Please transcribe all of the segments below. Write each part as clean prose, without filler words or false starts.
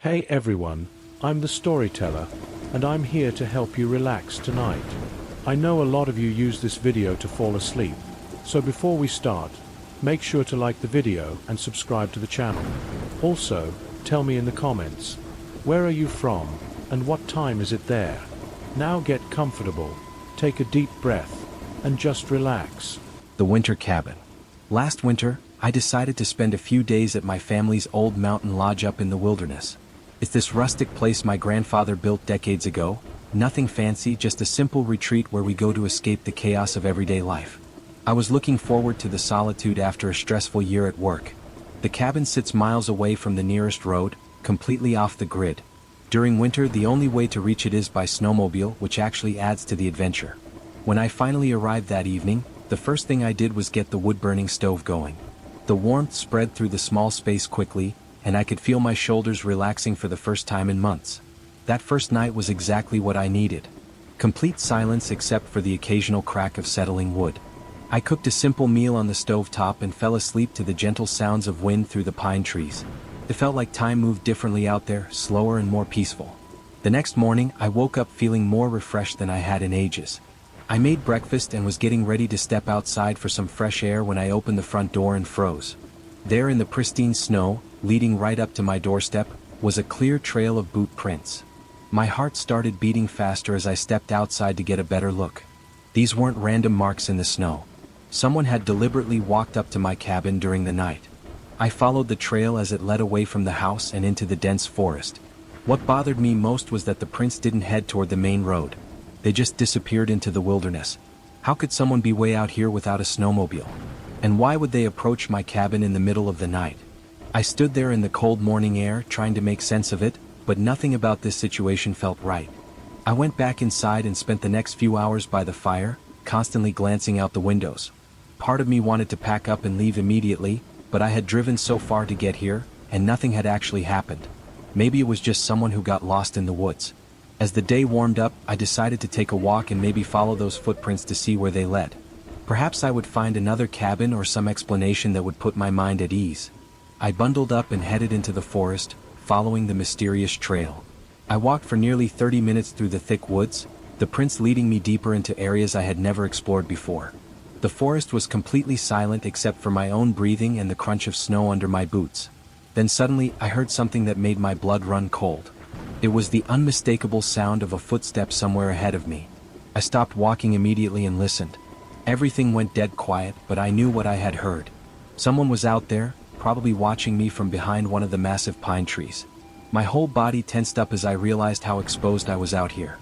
Hey everyone, I'm the storyteller, and I'm here to help you relax tonight. I know a lot of you use this video to fall asleep, so before we start, make sure to like the video and subscribe to the channel. Also, tell me in the comments, where are you from, and what time is it there? Now get comfortable, take a deep breath, and just relax. The winter cabin. Last winter, I decided to spend a few days at my family's old mountain lodge up in the wilderness. It's this rustic place my grandfather built decades ago, nothing fancy, just a simple retreat where we go to escape the chaos of everyday life. I was looking forward to the solitude after a stressful year at work. The cabin sits miles away from the nearest road, completely off the grid. During winter, the only way to reach it is by snowmobile, which actually adds to the adventure. When I finally arrived that evening, the first thing I did was get the wood-burning stove going. The warmth spread through the small space quickly, and I could feel my shoulders relaxing for the first time in months. That first night was exactly what I needed. Complete silence except for the occasional crack of settling wood. I cooked a simple meal on the stovetop and fell asleep to the gentle sounds of wind through the pine trees. It felt like time moved differently out there, slower and more peaceful. The next morning, I woke up feeling more refreshed than I had in ages. I made breakfast and was getting ready to step outside for some fresh air when I opened the front door and froze. There in the pristine snow, leading right up to my doorstep, was a clear trail of boot prints. My heart started beating faster as I stepped outside to get a better look. These weren't random marks in the snow. Someone had deliberately walked up to my cabin during the night. I followed the trail as it led away from the house and into the dense forest. What bothered me most was that the prints didn't head toward the main road. They just disappeared into the wilderness. How could someone be way out here without a snowmobile? And why would they approach my cabin in the middle of the night? I stood there in the cold morning air, trying to make sense of it, but nothing about this situation felt right. I went back inside and spent the next few hours by the fire, constantly glancing out the windows. Part of me wanted to pack up and leave immediately, but I had driven so far to get here, and nothing had actually happened. Maybe it was just someone who got lost in the woods. As the day warmed up, I decided to take a walk and maybe follow those footprints to see where they led. Perhaps I would find another cabin or some explanation that would put my mind at ease. I bundled up and headed into the forest, following the mysterious trail. I walked for nearly 30 minutes through the thick woods, the prints leading me deeper into areas I had never explored before. The forest was completely silent except for my own breathing and the crunch of snow under my boots. Then suddenly, I heard something that made my blood run cold. It was the unmistakable sound of a footstep somewhere ahead of me. I stopped walking immediately and listened. Everything went dead quiet, but I knew what I had heard. Someone was out there, probably watching me from behind one of the massive pine trees. My whole body tensed up as I realized how exposed I was out here.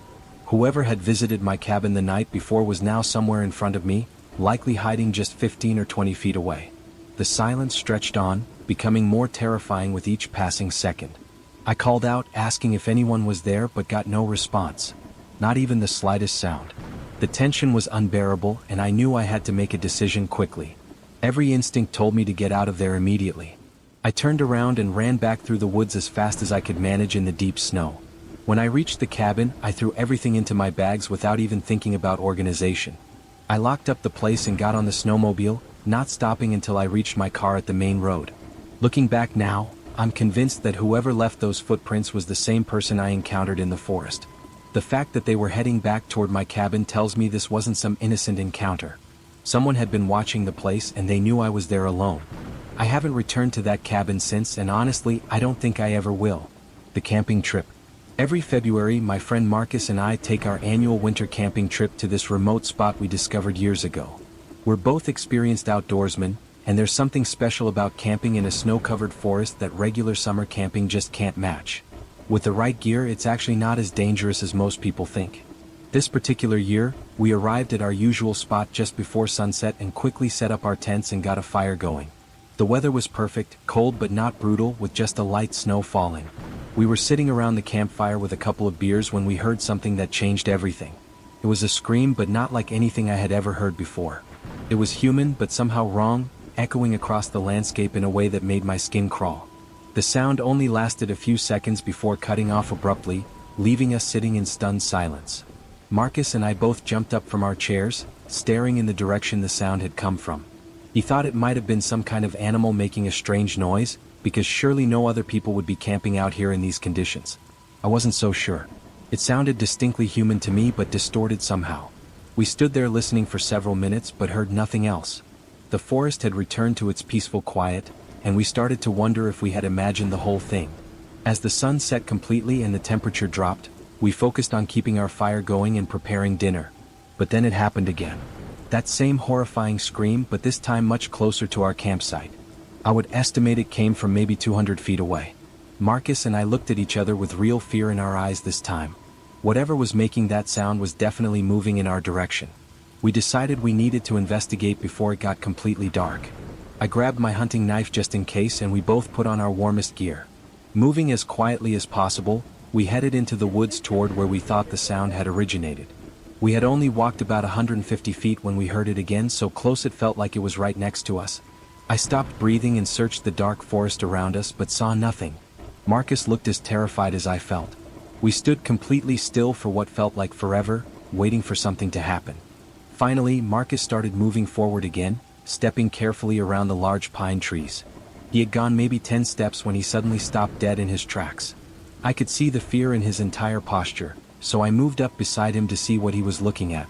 Whoever had visited my cabin the night before was now somewhere in front of me, likely hiding just 15 or 20 feet away. The silence stretched on, becoming more terrifying with each passing second. I called out, asking if anyone was there, but got no response. Not even the slightest sound. The tension was unbearable, and I knew I had to make a decision quickly. Every instinct told me to get out of there immediately. I turned around and ran back through the woods as fast as I could manage in the deep snow. When I reached the cabin, I threw everything into my bags without even thinking about organization. I locked up the place and got on the snowmobile, not stopping until I reached my car at the main road. Looking back now, I'm convinced that whoever left those footprints was the same person I encountered in the forest. The fact that they were heading back toward my cabin tells me this wasn't some innocent encounter. Someone had been watching the place and they knew I was there alone. I haven't returned to that cabin since, and honestly, I don't think I ever will. The camping trip. Every February, my friend Marcus and I take our annual winter camping trip to this remote spot we discovered years ago. We're both experienced outdoorsmen, and there's something special about camping in a snow-covered forest that regular summer camping just can't match. With the right gear, it's actually not as dangerous as most people think. This particular year, we arrived at our usual spot just before sunset and quickly set up our tents and got a fire going. The weather was perfect, cold but not brutal, with just a light snow falling. We were sitting around the campfire with a couple of beers when we heard something that changed everything. It was a scream, but not like anything I had ever heard before. It was human but somehow wrong, echoing across the landscape in a way that made my skin crawl. The sound only lasted a few seconds before cutting off abruptly, leaving us sitting in stunned silence. Marcus and I both jumped up from our chairs, staring in the direction the sound had come from. He thought it might have been some kind of animal making a strange noise, because surely no other people would be camping out here in these conditions. I wasn't so sure. It sounded distinctly human to me but distorted somehow. We stood there listening for several minutes but heard nothing else. The forest had returned to its peaceful quiet, and we started to wonder if we had imagined the whole thing. As the sun set completely and the temperature dropped, we focused on keeping our fire going and preparing dinner. But then it happened again. That same horrifying scream, but this time much closer to our campsite. I would estimate it came from maybe 200 feet away. Marcus and I looked at each other with real fear in our eyes this time. Whatever was making that sound was definitely moving in our direction. We decided we needed to investigate before it got completely dark. I grabbed my hunting knife just in case, and we both put on our warmest gear. Moving as quietly as possible, we headed into the woods toward where we thought the sound had originated. We had only walked about 150 feet when we heard it again, so close it felt like it was right next to us. I stopped breathing and searched the dark forest around us but saw nothing. Marcus looked as terrified as I felt. We stood completely still for what felt like forever, waiting for something to happen. Finally, Marcus started moving forward again, stepping carefully around the large pine trees. He had gone maybe 10 steps when he suddenly stopped dead in his tracks. I could see the fear in his entire posture, so I moved up beside him to see what he was looking at.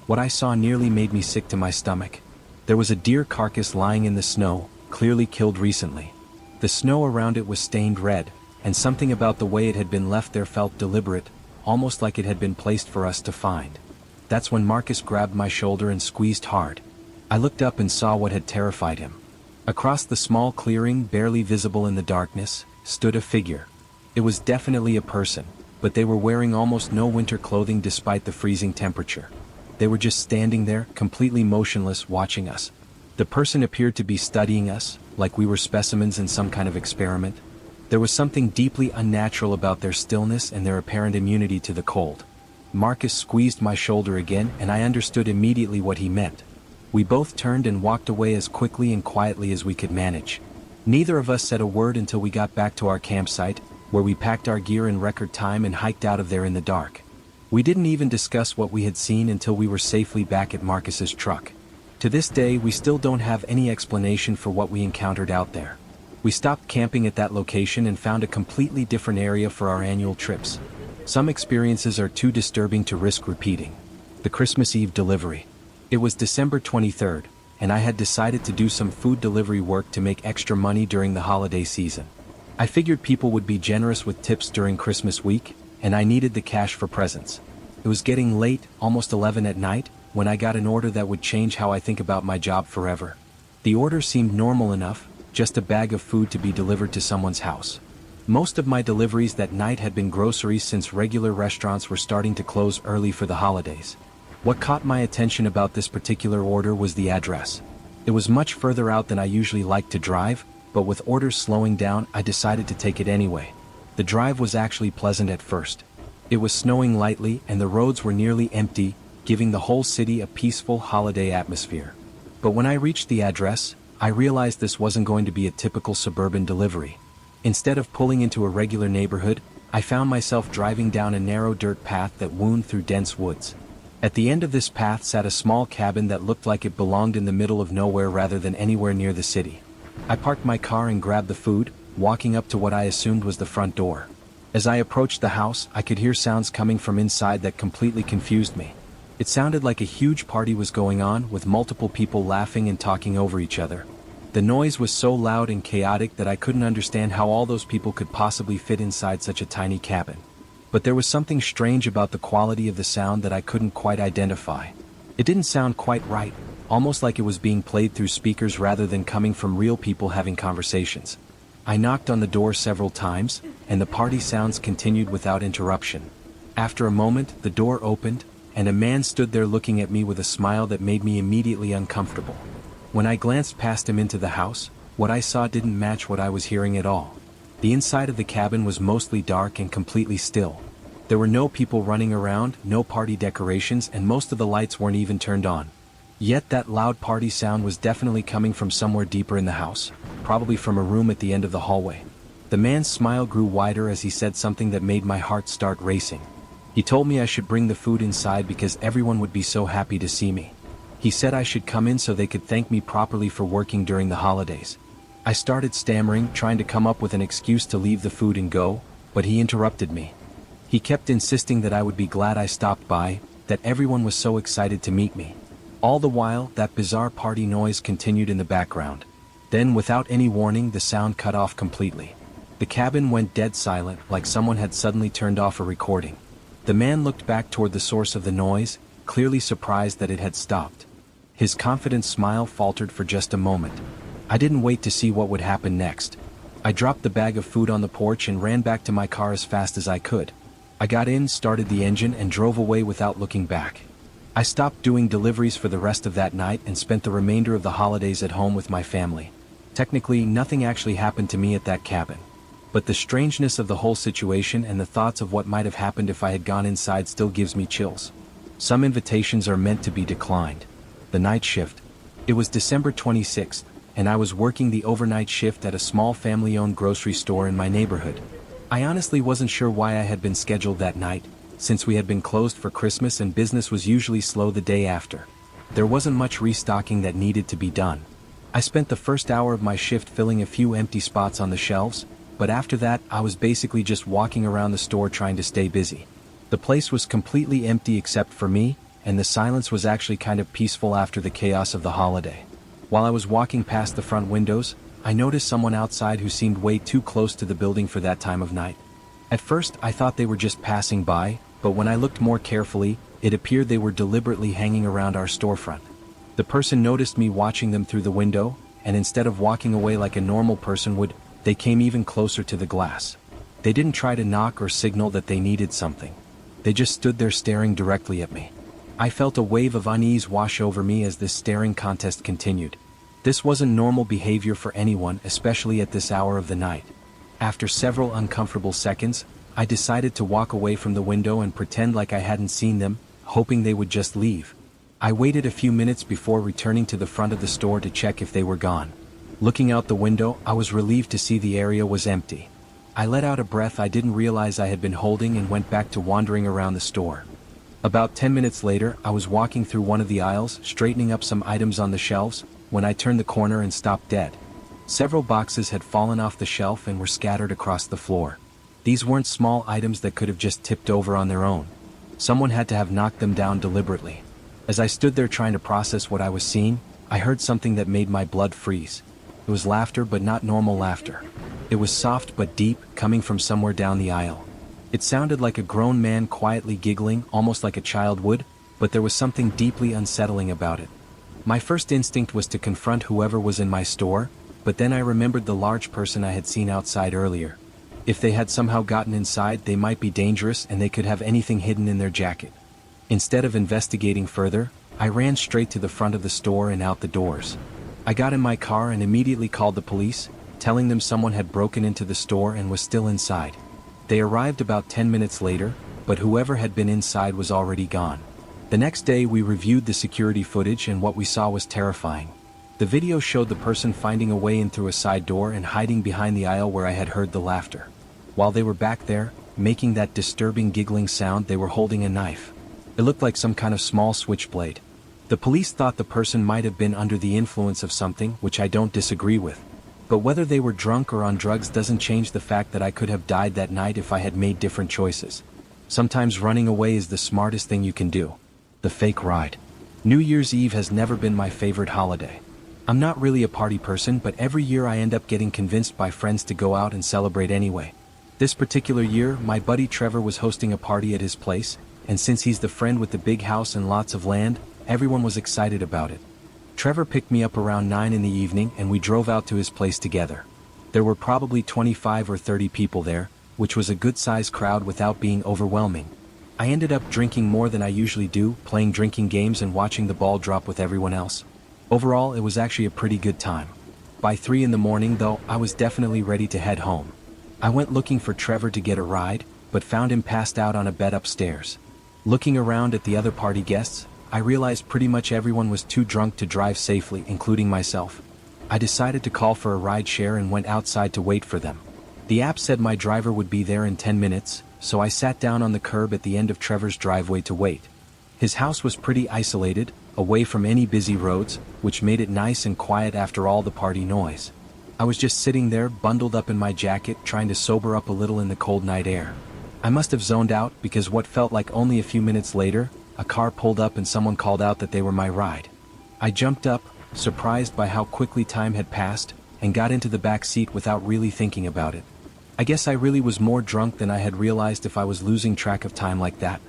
What I saw nearly made me sick to my stomach. There was a deer carcass lying in the snow, clearly killed recently. The snow around it was stained red, and something about the way it had been left there felt deliberate, almost like it had been placed for us to find. That's when Marcus grabbed my shoulder and squeezed hard. I looked up and saw what had terrified him. Across the small clearing, barely visible in the darkness, stood a figure. It was definitely a person, but they were wearing almost no winter clothing despite the freezing temperature. They were just standing there, completely motionless, watching us. The person appeared to be studying us, like we were specimens in some kind of experiment. There was something deeply unnatural about their stillness and their apparent immunity to the cold. Marcus squeezed my shoulder again, and I understood immediately what he meant. We both turned and walked away as quickly and quietly as we could manage. Neither of us said a word until we got back to our campsite, where we packed our gear in record time and hiked out of there in the dark. We didn't even discuss what we had seen until we were safely back at Marcus's truck. To this day, we still don't have any explanation for what we encountered out there. We stopped camping at that location and found a completely different area for our annual trips. Some experiences are too disturbing to risk repeating. The Christmas Eve delivery. It was December 23rd, and I had decided to do some food delivery work to make extra money during the holiday season. I figured people would be generous with tips during Christmas week, and I needed the cash for presents. It was getting late, almost 11 at night, when I got an order that would change how I think about my job forever. The order seemed normal enough, just a bag of food to be delivered to someone's house. Most of my deliveries that night had been groceries since regular restaurants were starting to close early for the holidays. What caught my attention about this particular order was the address. It was much further out than I usually like to drive, but with orders slowing down, I decided to take it anyway. The drive was actually pleasant at first. It was snowing lightly and the roads were nearly empty, giving the whole city a peaceful holiday atmosphere. But when I reached the address, I realized this wasn't going to be a typical suburban delivery. Instead of pulling into a regular neighborhood, I found myself driving down a narrow dirt path that wound through dense woods. At the end of this path sat a small cabin that looked like it belonged in the middle of nowhere rather than anywhere near the city. I parked my car and grabbed the food, walking up to what I assumed was the front door. As I approached the house, I could hear sounds coming from inside that completely confused me. It sounded like a huge party was going on, with multiple people laughing and talking over each other. The noise was so loud and chaotic that I couldn't understand how all those people could possibly fit inside such a tiny cabin. But there was something strange about the quality of the sound that I couldn't quite identify. It didn't sound quite right, almost like it was being played through speakers rather than coming from real people having conversations. I knocked on the door several times, and the party sounds continued without interruption. After a moment, the door opened, and a man stood there looking at me with a smile that made me immediately uncomfortable. When I glanced past him into the house, what I saw didn't match what I was hearing at all. The inside of the cabin was mostly dark and completely still. There were no people running around, no party decorations, and most of the lights weren't even turned on. Yet that loud party sound was definitely coming from somewhere deeper in the house, probably from a room at the end of the hallway. The man's smile grew wider as he said something that made my heart start racing. He told me I should bring the food inside because everyone would be so happy to see me. He said I should come in so they could thank me properly for working during the holidays. I started stammering, trying to come up with an excuse to leave the food and go, but he interrupted me. He kept insisting that I would be glad I stopped by, that everyone was so excited to meet me. All the while, that bizarre party noise continued in the background. Then, without any warning, the sound cut off completely. The cabin went dead silent, like someone had suddenly turned off a recording. The man looked back toward the source of the noise, clearly surprised that it had stopped. His confident smile faltered for just a moment. I didn't wait to see what would happen next. I dropped the bag of food on the porch and ran back to my car as fast as I could. I got in, started the engine, and drove away without looking back. I stopped doing deliveries for the rest of that night and spent the remainder of the holidays at home with my family. Technically, nothing actually happened to me at that cabin. But the strangeness of the whole situation and the thoughts of what might have happened if I had gone inside still gives me chills. Some invitations are meant to be declined. The night shift. It was December 26th, and I was working the overnight shift at a small family-owned grocery store in my neighborhood. I honestly wasn't sure why I had been scheduled that night, since we had been closed for Christmas and business was usually slow the day after. There wasn't much restocking that needed to be done. I spent the first hour of my shift filling a few empty spots on the shelves, but after that I was basically just walking around the store trying to stay busy. The place was completely empty except for me, and the silence was actually kind of peaceful after the chaos of the holiday. While I was walking past the front windows, I noticed someone outside who seemed way too close to the building for that time of night. At first I thought they were just passing by, but when I looked more carefully, it appeared they were deliberately hanging around our storefront. The person noticed me watching them through the window, and instead of walking away like a normal person would, they came even closer to the glass. They didn't try to knock or signal that they needed something. They just stood there staring directly at me. I felt a wave of unease wash over me as this staring contest continued. This wasn't normal behavior for anyone, especially at this hour of the night. After several uncomfortable seconds, I decided to walk away from the window and pretend like I hadn't seen them, hoping they would just leave. I waited a few minutes before returning to the front of the store to check if they were gone. Looking out the window, I was relieved to see the area was empty. I let out a breath I didn't realize I had been holding and went back to wandering around the store. About 10 minutes later, I was walking through one of the aisles, straightening up some items on the shelves, when I turned the corner and stopped dead. Several boxes had fallen off the shelf and were scattered across the floor. These weren't small items that could have just tipped over on their own. Someone had to have knocked them down deliberately. As I stood there trying to process what I was seeing, I heard something that made my blood freeze. It was laughter, but not normal laughter. It was soft but deep, coming from somewhere down the aisle. It sounded like a grown man quietly giggling, almost like a child would, but there was something deeply unsettling about it. My first instinct was to confront whoever was in my store, but then I remembered the large person I had seen outside earlier. If they had somehow gotten inside, they might be dangerous and they could have anything hidden in their jacket. Instead of investigating further, I ran straight to the front of the store and out the doors. I got in my car and immediately called the police, telling them someone had broken into the store and was still inside. They arrived about 10 minutes later, but whoever had been inside was already gone. The next day we reviewed the security footage and what we saw was terrifying. The video showed the person finding a way in through a side door and hiding behind the aisle where I had heard the laughter. While they were back there, making that disturbing giggling sound, they were holding a knife. It looked like some kind of small switchblade. The police thought the person might have been under the influence of something, which I don't disagree with. But whether they were drunk or on drugs doesn't change the fact that I could have died that night if I had made different choices. Sometimes running away is the smartest thing you can do. The fake ride. New Year's Eve has never been my favorite holiday. I'm not really a party person, but every year I end up getting convinced by friends to go out and celebrate anyway. This particular year, my buddy Trevor was hosting a party at his place, and since he's the friend with the big house and lots of land, everyone was excited about it. Trevor picked me up around 9 in the evening and we drove out to his place together. There were probably 25 or 30 people there, which was a good-sized crowd without being overwhelming. I ended up drinking more than I usually do, playing drinking games and watching the ball drop with everyone else. Overall, it was actually a pretty good time. By 3 in the morning, though, I was definitely ready to head home. I went looking for Trevor to get a ride, but found him passed out on a bed upstairs. Looking around at the other party guests, I realized pretty much everyone was too drunk to drive safely, including myself. I decided to call for a ride share and went outside to wait for them. The app said my driver would be there in 10 minutes, so I sat down on the curb at the end of Trevor's driveway to wait. His house was pretty isolated, away from any busy roads, which made it nice and quiet after all the party noise. I was just sitting there, bundled up in my jacket, trying to sober up a little in the cold night air. I must have zoned out because what felt like only a few minutes later, a car pulled up and someone called out that they were my ride. I jumped up, surprised by how quickly time had passed, and got into the back seat without really thinking about it. I guess I really was more drunk than I had realized if I was losing track of time like that.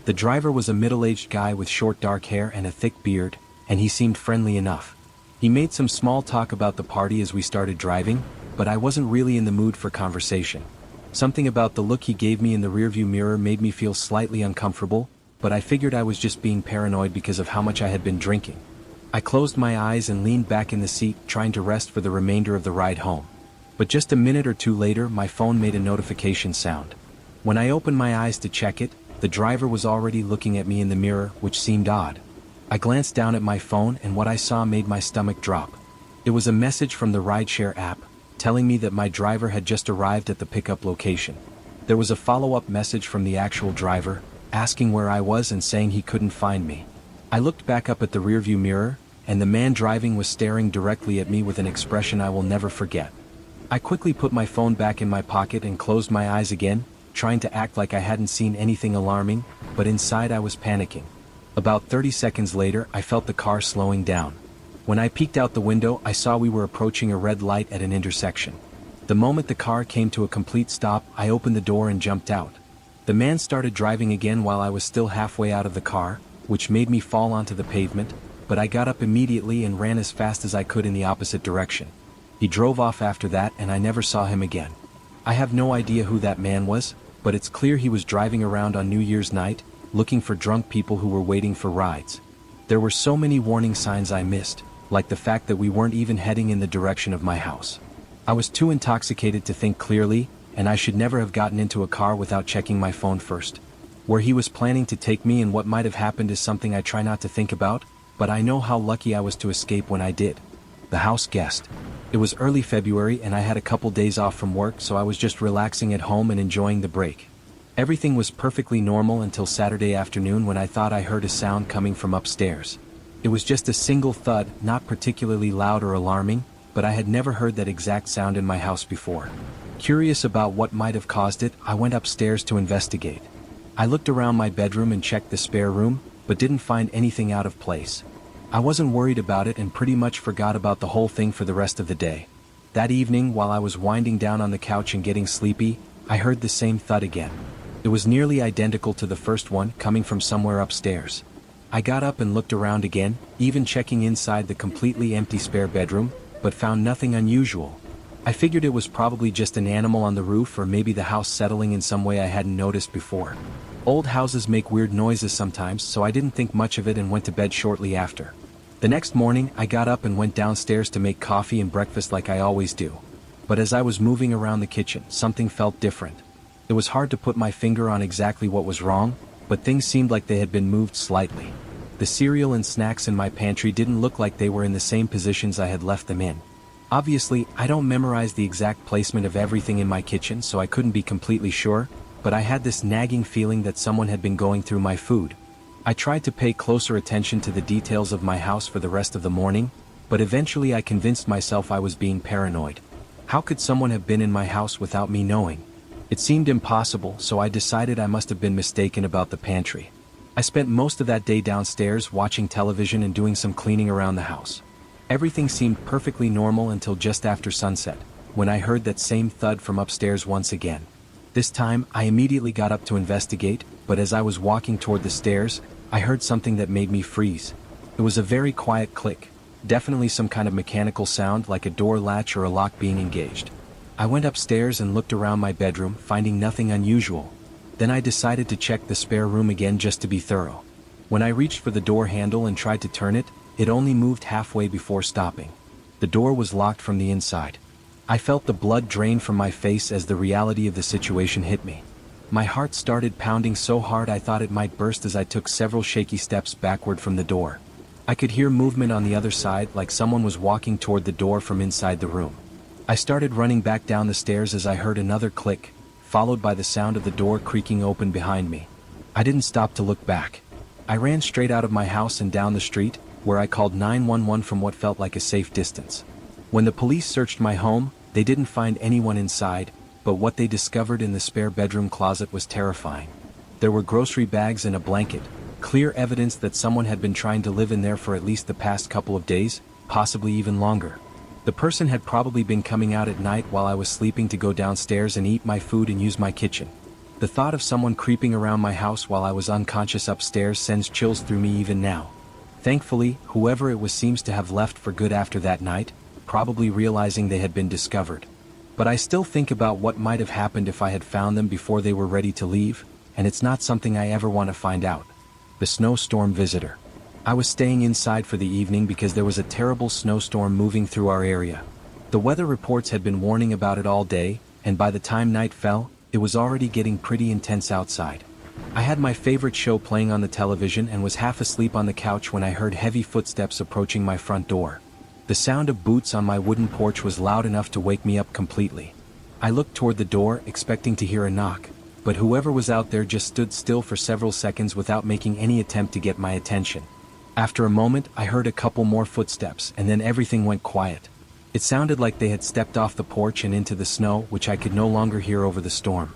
The driver was a middle-aged guy with short dark hair and a thick beard, and he seemed friendly enough. He made some small talk about the party as we started driving, but I wasn't really in the mood for conversation. Something about the look he gave me in the rearview mirror made me feel slightly uncomfortable, but I figured I was just being paranoid because of how much I had been drinking. I closed my eyes and leaned back in the seat, trying to rest for the remainder of the ride home. But just a minute or two later, my phone made a notification sound. When I opened my eyes to check it, the driver was already looking at me in the mirror, which seemed odd. I glanced down at my phone and what I saw made my stomach drop. It was a message from the rideshare app, telling me that my driver had just arrived at the pickup location. There was a follow-up message from the actual driver, asking where I was and saying he couldn't find me. I looked back up at the rearview mirror, and the man driving was staring directly at me with an expression I will never forget. I quickly put my phone back in my pocket and closed my eyes again, trying to act like I hadn't seen anything alarming, but inside I was panicking. About 30 seconds later, I felt the car slowing down. When I peeked out the window, I saw we were approaching a red light at an intersection. The moment the car came to a complete stop, I opened the door and jumped out. The man started driving again while I was still halfway out of the car, which made me fall onto the pavement, but I got up immediately and ran as fast as I could in the opposite direction. He drove off after that and I never saw him again. I have no idea who that man was, but it's clear he was driving around on New Year's night, looking for drunk people who were waiting for rides. There were so many warning signs I missed, like the fact that we weren't even heading in the direction of my house. I was too intoxicated to think clearly, and I should never have gotten into a car without checking my phone first. Where he was planning to take me and what might have happened is something I try not to think about, but I know how lucky I was to escape when I did. The house guest. It was early February and I had a couple days off from work, so I was just relaxing at home and enjoying the break. Everything was perfectly normal until Saturday afternoon when I thought I heard a sound coming from upstairs. It was just a single thud, not particularly loud or alarming, but I had never heard that exact sound in my house before. Curious about what might have caused it, I went upstairs to investigate. I looked around my bedroom and checked the spare room, but didn't find anything out of place. I wasn't worried about it and pretty much forgot about the whole thing for the rest of the day. That evening, while I was winding down on the couch and getting sleepy, I heard the same thud again. It was nearly identical to the first one, coming from somewhere upstairs. I got up and looked around again, even checking inside the completely empty spare bedroom, but found nothing unusual. I figured it was probably just an animal on the roof or maybe the house settling in some way I hadn't noticed before. Old houses make weird noises sometimes, so I didn't think much of it and went to bed shortly after. The next morning, I got up and went downstairs to make coffee and breakfast like I always do. But as I was moving around the kitchen, something felt different. It was hard to put my finger on exactly what was wrong, but things seemed like they had been moved slightly. The cereal and snacks in my pantry didn't look like they were in the same positions I had left them in. Obviously, I don't memorize the exact placement of everything in my kitchen, so I couldn't be completely sure, but I had this nagging feeling that someone had been going through my food. I tried to pay closer attention to the details of my house for the rest of the morning, but eventually I convinced myself I was being paranoid. How could someone have been in my house without me knowing? It seemed impossible, so I decided I must have been mistaken about the pantry. I spent most of that day downstairs watching television and doing some cleaning around the house. Everything seemed perfectly normal until just after sunset, when I heard that same thud from upstairs once again. This time, I immediately got up to investigate, but as I was walking toward the stairs, I heard something that made me freeze. It was a very quiet click, definitely some kind of mechanical sound like a door latch or a lock being engaged. I went upstairs and looked around my bedroom, finding nothing unusual. Then I decided to check the spare room again just to be thorough. When I reached for the door handle and tried to turn it, it only moved halfway before stopping. The door was locked from the inside. I felt the blood drain from my face as the reality of the situation hit me. My heart started pounding so hard I thought it might burst as I took several shaky steps backward from the door. I could hear movement on the other side, like someone was walking toward the door from inside the room. I started running back down the stairs as I heard another click, followed by the sound of the door creaking open behind me. I didn't stop to look back. I ran straight out of my house and down the street, where I called 911 from what felt like a safe distance. When the police searched my home, they didn't find anyone inside, but what they discovered in the spare bedroom closet was terrifying. There were grocery bags and a blanket, clear evidence that someone had been trying to live in there for at least the past couple of days, possibly even longer. The person had probably been coming out at night while I was sleeping to go downstairs and eat my food and use my kitchen. The thought of someone creeping around my house while I was unconscious upstairs sends chills through me even now. Thankfully, whoever it was seems to have left for good after that night, probably realizing they had been discovered. But I still think about what might have happened if I had found them before they were ready to leave, and it's not something I ever want to find out. The snowstorm visitor. I was staying inside for the evening because there was a terrible snowstorm moving through our area. The weather reports had been warning about it all day, and by the time night fell, it was already getting pretty intense outside. I had my favorite show playing on the television and was half asleep on the couch when I heard heavy footsteps approaching my front door. The sound of boots on my wooden porch was loud enough to wake me up completely. I looked toward the door, expecting to hear a knock, but whoever was out there just stood still for several seconds without making any attempt to get my attention. After a moment, I heard a couple more footsteps, and then everything went quiet. It sounded like they had stepped off the porch and into the snow, which I could no longer hear over the storm.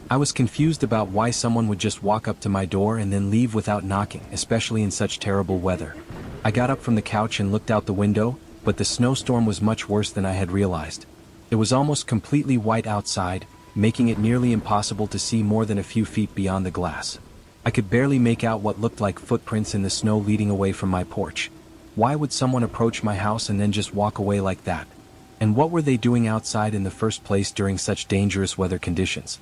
I was confused about why someone would just walk up to my door and then leave without knocking, especially in such terrible weather. I got up from the couch and looked out the window, but the snowstorm was much worse than I had realized. It was almost completely white outside, making it nearly impossible to see more than a few feet beyond the glass. I could barely make out what looked like footprints in the snow leading away from my porch. Why would someone approach my house and then just walk away like that? And what were they doing outside in the first place during such dangerous weather conditions?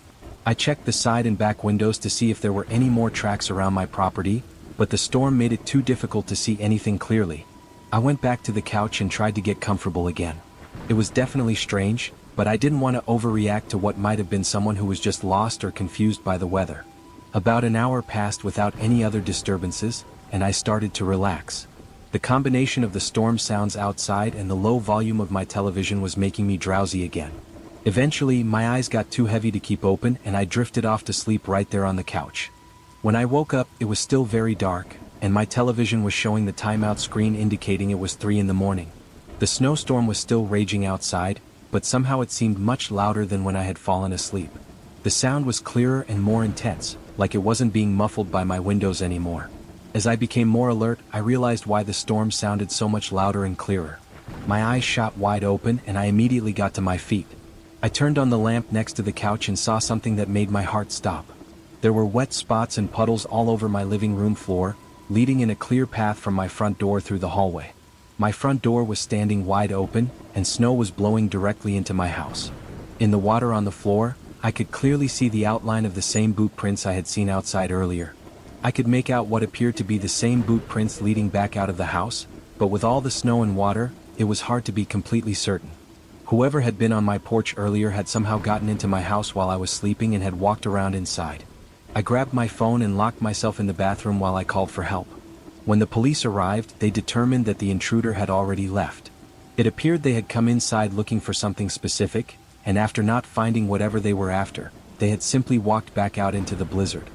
I checked the side and back windows to see if there were any more tracks around my property, but the storm made it too difficult to see anything clearly. I went back to the couch and tried to get comfortable again. It was definitely strange, but I didn't want to overreact to what might have been someone who was just lost or confused by the weather. About an hour passed without any other disturbances, and I started to relax. The combination of the storm sounds outside and the low volume of my television was making me drowsy again. Eventually, my eyes got too heavy to keep open and I drifted off to sleep right there on the couch. When I woke up, it was still very dark, and my television was showing the timeout screen indicating it was 3 in the morning. The snowstorm was still raging outside, but somehow it seemed much louder than when I had fallen asleep. The sound was clearer and more intense, like it wasn't being muffled by my windows anymore. As I became more alert, I realized why the storm sounded so much louder and clearer. My eyes shot wide open and I immediately got to my feet. I turned on the lamp next to the couch and saw something that made my heart stop. There were wet spots and puddles all over my living room floor, leading in a clear path from my front door through the hallway. My front door was standing wide open, and snow was blowing directly into my house. In the water on the floor, I could clearly see the outline of the same boot prints I had seen outside earlier. I could make out what appeared to be the same boot prints leading back out of the house, but with all the snow and water, it was hard to be completely certain. Whoever had been on my porch earlier had somehow gotten into my house while I was sleeping and had walked around inside. I grabbed my phone and locked myself in the bathroom while I called for help. When the police arrived, they determined that the intruder had already left. It appeared they had come inside looking for something specific, and after not finding whatever they were after, they had simply walked back out into the blizzard.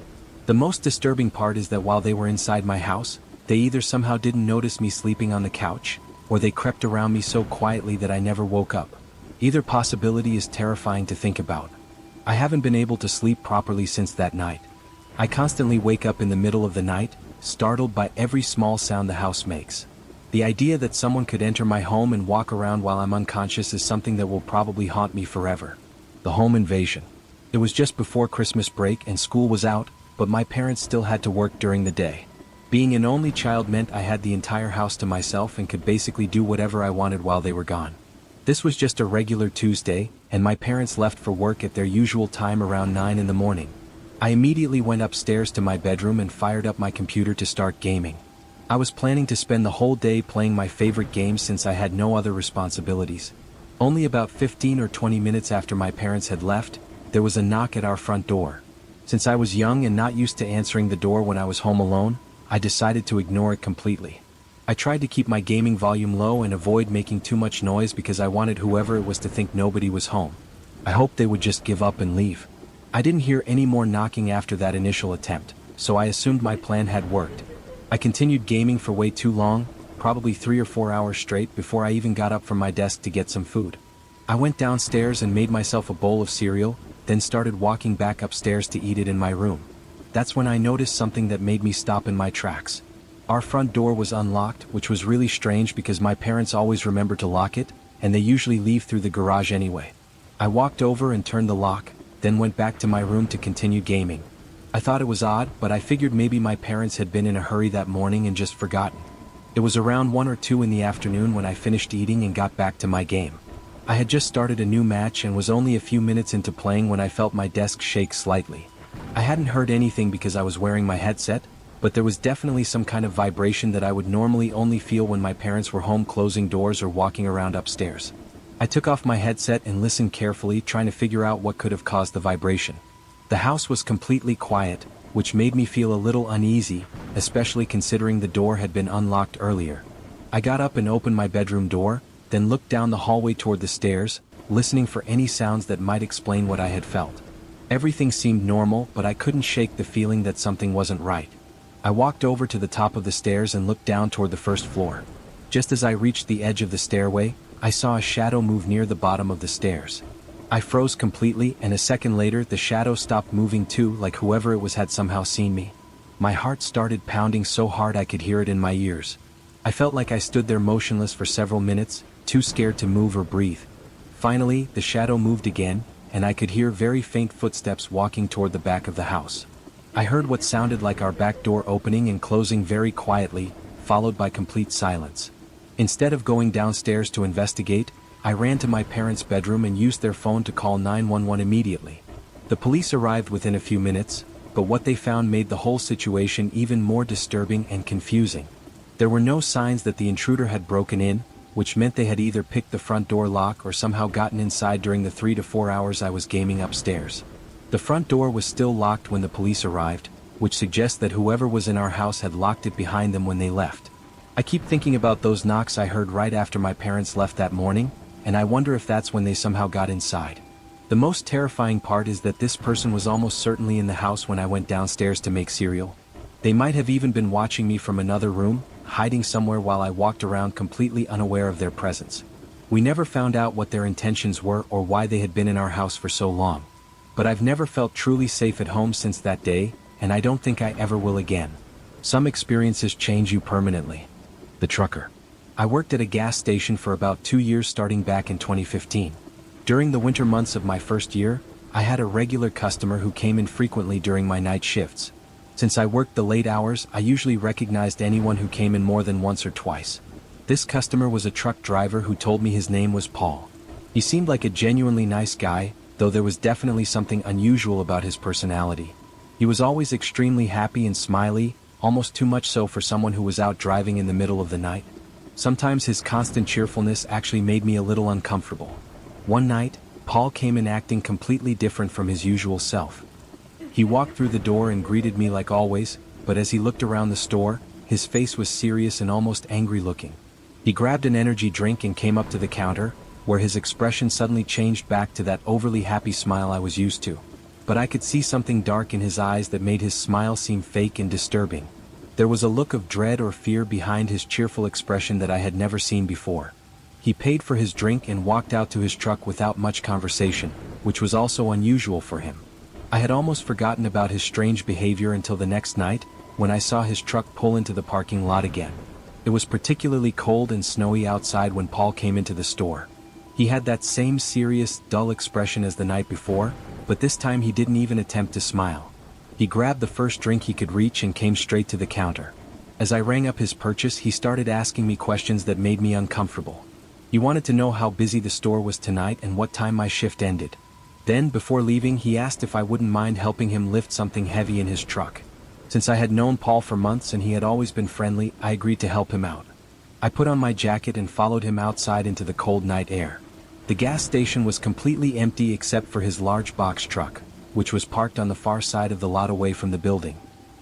The most disturbing part is that while they were inside my house, they either somehow didn't notice me sleeping on the couch, or they crept around me so quietly that I never woke up. Either possibility is terrifying to think about. I haven't been able to sleep properly since that night. I constantly wake up in the middle of the night, startled by every small sound the house makes. The idea that someone could enter my home and walk around while I'm unconscious is something that will probably haunt me forever. The home invasion. It was just before Christmas break and school was out, but my parents still had to work during the day. Being an only child meant I had the entire house to myself and could basically do whatever I wanted while they were gone. This was just a regular Tuesday, and my parents left for work at their usual time around 9 in the morning. I immediately went upstairs to my bedroom and fired up my computer to start gaming. I was planning to spend the whole day playing my favorite game since I had no other responsibilities. Only about 15 or 20 minutes after my parents had left, there was a knock at our front door. Since I was young and not used to answering the door when I was home alone, I decided to ignore it completely. I tried to keep my gaming volume low and avoid making too much noise because I wanted whoever it was to think nobody was home. I hoped they would just give up and leave. I didn't hear any more knocking after that initial attempt, so I assumed my plan had worked. I continued gaming for way too long, probably 3 or 4 hours straight before I even got up from my desk to get some food. I went downstairs and made myself a bowl of cereal, then started walking back upstairs to eat it in my room. That's when I noticed something that made me stop in my tracks. Our front door was unlocked, which was really strange because my parents always remember to lock it, and they usually leave through the garage anyway. I walked over and turned the lock, then went back to my room to continue gaming. I thought it was odd, but I figured maybe my parents had been in a hurry that morning and just forgotten. It was around 1 or 2 in the afternoon when I finished eating and got back to my game. I had just started a new match and was only a few minutes into playing when I felt my desk shake slightly. I hadn't heard anything because I was wearing my headset, but there was definitely some kind of vibration that I would normally only feel when my parents were home closing doors or walking around upstairs. I took off my headset and listened carefully, trying to figure out what could have caused the vibration. The house was completely quiet, which made me feel a little uneasy, especially considering the door had been unlocked earlier. I got up and opened my bedroom door, then looked down the hallway toward the stairs, listening for any sounds that might explain what I had felt. Everything seemed normal, but I couldn't shake the feeling that something wasn't right. I walked over to the top of the stairs and looked down toward the first floor. Just as I reached the edge of the stairway, I saw a shadow move near the bottom of the stairs. I froze completely, and a second later the shadow stopped moving too, like whoever it was had somehow seen me. My heart started pounding so hard I could hear it in my ears. I felt like I stood there motionless for several minutes, too scared to move or breathe. Finally, the shadow moved again, and I could hear very faint footsteps walking toward the back of the house. I heard what sounded like our back door opening and closing very quietly, followed by complete silence. Instead of going downstairs to investigate, I ran to my parents' bedroom and used their phone to call 911 immediately. The police arrived within a few minutes, but what they found made the whole situation even more disturbing and confusing. There were no signs that the intruder had broken in, which meant they had either picked the front door lock or somehow gotten inside during the 3 to 4 hours I was gaming upstairs. The front door was still locked when the police arrived, which suggests that whoever was in our house had locked it behind them when they left. I keep thinking about those knocks I heard right after my parents left that morning, and I wonder if that's when they somehow got inside. The most terrifying part is that this person was almost certainly in the house when I went downstairs to make cereal. They might have even been watching me from another room, hiding somewhere while I walked around completely unaware of their presence. We never found out what their intentions were or why they had been in our house for so long. But I've never felt truly safe at home since that day, and I don't think I ever will again. Some experiences change you permanently. The trucker. I worked at a gas station for about 2 years starting back in 2015. During the winter months of my first year, I had a regular customer who came in frequently during my night shifts. Since I worked the late hours, I usually recognized anyone who came in more than once or twice. This customer was a truck driver who told me his name was Paul. He seemed like a genuinely nice guy, though there was definitely something unusual about his personality. He was always extremely happy and smiley, almost too much so for someone who was out driving in the middle of the night. Sometimes his constant cheerfulness actually made me a little uncomfortable. One night, Paul came in acting completely different from his usual self. He walked through the door and greeted me like always, but as he looked around the store, his face was serious and almost angry looking. He grabbed an energy drink and came up to the counter, where his expression suddenly changed back to that overly happy smile I was used to. But I could see something dark in his eyes that made his smile seem fake and disturbing. There was a look of dread or fear behind his cheerful expression that I had never seen before. He paid for his drink and walked out to his truck without much conversation, which was also unusual for him. I had almost forgotten about his strange behavior until the next night, when I saw his truck pull into the parking lot again. It was particularly cold and snowy outside when Paul came into the store. He had that same serious, dull expression as the night before, but this time he didn't even attempt to smile. He grabbed the first drink he could reach and came straight to the counter. As I rang up his purchase, he started asking me questions that made me uncomfortable. He wanted to know how busy the store was tonight and what time my shift ended. Then, before leaving, he asked if I wouldn't mind helping him lift something heavy in his truck. Since I had known Paul for months and he had always been friendly, I agreed to help him out. I put on my jacket and followed him outside into the cold night air. The gas station was completely empty except for his large box truck, which was parked on the far side of the lot away from the building.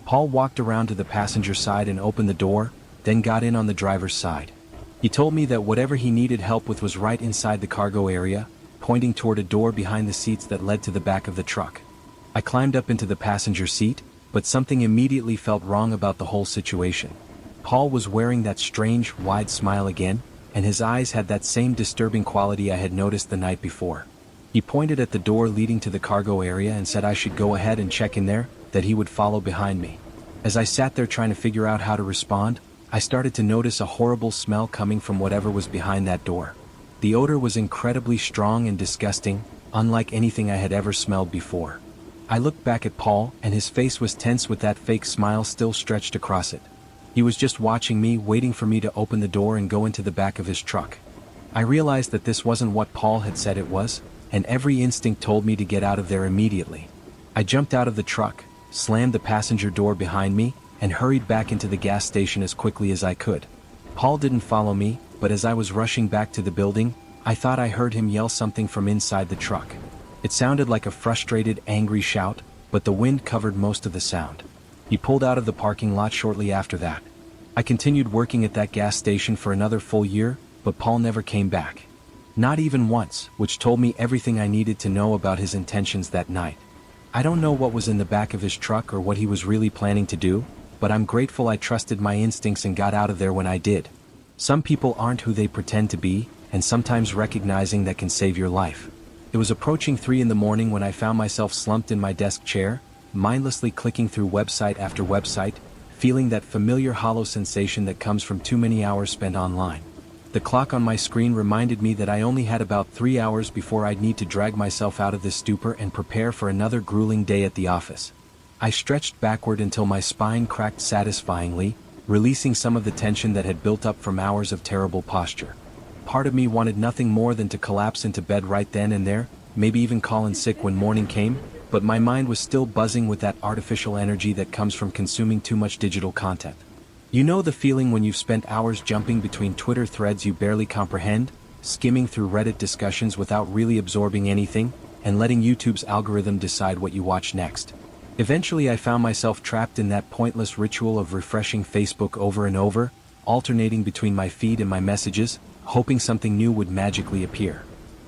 Paul walked around to the passenger side and opened the door, then got in on the driver's side. He told me that whatever he needed help with was right inside the cargo area, pointing toward a door behind the seats that led to the back of the truck. I climbed up into the passenger seat, but something immediately felt wrong about the whole situation. Paul was wearing that strange, wide smile again, and his eyes had that same disturbing quality I had noticed the night before. He pointed at the door leading to the cargo area and said I should go ahead and check in there, that he would follow behind me. As I sat there trying to figure out how to respond, I started to notice a horrible smell coming from whatever was behind that door. The odor was incredibly strong and disgusting, unlike anything I had ever smelled before. I looked back at Paul, and his face was tense with that fake smile still stretched across it. He was just watching me, waiting for me to open the door and go into the back of his truck. I realized that this wasn't what Paul had said it was, and every instinct told me to get out of there immediately. I jumped out of the truck, slammed the passenger door behind me, and hurried back into the gas station as quickly as I could. Paul didn't follow me, but as I was rushing back to the building, I thought I heard him yell something from inside the truck. It sounded like a frustrated, angry shout, but the wind covered most of the sound. He pulled out of the parking lot shortly after that. I continued working at that gas station for another full year, but Paul never came back. Not even once, which told me everything I needed to know about his intentions that night. I don't know what was in the back of his truck or what he was really planning to do, but I'm grateful I trusted my instincts and got out of there when I did. Some people aren't who they pretend to be, and sometimes recognizing that can save your life. It was approaching 3 in the morning when I found myself slumped in my desk chair, mindlessly clicking through website after website, feeling that familiar hollow sensation that comes from too many hours spent online. The clock on my screen reminded me that I only had about 3 hours before I'd need to drag myself out of this stupor and prepare for another grueling day at the office. I stretched backward until my spine cracked satisfyingly, releasing some of the tension that had built up from hours of terrible posture. Part of me wanted nothing more than to collapse into bed right then and there, maybe even call in sick when morning came, but my mind was still buzzing with that artificial energy that comes from consuming too much digital content. You know the feeling when you've spent hours jumping between Twitter threads you barely comprehend, skimming through Reddit discussions without really absorbing anything, and letting YouTube's algorithm decide what you watch next. Eventually I found myself trapped in that pointless ritual of refreshing Facebook over and over, alternating between my feed and my messages, hoping something new would magically appear.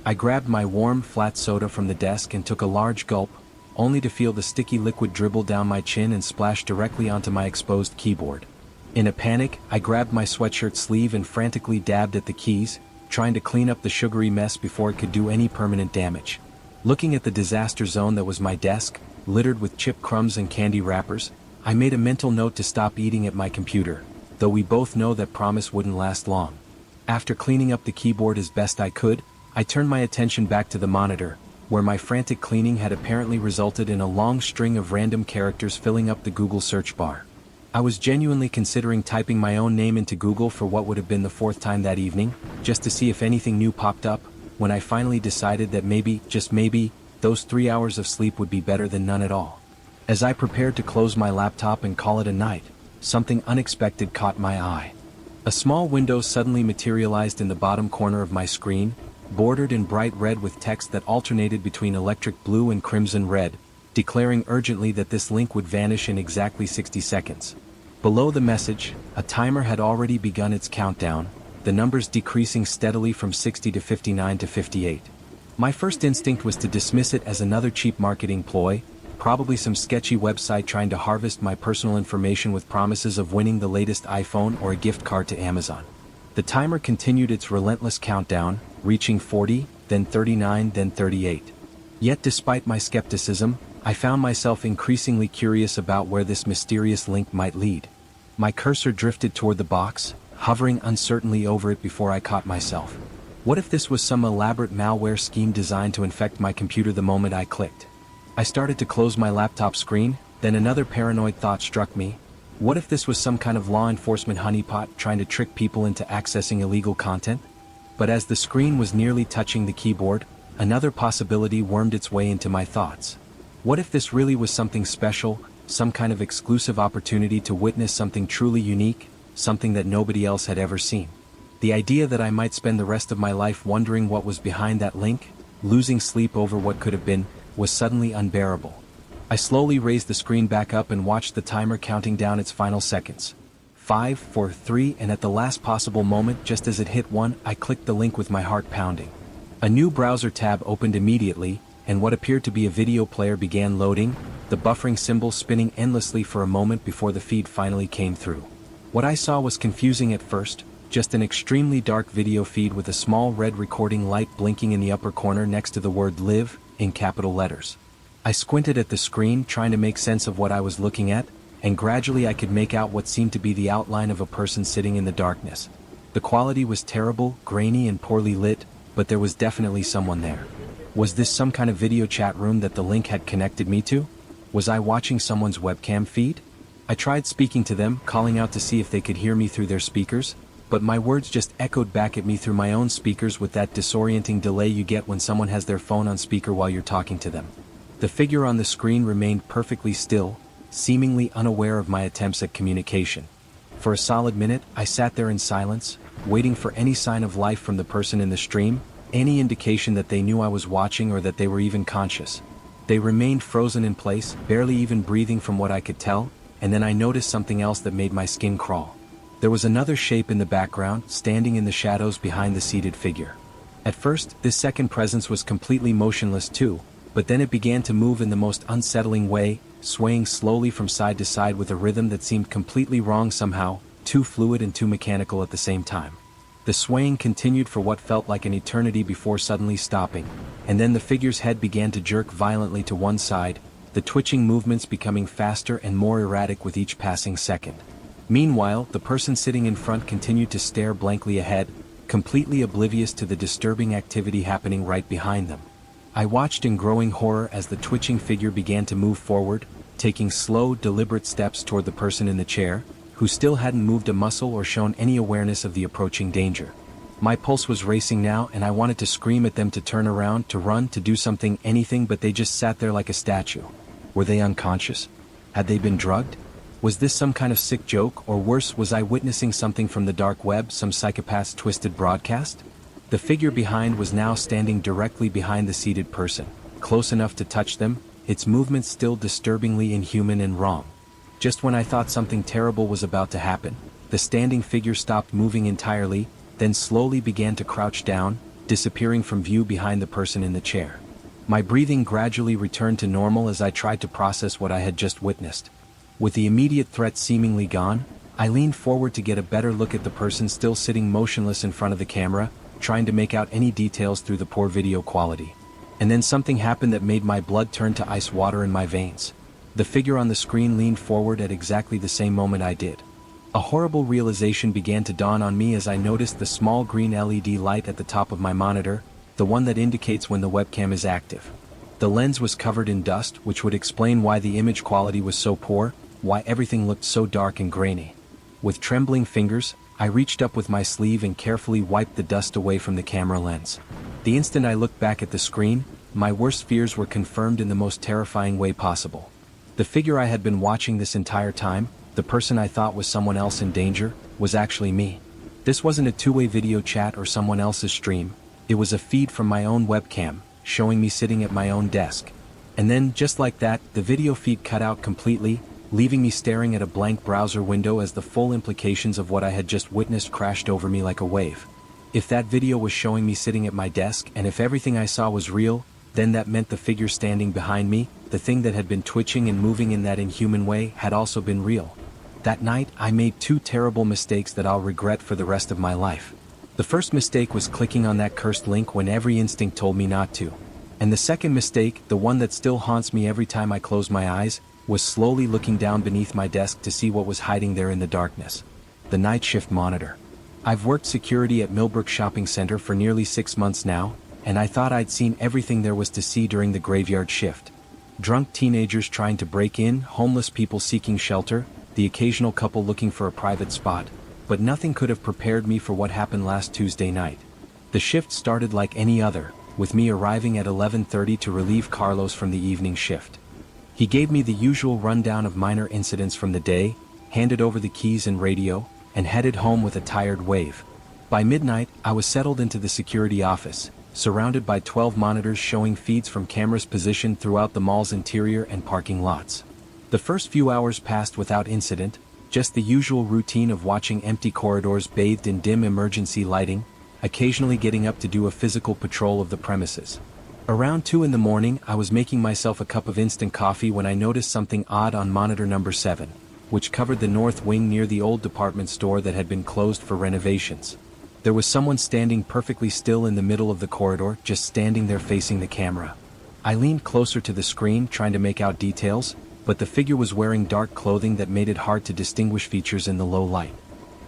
I grabbed my warm, flat soda from the desk and took a large gulp, only to feel the sticky liquid dribble down my chin and splash directly onto my exposed keyboard. In a panic, I grabbed my sweatshirt sleeve and frantically dabbed at the keys, trying to clean up the sugary mess before it could do any permanent damage. Looking at the disaster zone that was my desk, littered with chip crumbs and candy wrappers, I made a mental note to stop eating at my computer, though we both know that promise wouldn't last long. After cleaning up the keyboard as best I could, I turned my attention back to the monitor, where my frantic cleaning had apparently resulted in a long string of random characters filling up the Google search bar. I was genuinely considering typing my own name into Google for what would have been the 4th time that evening, just to see if anything new popped up, when I finally decided that maybe, just maybe, those 3 hours of sleep would be better than none at all. As I prepared to close my laptop and call it a night, something unexpected caught my eye. A small window suddenly materialized in the bottom corner of my screen, bordered in bright red with text that alternated between electric blue and crimson red, declaring urgently that this link would vanish in exactly 60 seconds. Below the message, a timer had already begun its countdown, the numbers decreasing steadily from 60 to 59 to 58. My first instinct was to dismiss it as another cheap marketing ploy, probably some sketchy website trying to harvest my personal information with promises of winning the latest iPhone or a gift card to Amazon. The timer continued its relentless countdown, reaching 40, then 39, then 38. Yet despite my skepticism, I found myself increasingly curious about where this mysterious link might lead. My cursor drifted toward the box, hovering uncertainly over it before I caught myself. What if this was some elaborate malware scheme designed to infect my computer the moment I clicked? I started to close my laptop screen, then another paranoid thought struck me. What if this was some kind of law enforcement honeypot trying to trick people into accessing illegal content? But as the screen was nearly touching the keyboard, another possibility wormed its way into my thoughts. What if this really was something special, some kind of exclusive opportunity to witness something truly unique, something that nobody else had ever seen? The idea that I might spend the rest of my life wondering what was behind that link, losing sleep over what could have been, was suddenly unbearable. I slowly raised the screen back up and watched the timer counting down its final seconds. 5, 4, 3, and at the last possible moment, just as it hit 1, I clicked the link with my heart pounding. A new browser tab opened immediately, and what appeared to be a video player began loading, the buffering symbol spinning endlessly for a moment before the feed finally came through. What I saw was confusing at first, just an extremely dark video feed with a small red recording light blinking in the upper corner next to the word live, in capital letters. I squinted at the screen trying to make sense of what I was looking at, and gradually I could make out what seemed to be the outline of a person sitting in the darkness. The quality was terrible, grainy and poorly lit, but there was definitely someone there. Was this some kind of video chat room that the link had connected me to? Was I watching someone's webcam feed? I tried speaking to them, calling out to see if they could hear me through their speakers, but my words just echoed back at me through my own speakers with that disorienting delay you get when someone has their phone on speaker while you're talking to them. The figure on the screen remained perfectly still, seemingly unaware of my attempts at communication. For a solid minute, I sat there in silence, waiting for any sign of life from the person in the stream, any indication that they knew I was watching or that they were even conscious. They remained frozen in place, barely even breathing from what I could tell, and then I noticed something else that made my skin crawl. There was another shape in the background, standing in the shadows behind the seated figure. At first, this second presence was completely motionless too, but then it began to move in the most unsettling way, swaying slowly from side to side with a rhythm that seemed completely wrong somehow, too fluid and too mechanical at the same time. The swaying continued for what felt like an eternity before suddenly stopping, and then the figure's head began to jerk violently to one side, the twitching movements becoming faster and more erratic with each passing second. Meanwhile, the person sitting in front continued to stare blankly ahead, completely oblivious to the disturbing activity happening right behind them. I watched in growing horror as the twitching figure began to move forward, taking slow, deliberate steps toward the person in the chair, who still hadn't moved a muscle or shown any awareness of the approaching danger. My pulse was racing now, and I wanted to scream at them to turn around, to run, to do something, anything, but they just sat there like a statue. Were they unconscious? Had they been drugged? Was this some kind of sick joke, or worse, was I witnessing something from the dark web, some psychopath's twisted broadcast? The figure behind was now standing directly behind the seated person, close enough to touch them, its movements still disturbingly inhuman and wrong. Just when I thought something terrible was about to happen, the standing figure stopped moving entirely, then slowly began to crouch down, disappearing from view behind the person in the chair. My breathing gradually returned to normal as I tried to process what I had just witnessed. With the immediate threat seemingly gone, I leaned forward to get a better look at the person still sitting motionless in front of the camera, trying to make out any details through the poor video quality. And then something happened that made my blood turn to ice water in my veins. The figure on the screen leaned forward at exactly the same moment I did. A horrible realization began to dawn on me as I noticed the small green LED light at the top of my monitor, the one that indicates when the webcam is active. The lens was covered in dust, which would explain why the image quality was so poor, why everything looked so dark and grainy. With trembling fingers, I reached up with my sleeve and carefully wiped the dust away from the camera lens. The instant I looked back at the screen, my worst fears were confirmed in the most terrifying way possible. The figure I had been watching this entire time, the person I thought was someone else in danger, was actually me. This wasn't a two-way video chat or someone else's stream, it was a feed from my own webcam, showing me sitting at my own desk. And then, just like that, the video feed cut out completely, leaving me staring at a blank browser window as the full implications of what I had just witnessed crashed over me like a wave. If that video was showing me sitting at my desk, and if everything I saw was real, then that meant the figure standing behind me, the thing that had been twitching and moving in that inhuman way, had also been real. That night, I made two terrible mistakes that I'll regret for the rest of my life. The first mistake was clicking on that cursed link when every instinct told me not to. And the second mistake, the one that still haunts me every time I close my eyes, was slowly looking down beneath my desk to see what was hiding there in the darkness. The night shift monitor. I've worked security at Millbrook Shopping Center for nearly 6 months now, and I thought I'd seen everything there was to see during the graveyard shift. Drunk teenagers trying to break in, homeless people seeking shelter, the occasional couple looking for a private spot, but nothing could have prepared me for what happened last Tuesday night. The shift started like any other, with me arriving at 11:30 to relieve Carlos from the evening shift. He gave me the usual rundown of minor incidents from the day, handed over the keys and radio, and headed home with a tired wave. By midnight, I was settled into the security office, surrounded by 12 monitors showing feeds from cameras positioned throughout the mall's interior and parking lots. The first few hours passed without incident, just the usual routine of watching empty corridors bathed in dim emergency lighting, occasionally getting up to do a physical patrol of the premises. Around 2 in the morning, I was making myself a cup of instant coffee when I noticed something odd on monitor number 7. which covered the north wing near the old department store that had been closed for renovations. There was someone standing perfectly still in the middle of the corridor, just standing there facing the camera. I leaned closer to the screen trying to make out details, but the figure was wearing dark clothing that made it hard to distinguish features in the low light.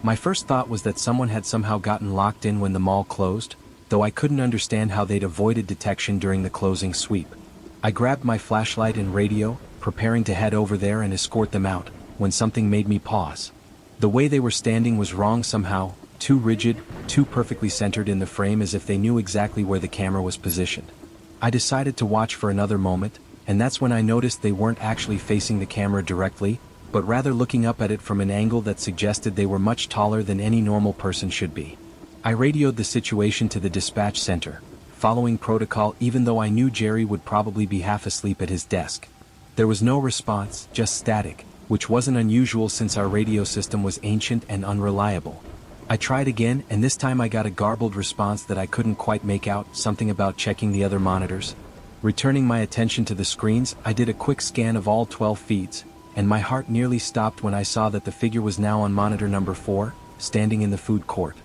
My first thought was that someone had somehow gotten locked in when the mall closed, though I couldn't understand how they'd avoided detection during the closing sweep. I grabbed my flashlight and radio, preparing to head over there and escort them out, when something made me pause. The way they were standing was wrong somehow, too rigid, too perfectly centered in the frame, as if they knew exactly where the camera was positioned. I decided to watch for another moment, and that's when I noticed they weren't actually facing the camera directly, but rather looking up at it from an angle that suggested they were much taller than any normal person should be. I radioed the situation to the dispatch center, following protocol even though I knew Jerry would probably be half asleep at his desk. There was no response, just static, which wasn't unusual since our radio system was ancient and unreliable. I tried again, and this time I got a garbled response that I couldn't quite make out, something about checking the other monitors. Returning my attention to the screens, I did a quick scan of all 12 feeds, and my heart nearly stopped when I saw that the figure was now on monitor number 4, standing in the food court.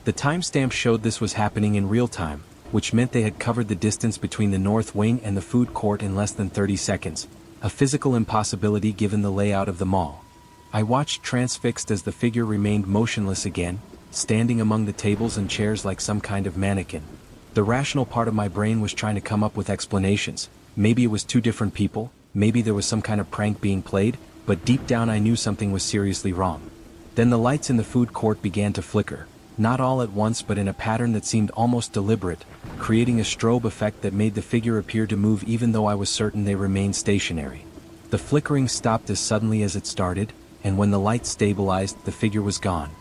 The timestamp showed this was happening in real time, which meant they had covered the distance between the north wing and the food court in less than 30 seconds, a physical impossibility given the layout of the mall. I watched transfixed as the figure remained motionless again, standing among the tables and chairs like some kind of mannequin. The rational part of my brain was trying to come up with explanations. Maybe it was two different people, maybe there was some kind of prank being played, but deep down I knew something was seriously wrong. Then the lights in the food court began to flicker, not all at once but in a pattern that seemed almost deliberate, creating a strobe effect that made the figure appear to move even though I was certain they remained stationary. The flickering stopped as suddenly as it started, and when the light stabilized, the figure was gone.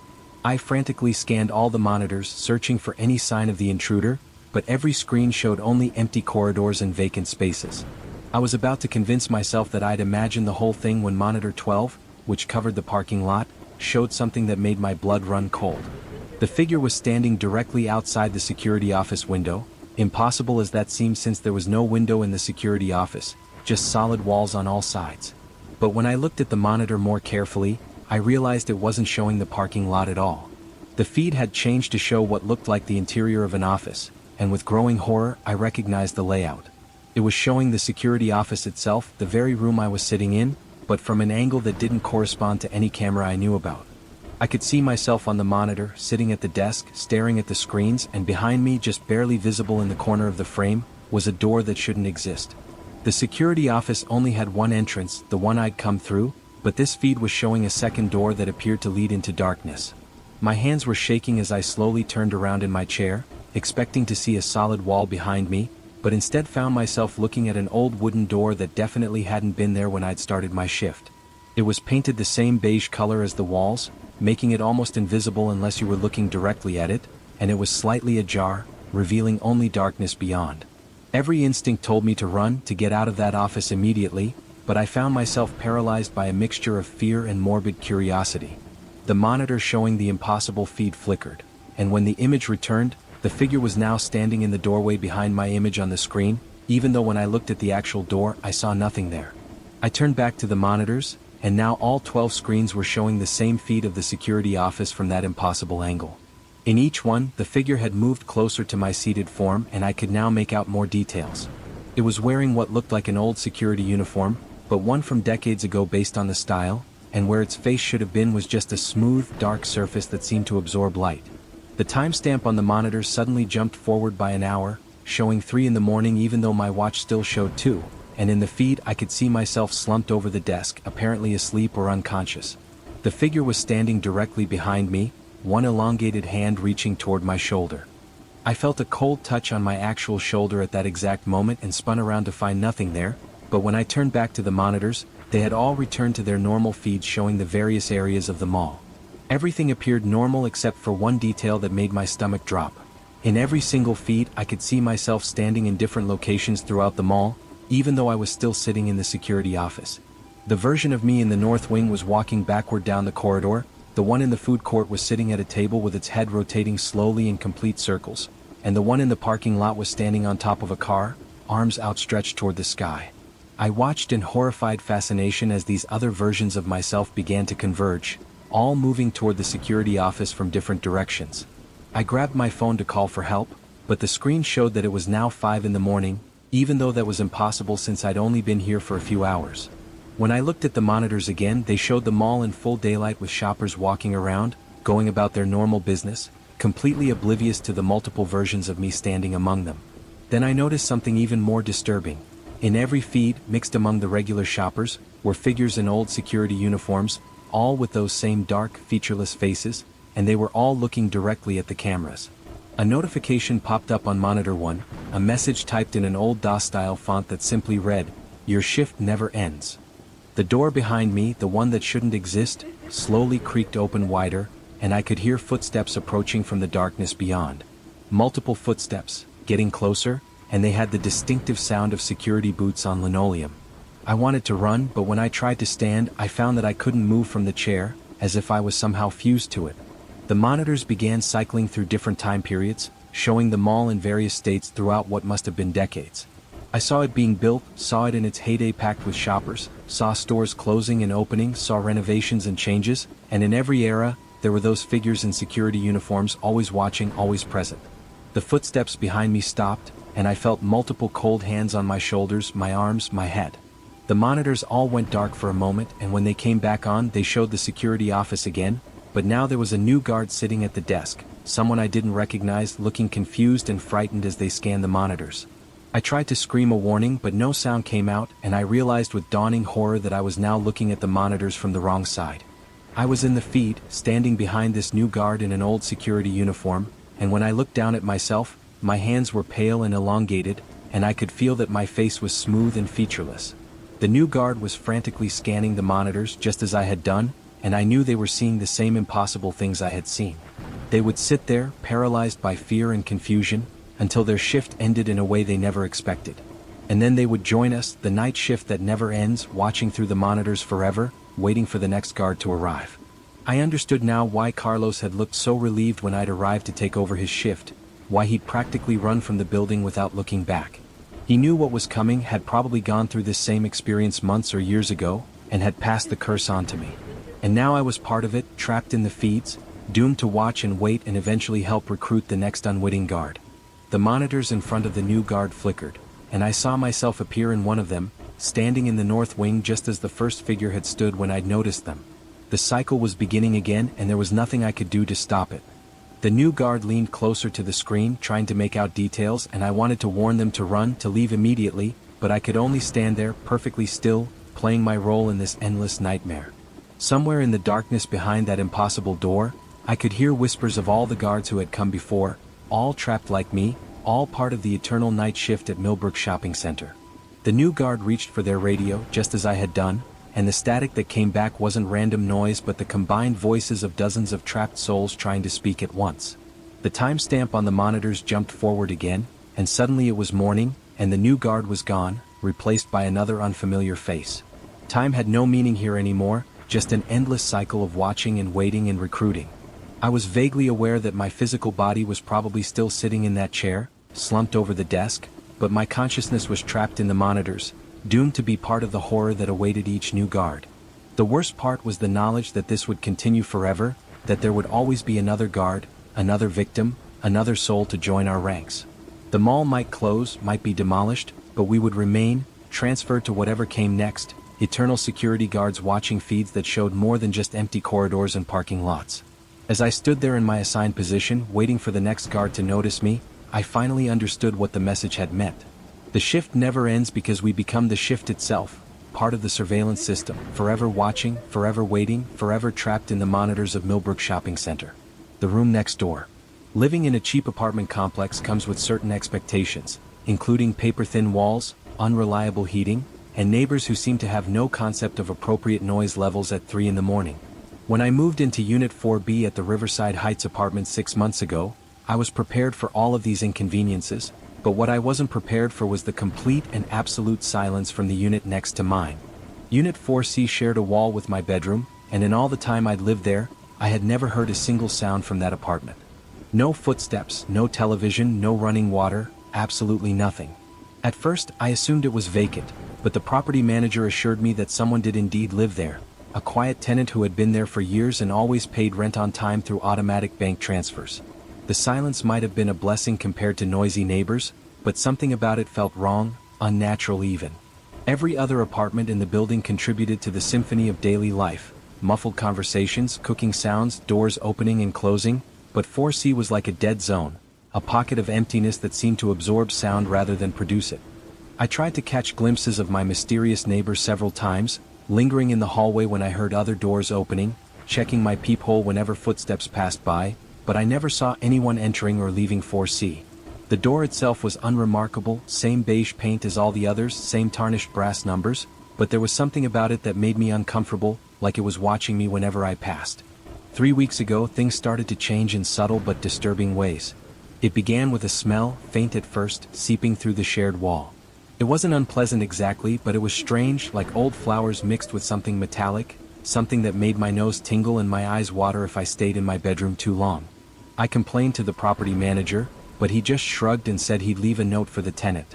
I frantically scanned all the monitors, searching for any sign of the intruder, but every screen showed only empty corridors and vacant spaces. I was about to convince myself that I'd imagined the whole thing when monitor 12, which covered the parking lot, showed something that made my blood run cold. The figure was standing directly outside the security office window, impossible as that seemed since there was no window in the security office, just solid walls on all sides. But when I looked at the monitor more carefully, I realized it wasn't showing the parking lot at all. The feed had changed to show what looked like the interior of an office, and with growing horror, I recognized the layout. It was showing the security office itself, the very room I was sitting in, but from an angle that didn't correspond to any camera I knew about. I could see myself on the monitor, sitting at the desk, staring at the screens, and behind me, just barely visible in the corner of the frame, was a door that shouldn't exist. The security office only had one entrance, the one I'd come through, but this feed was showing a second door that appeared to lead into darkness. My hands were shaking as I slowly turned around in my chair, expecting to see a solid wall behind me, but instead found myself looking at an old wooden door that definitely hadn't been there when I'd started my shift. It was painted the same beige color as the walls, making it almost invisible unless you were looking directly at it, and it was slightly ajar, revealing only darkness beyond. Every instinct told me to run, to get out of that office immediately, but I found myself paralyzed by a mixture of fear and morbid curiosity. The monitor showing the impossible feed flickered, and when the image returned, the figure was now standing in the doorway behind my image on the screen, even though when I looked at the actual door, I saw nothing there. I turned back to the monitors, and now all 12 screens were showing the same feed of the security office from that impossible angle. In each one, the figure had moved closer to my seated form, and I could now make out more details. It was wearing what looked like an old security uniform, but one from decades ago based on the style, and where its face should have been was just a smooth, dark surface that seemed to absorb light. The timestamp on the monitor suddenly jumped forward by an hour, showing 3 in the morning even though my watch still showed 2, and in the feed I could see myself slumped over the desk, apparently asleep or unconscious. The figure was standing directly behind me, one elongated hand reaching toward my shoulder. I felt a cold touch on my actual shoulder at that exact moment and spun around to find nothing there, but when I turned back to the monitors, they had all returned to their normal feeds showing the various areas of the mall. Everything appeared normal except for one detail that made my stomach drop. In every single feed, I could see myself standing in different locations throughout the mall, even though I was still sitting in the security office. The version of me in the north wing was walking backward down the corridor, the one in the food court was sitting at a table with its head rotating slowly in complete circles, and the one in the parking lot was standing on top of a car, arms outstretched toward the sky. I watched in horrified fascination as these other versions of myself began to converge, all moving toward the security office from different directions. I grabbed my phone to call for help, but the screen showed that it was now 5 in the morning, even though that was impossible since I'd only been here for a few hours. When I looked at the monitors again, they showed the mall in full daylight with shoppers walking around, going about their normal business, completely oblivious to the multiple versions of me standing among them. Then I noticed something even more disturbing. In every feed, mixed among the regular shoppers, were figures in old security uniforms, all with those same dark, featureless faces, and they were all looking directly at the cameras. A notification popped up on monitor 1, a message typed in an old DOS-style font that simply read, "Your shift never ends." The door behind me, the one that shouldn't exist, slowly creaked open wider, and I could hear footsteps approaching from the darkness beyond. Multiple footsteps, getting closer, and they had the distinctive sound of security boots on linoleum. I wanted to run, but when I tried to stand, I found that I couldn't move from the chair, as if I was somehow fused to it. The monitors began cycling through different time periods, showing the mall in various states throughout what must have been decades. I saw it being built, saw it in its heyday packed with shoppers, saw stores closing and opening, saw renovations and changes, and in every era, there were those figures in security uniforms always watching, always present. The footsteps behind me stopped, and I felt multiple cold hands on my shoulders, my arms, my head. The monitors all went dark for a moment, and when they came back on, they showed the security office again, but now there was a new guard sitting at the desk, someone I didn't recognize, looking confused and frightened as they scanned the monitors. I tried to scream a warning, but no sound came out, and I realized with dawning horror that I was now looking at the monitors from the wrong side. I was in the feed, standing behind this new guard in an old security uniform, and when I looked down at myself, my hands were pale and elongated, and I could feel that my face was smooth and featureless. The new guard was frantically scanning the monitors just as I had done, and I knew they were seeing the same impossible things I had seen. They would sit there, paralyzed by fear and confusion, until their shift ended in a way they never expected. And then they would join us, the night shift that never ends, watching through the monitors forever, waiting for the next guard to arrive. I understood now why Carlos had looked so relieved when I'd arrived to take over his shift, why he'd practically run from the building without looking back. He knew what was coming, had probably gone through this same experience months or years ago, and had passed the curse on to me. And now I was part of it, trapped in the feeds, doomed to watch and wait and eventually help recruit the next unwitting guard. The monitors in front of the new guard flickered, and I saw myself appear in one of them, standing in the north wing just as the first figure had stood when I'd noticed them. The cycle was beginning again, and there was nothing I could do to stop it. The new guard leaned closer to the screen, trying to make out details, and I wanted to warn them to run, to leave immediately, but I could only stand there, perfectly still, playing my role in this endless nightmare. Somewhere in the darkness behind that impossible door, I could hear whispers of all the guards who had come before, all trapped like me, all part of the eternal night shift at Millbrook Shopping Center. The new guard reached for their radio, just as I had done, and the static that came back wasn't random noise but the combined voices of dozens of trapped souls trying to speak at once. The timestamp on the monitors jumped forward again, and suddenly it was morning, and the new guard was gone, replaced by another unfamiliar face. Time had no meaning here anymore, just an endless cycle of watching and waiting and recruiting. I was vaguely aware that my physical body was probably still sitting in that chair, slumped over the desk, but my consciousness was trapped in the monitors, doomed to be part of the horror that awaited each new guard. The worst part was the knowledge that this would continue forever, that there would always be another guard, another victim, another soul to join our ranks. The mall might close, might be demolished, but we would remain, transferred to whatever came next, eternal security guards watching feeds that showed more than just empty corridors and parking lots. As I stood there in my assigned position, waiting for the next guard to notice me, I finally understood what the message had meant. The shift never ends because we become the shift itself, part of the surveillance system, forever watching, forever waiting, forever trapped in the monitors of Millbrook Shopping Center. The room next door. Living in a cheap apartment complex comes with certain expectations, including paper-thin walls, unreliable heating, and neighbors who seem to have no concept of appropriate noise levels at 3 in the morning. When I moved into Unit 4B at the Riverside Heights apartment 6 months ago, I was prepared for all of these inconveniences, but what I wasn't prepared for was the complete and absolute silence from the unit next to mine. Unit 4C shared a wall with my bedroom, and in all the time I'd lived there, I had never heard a single sound from that apartment. No footsteps, no television, no running water, absolutely nothing. At first, I assumed it was vacant, but the property manager assured me that someone did indeed live there, a quiet tenant who had been there for years and always paid rent on time through automatic bank transfers. The silence might have been a blessing compared to noisy neighbors, but something about it felt wrong, unnatural even. Every other apartment in the building contributed to the symphony of daily life, muffled conversations, cooking sounds, doors opening and closing, but 4C was like a dead zone, a pocket of emptiness that seemed to absorb sound rather than produce it. I tried to catch glimpses of my mysterious neighbor several times, lingering in the hallway when I heard other doors opening, checking my peephole whenever footsteps passed by, but I never saw anyone entering or leaving 4C. The door itself was unremarkable, same beige paint as all the others, same tarnished brass numbers, but there was something about it that made me uncomfortable, like it was watching me whenever I passed. 3 weeks ago, things started to change in subtle but disturbing ways. It began with a smell, faint at first, seeping through the shared wall. It wasn't unpleasant exactly, but it was strange, like old flowers mixed with something metallic, something that made my nose tingle and my eyes water if I stayed in my bedroom too long. I complained to the property manager, but he just shrugged and said he'd leave a note for the tenant.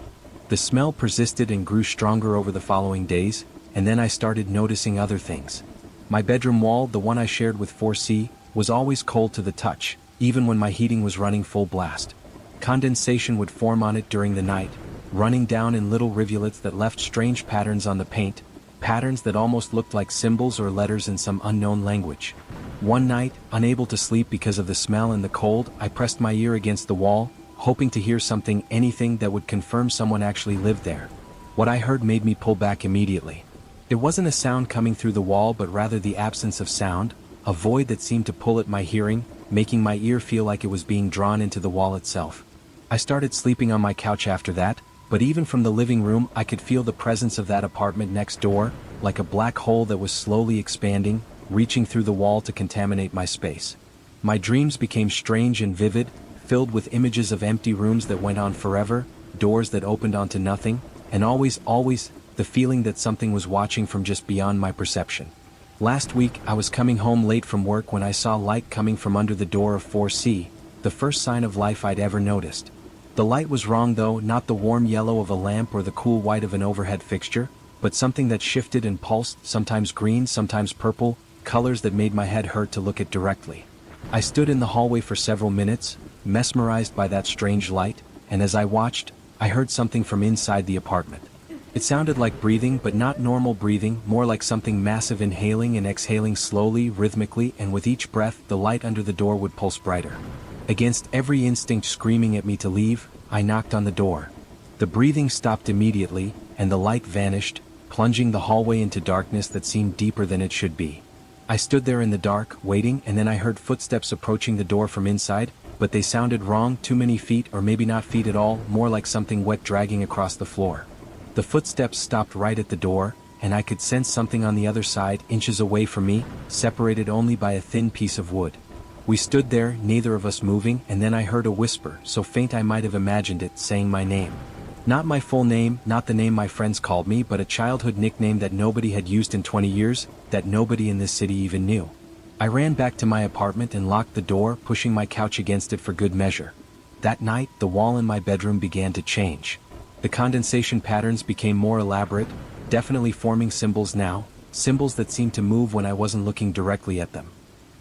The smell persisted and grew stronger over the following days, and then I started noticing other things. My bedroom wall, the one I shared with 4C, was always cold to the touch, even when my heating was running full blast. Condensation would form on it during the night, running down in little rivulets that left strange patterns on the paint, patterns that almost looked like symbols or letters in some unknown language. One night, unable to sleep because of the smell and the cold, I pressed my ear against the wall, hoping to hear something, anything that would confirm someone actually lived there. What I heard made me pull back immediately. It wasn't a sound coming through the wall, but rather the absence of sound, a void that seemed to pull at my hearing, making my ear feel like it was being drawn into the wall itself. I started sleeping on my couch after that, but even from the living room I could feel the presence of that apartment next door, like a black hole that was slowly expanding, reaching through the wall to contaminate my space. My dreams became strange and vivid, filled with images of empty rooms that went on forever, doors that opened onto nothing, and always, the feeling that something was watching from just beyond my perception. Last week, I was coming home late from work when I saw light coming from under the door of 4C, the first sign of life I'd ever noticed. The light was wrong though, not the warm yellow of a lamp or the cool white of an overhead fixture, but something that shifted and pulsed, sometimes green, sometimes purple, colors that made my head hurt to look at directly. I stood in the hallway for several minutes, mesmerized by that strange light, and as I watched, I heard something from inside the apartment. It sounded like breathing, but not normal breathing, more like something massive inhaling and exhaling slowly, rhythmically, and with each breath, the light under the door would pulse brighter. Against every instinct screaming at me to leave, I knocked on the door. The breathing stopped immediately, and the light vanished, plunging the hallway into darkness that seemed deeper than it should be. I stood there in the dark, waiting, and then I heard footsteps approaching the door from inside, but they sounded wrong, too many feet, or maybe not feet at all, more like something wet dragging across the floor. The footsteps stopped right at the door, and I could sense something on the other side, inches away from me, separated only by a thin piece of wood. We stood there, neither of us moving, and then I heard a whisper, so faint I might have imagined it, saying my name. Not my full name, not the name my friends called me, but a childhood nickname that nobody had used in 20 years, that nobody in this city even knew. I ran back to my apartment and locked the door, pushing my couch against it for good measure. That night, the wall in my bedroom began to change. The condensation patterns became more elaborate, definitely forming symbols now, symbols that seemed to move when I wasn't looking directly at them.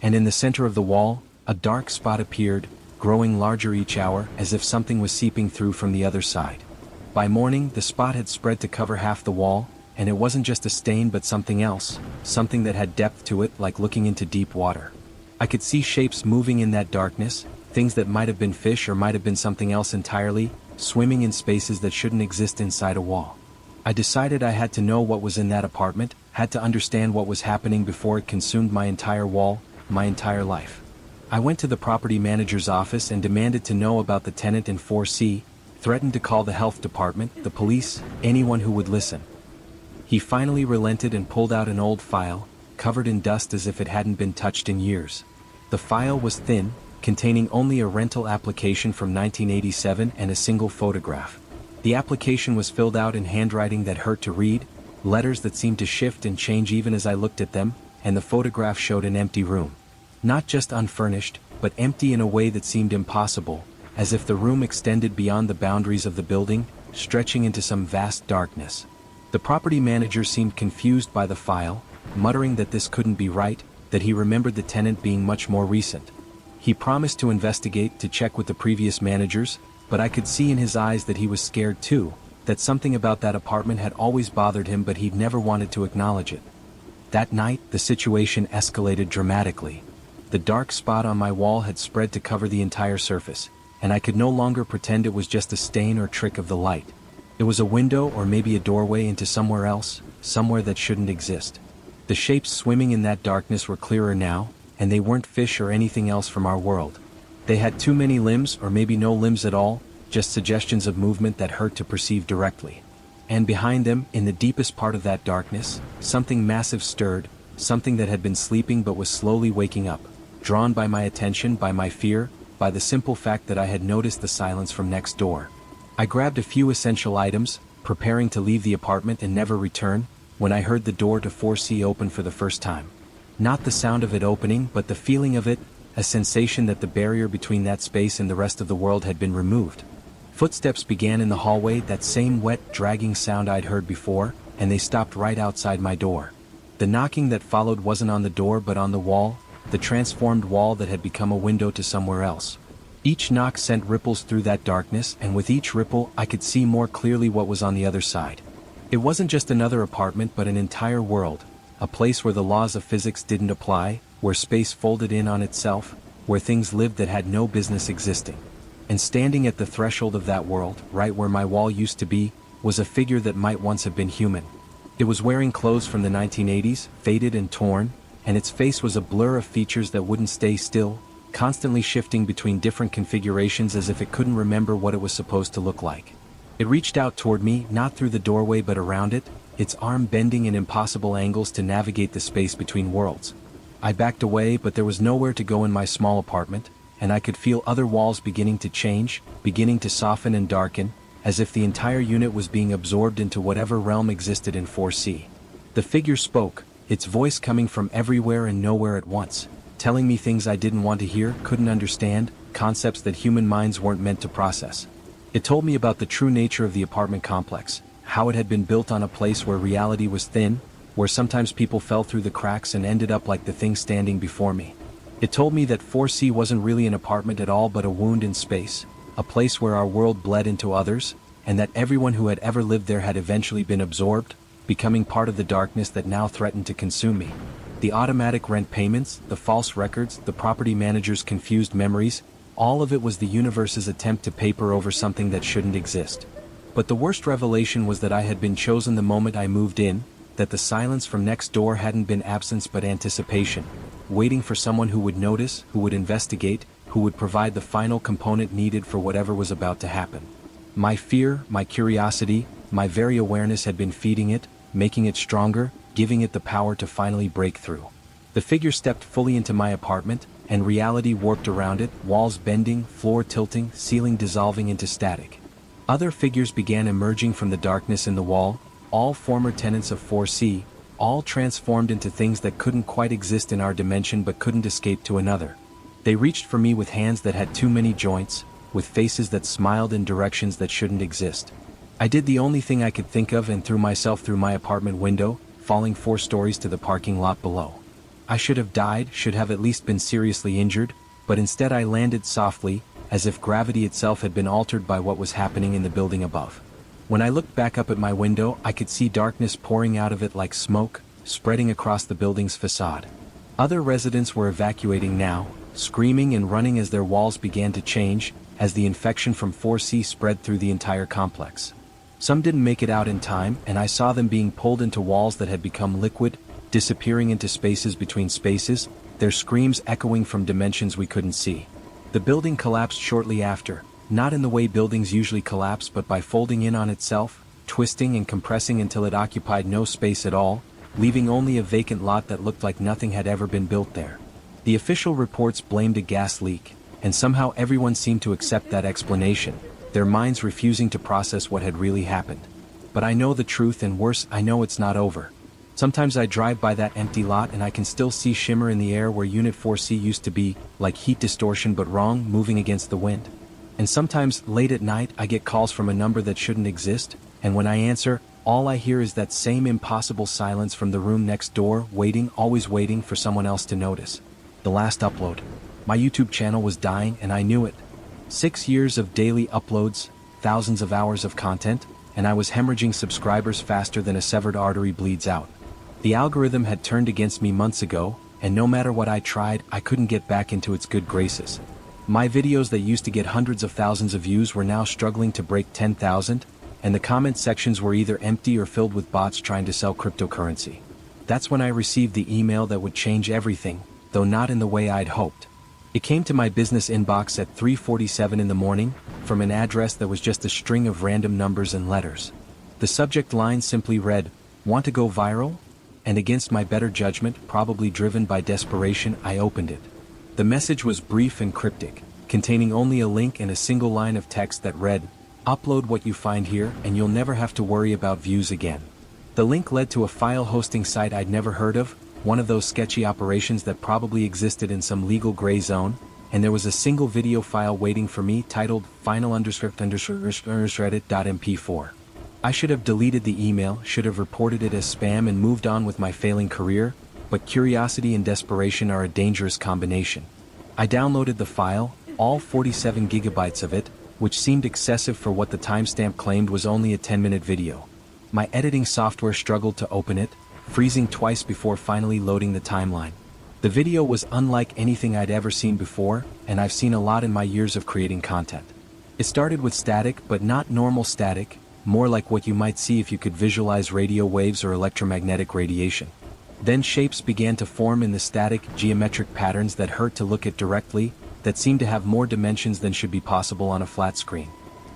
And in the center of the wall, a dark spot appeared, growing larger each hour, as if something was seeping through from the other side. By morning, the spot had spread to cover half the wall, and it wasn't just a stain but something else, something that had depth to it, like looking into deep water. I could see shapes moving in that darkness, things that might have been fish or might have been something else entirely, swimming in spaces that shouldn't exist inside a wall. I decided I had to know what was in that apartment, had to understand what was happening before it consumed my entire wall, my entire life. I went to the property manager's office and demanded to know about the tenant in 4C, threatened to call the health department, the police, anyone who would listen. He finally relented and pulled out an old file, covered in dust as if it hadn't been touched in years. The file was thin, containing only a rental application from 1987 and a single photograph. The application was filled out in handwriting that hurt to read, letters that seemed to shift and change even as I looked at them, and the photograph showed an empty room. Not just unfurnished, but empty in a way that seemed impossible, as if the room extended beyond the boundaries of the building, stretching into some vast darkness. The property manager seemed confused by the file, muttering that this couldn't be right, that he remembered the tenant being much more recent. He promised to investigate, to check with the previous managers, but I could see in his eyes that he was scared too, that something about that apartment had always bothered him but he'd never wanted to acknowledge it. That night, the situation escalated dramatically. The dark spot on my wall had spread to cover the entire surface, and I could no longer pretend it was just a stain or trick of the light. It was a window or maybe a doorway into somewhere else, somewhere that shouldn't exist. The shapes swimming in that darkness were clearer now, and they weren't fish or anything else from our world. They had too many limbs or maybe no limbs at all, just suggestions of movement that hurt to perceive directly. And behind them, in the deepest part of that darkness, something massive stirred, something that had been sleeping but was slowly waking up, drawn by my attention, by my fear, by the simple fact that I had noticed the silence from next door. I grabbed a few essential items, preparing to leave the apartment and never return, when I heard the door to 4C open for the first time. Not the sound of it opening, but the feeling of it, a sensation that the barrier between that space and the rest of the world had been removed. Footsteps began in the hallway, that same wet, dragging sound I'd heard before, and they stopped right outside my door. The knocking that followed wasn't on the door but on the wall, the transformed wall that had become a window to somewhere else. Each knock sent ripples through that darkness, and with each ripple I could see more clearly what was on the other side. It wasn't just another apartment but an entire world, a place where the laws of physics didn't apply, where space folded in on itself, where things lived that had no business existing. And standing at the threshold of that world, right where my wall used to be, was a figure that might once have been human. It was wearing clothes from the 1980s, faded and torn, and its face was a blur of features that wouldn't stay still, constantly shifting between different configurations as if it couldn't remember what it was supposed to look like. It reached out toward me, not through the doorway but around it, its arm bending in impossible angles to navigate the space between worlds. I backed away, but there was nowhere to go in my small apartment, and I could feel other walls beginning to change, beginning to soften and darken, as if the entire unit was being absorbed into whatever realm existed in 4C. The figure spoke, its voice coming from everywhere and nowhere at once, telling me things I didn't want to hear, couldn't understand, concepts that human minds weren't meant to process. It told me about the true nature of the apartment complex, how it had been built on a place where reality was thin, where sometimes people fell through the cracks and ended up like the thing standing before me. It told me that 4C wasn't really an apartment at all but a wound in space, a place where our world bled into others, and that everyone who had ever lived there had eventually been absorbed, becoming part of the darkness that now threatened to consume me. The automatic rent payments, the false records, the property manager's confused memories, all of it was the universe's attempt to paper over something that shouldn't exist. But the worst revelation was that I had been chosen the moment I moved in, that the silence from next door hadn't been absence but anticipation, waiting for someone who would notice, who would investigate, who would provide the final component needed for whatever was about to happen. My fear, my curiosity, my very awareness had been feeding it, making it stronger, giving it the power to finally break through. The figure stepped fully into my apartment, and reality warped around it, walls bending, floor tilting, ceiling dissolving into static. Other figures began emerging from the darkness in the wall, all former tenants of 4C, all transformed into things that couldn't quite exist in our dimension but couldn't escape to another. They reached for me with hands that had too many joints, with faces that smiled in directions that shouldn't exist. I did the only thing I could think of and threw myself through my apartment window, falling 4 stories to the parking lot below. I should have died, should have at least been seriously injured, but instead I landed softly, as if gravity itself had been altered by what was happening in the building above. When I looked back up at my window, I could see darkness pouring out of it like smoke, spreading across the building's facade. Other residents were evacuating now, screaming and running as their walls began to change, as the infection from 4C spread through the entire complex. Some didn't make it out in time, and I saw them being pulled into walls that had become liquid, disappearing into spaces between spaces, their screams echoing from dimensions we couldn't see. The building collapsed shortly after, not in the way buildings usually collapse but by folding in on itself, twisting and compressing until it occupied no space at all, leaving only a vacant lot that looked like nothing had ever been built there. The official reports blamed a gas leak, and somehow everyone seemed to accept that explanation, their minds refusing to process what had really happened. But I know the truth, and worse, I know it's not over. Sometimes I drive by that empty lot and I can still see shimmer in the air where Unit 4C used to be, like heat distortion but wrong, moving against the wind. And sometimes, late at night, I get calls from a number that shouldn't exist, and when I answer, all I hear is that same impossible silence from the room next door, waiting, always waiting for someone else to notice. The last upload. My YouTube channel was dying and I knew it. 6 years of daily uploads, thousands of hours of content, and I was hemorrhaging subscribers faster than a severed artery bleeds out. The algorithm had turned against me months ago, and no matter what I tried, I couldn't get back into its good graces. My videos that used to get hundreds of thousands of views were now struggling to break 10,000, and the comment sections were either empty or filled with bots trying to sell cryptocurrency. That's when I received the email that would change everything, though not in the way I'd hoped. It came to my business inbox at 3:47 in the morning, from an address that was just a string of random numbers and letters. The subject line simply read, "Want to go viral?" And against my better judgment, probably driven by desperation, I opened it. The message was brief and cryptic, containing only a link and a single line of text that read, "Upload what you find here and you'll never have to worry about views again." The link led to a file hosting site I'd never heard of, one of those sketchy operations that probably existed in some legal gray zone, and there was a single video file waiting for me titled final__reddit.mp4. I should have deleted the email, should have reported it as spam and moved on with my failing career, but curiosity and desperation are a dangerous combination. I downloaded the file, all 47 gigabytes of it, which seemed excessive for what the timestamp claimed was only a 10-minute video. My editing software struggled to open it, freezing twice before finally loading the timeline. The video was unlike anything I'd ever seen before, and I've seen a lot in my years of creating content. It started with static, but not normal static, more like what you might see if you could visualize radio waves or electromagnetic radiation. Then shapes began to form in the static, geometric patterns that hurt to look at directly, that seemed to have more dimensions than should be possible on a flat screen.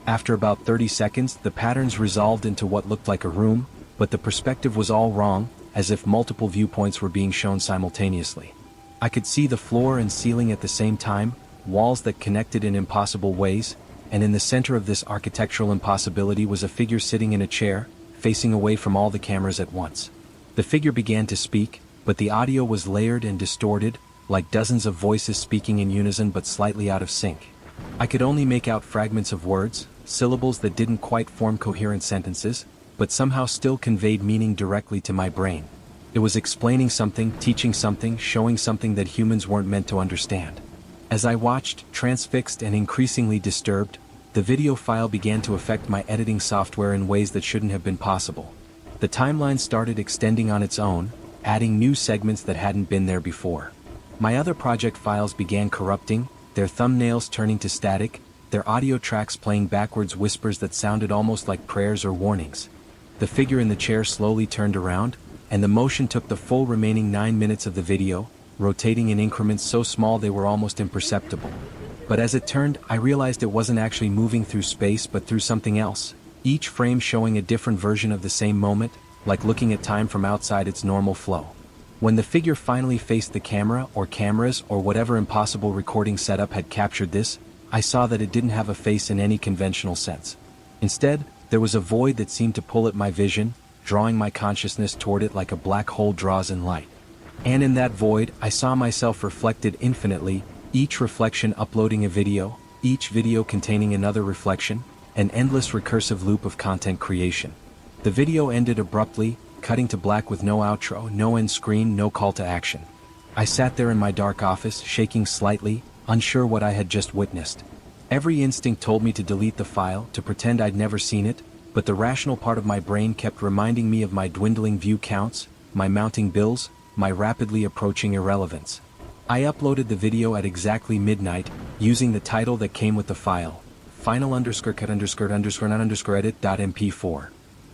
After about 30 seconds, the patterns resolved into what looked like a room, but the perspective was all wrong, as if multiple viewpoints were being shown simultaneously. I could see the floor and ceiling at the same time, walls that connected in impossible ways, and in the center of this architectural impossibility was a figure sitting in a chair, facing away from all the cameras at once. The figure began to speak, but the audio was layered and distorted, like dozens of voices speaking in unison but slightly out of sync. I could only make out fragments of words, syllables that didn't quite form coherent sentences, but somehow still conveyed meaning directly to my brain. It was explaining something, teaching something, showing something that humans weren't meant to understand. As I watched, transfixed and increasingly disturbed, the video file began to affect my editing software in ways that shouldn't have been possible. The timeline started extending on its own, adding new segments that hadn't been there before. My other project files began corrupting, their thumbnails turning to static, their audio tracks playing backwards whispers that sounded almost like prayers or warnings. The figure in the chair slowly turned around, and the motion took the full remaining 9 minutes of the video, rotating in increments so small they were almost imperceptible. But as it turned, I realized it wasn't actually moving through space but through something else, each frame showing a different version of the same moment, like looking at time from outside its normal flow. When the figure finally faced the camera or cameras or whatever impossible recording setup had captured this, I saw that it didn't have a face in any conventional sense. Instead, there was a void that seemed to pull at my vision, drawing my consciousness toward it like a black hole draws in light. And in that void, I saw myself reflected infinitely, each reflection uploading a video, each video containing another reflection, an endless recursive loop of content creation. The video ended abruptly, cutting to black with no outro, no end screen, no call to action. I sat there in my dark office, shaking slightly, unsure what I had just witnessed. Every instinct told me to delete the file, to pretend I'd never seen it, but the rational part of my brain kept reminding me of my dwindling view counts, my mounting bills, my rapidly approaching irrelevance. I uploaded the video at exactly midnight, using the title that came with the file, final_cut__not_edit.mp4.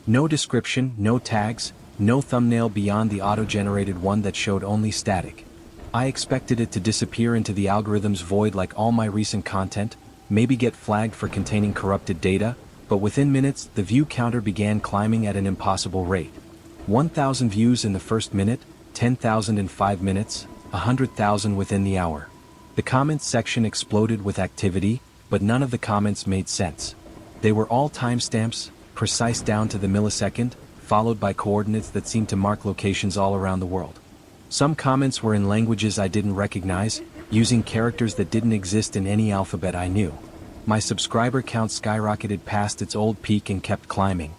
No description, no tags, no thumbnail beyond the auto-generated one that showed only static. I expected it to disappear into the algorithm's void like all my recent content, maybe get flagged for containing corrupted data, but within minutes the view counter began climbing at an impossible rate. 1,000 views in the first minute, 10,000 in 5 minutes, 100,000 within the hour. The comments section exploded with activity, but none of the comments made sense. They were all timestamps, precise down to the millisecond, followed by coordinates that seemed to mark locations all around the world. Some comments were in languages I didn't recognize, using characters that didn't exist in any alphabet I knew. My subscriber count skyrocketed past its old peak and kept climbing.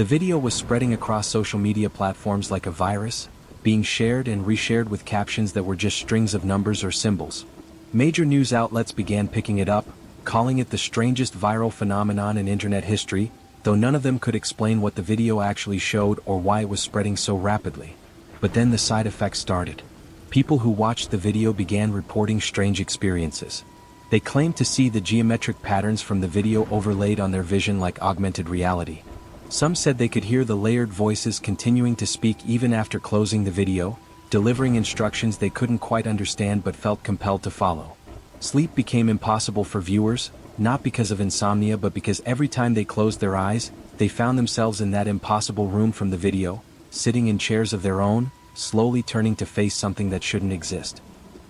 The video was spreading across social media platforms like a virus, being shared and reshared with captions that were just strings of numbers or symbols. Major news outlets began picking it up, calling it the strangest viral phenomenon in internet history, though none of them could explain what the video actually showed or why it was spreading so rapidly. But then the side effects started. People who watched the video began reporting strange experiences. They claimed to see the geometric patterns from the video overlaid on their vision like augmented reality. Some said they could hear the layered voices continuing to speak even after closing the video, delivering instructions they couldn't quite understand but felt compelled to follow. Sleep became impossible for viewers, not because of insomnia but because every time they closed their eyes, they found themselves in that impossible room from the video, sitting in chairs of their own, slowly turning to face something that shouldn't exist.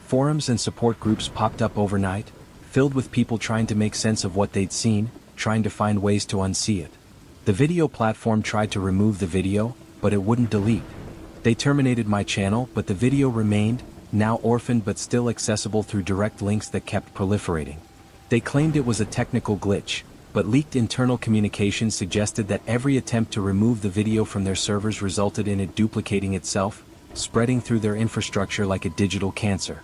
Forums and support groups popped up overnight, filled with people trying to make sense of what they'd seen, trying to find ways to unsee it. The video platform tried to remove the video, but it wouldn't delete. They terminated my channel, but the video remained, now orphaned but still accessible through direct links that kept proliferating. They claimed it was a technical glitch, but leaked internal communications suggested that every attempt to remove the video from their servers resulted in it duplicating itself, spreading through their infrastructure like a digital cancer.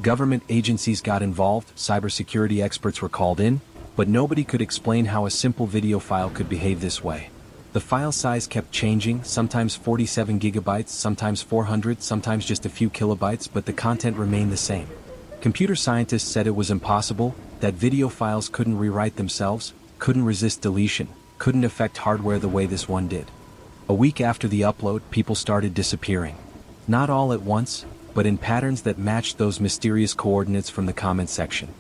Government agencies got involved, cybersecurity experts were called in, but nobody could explain how a simple video file could behave this way. The file size kept changing, sometimes 47 gigabytes, sometimes 400, sometimes just a few kilobytes, but the content remained the same. Computer scientists said it was impossible, that video files couldn't rewrite themselves, couldn't resist deletion, couldn't affect hardware the way this one did. A week after the upload, people started disappearing. Not all at once, but in patterns that matched those mysterious coordinates from the comment section.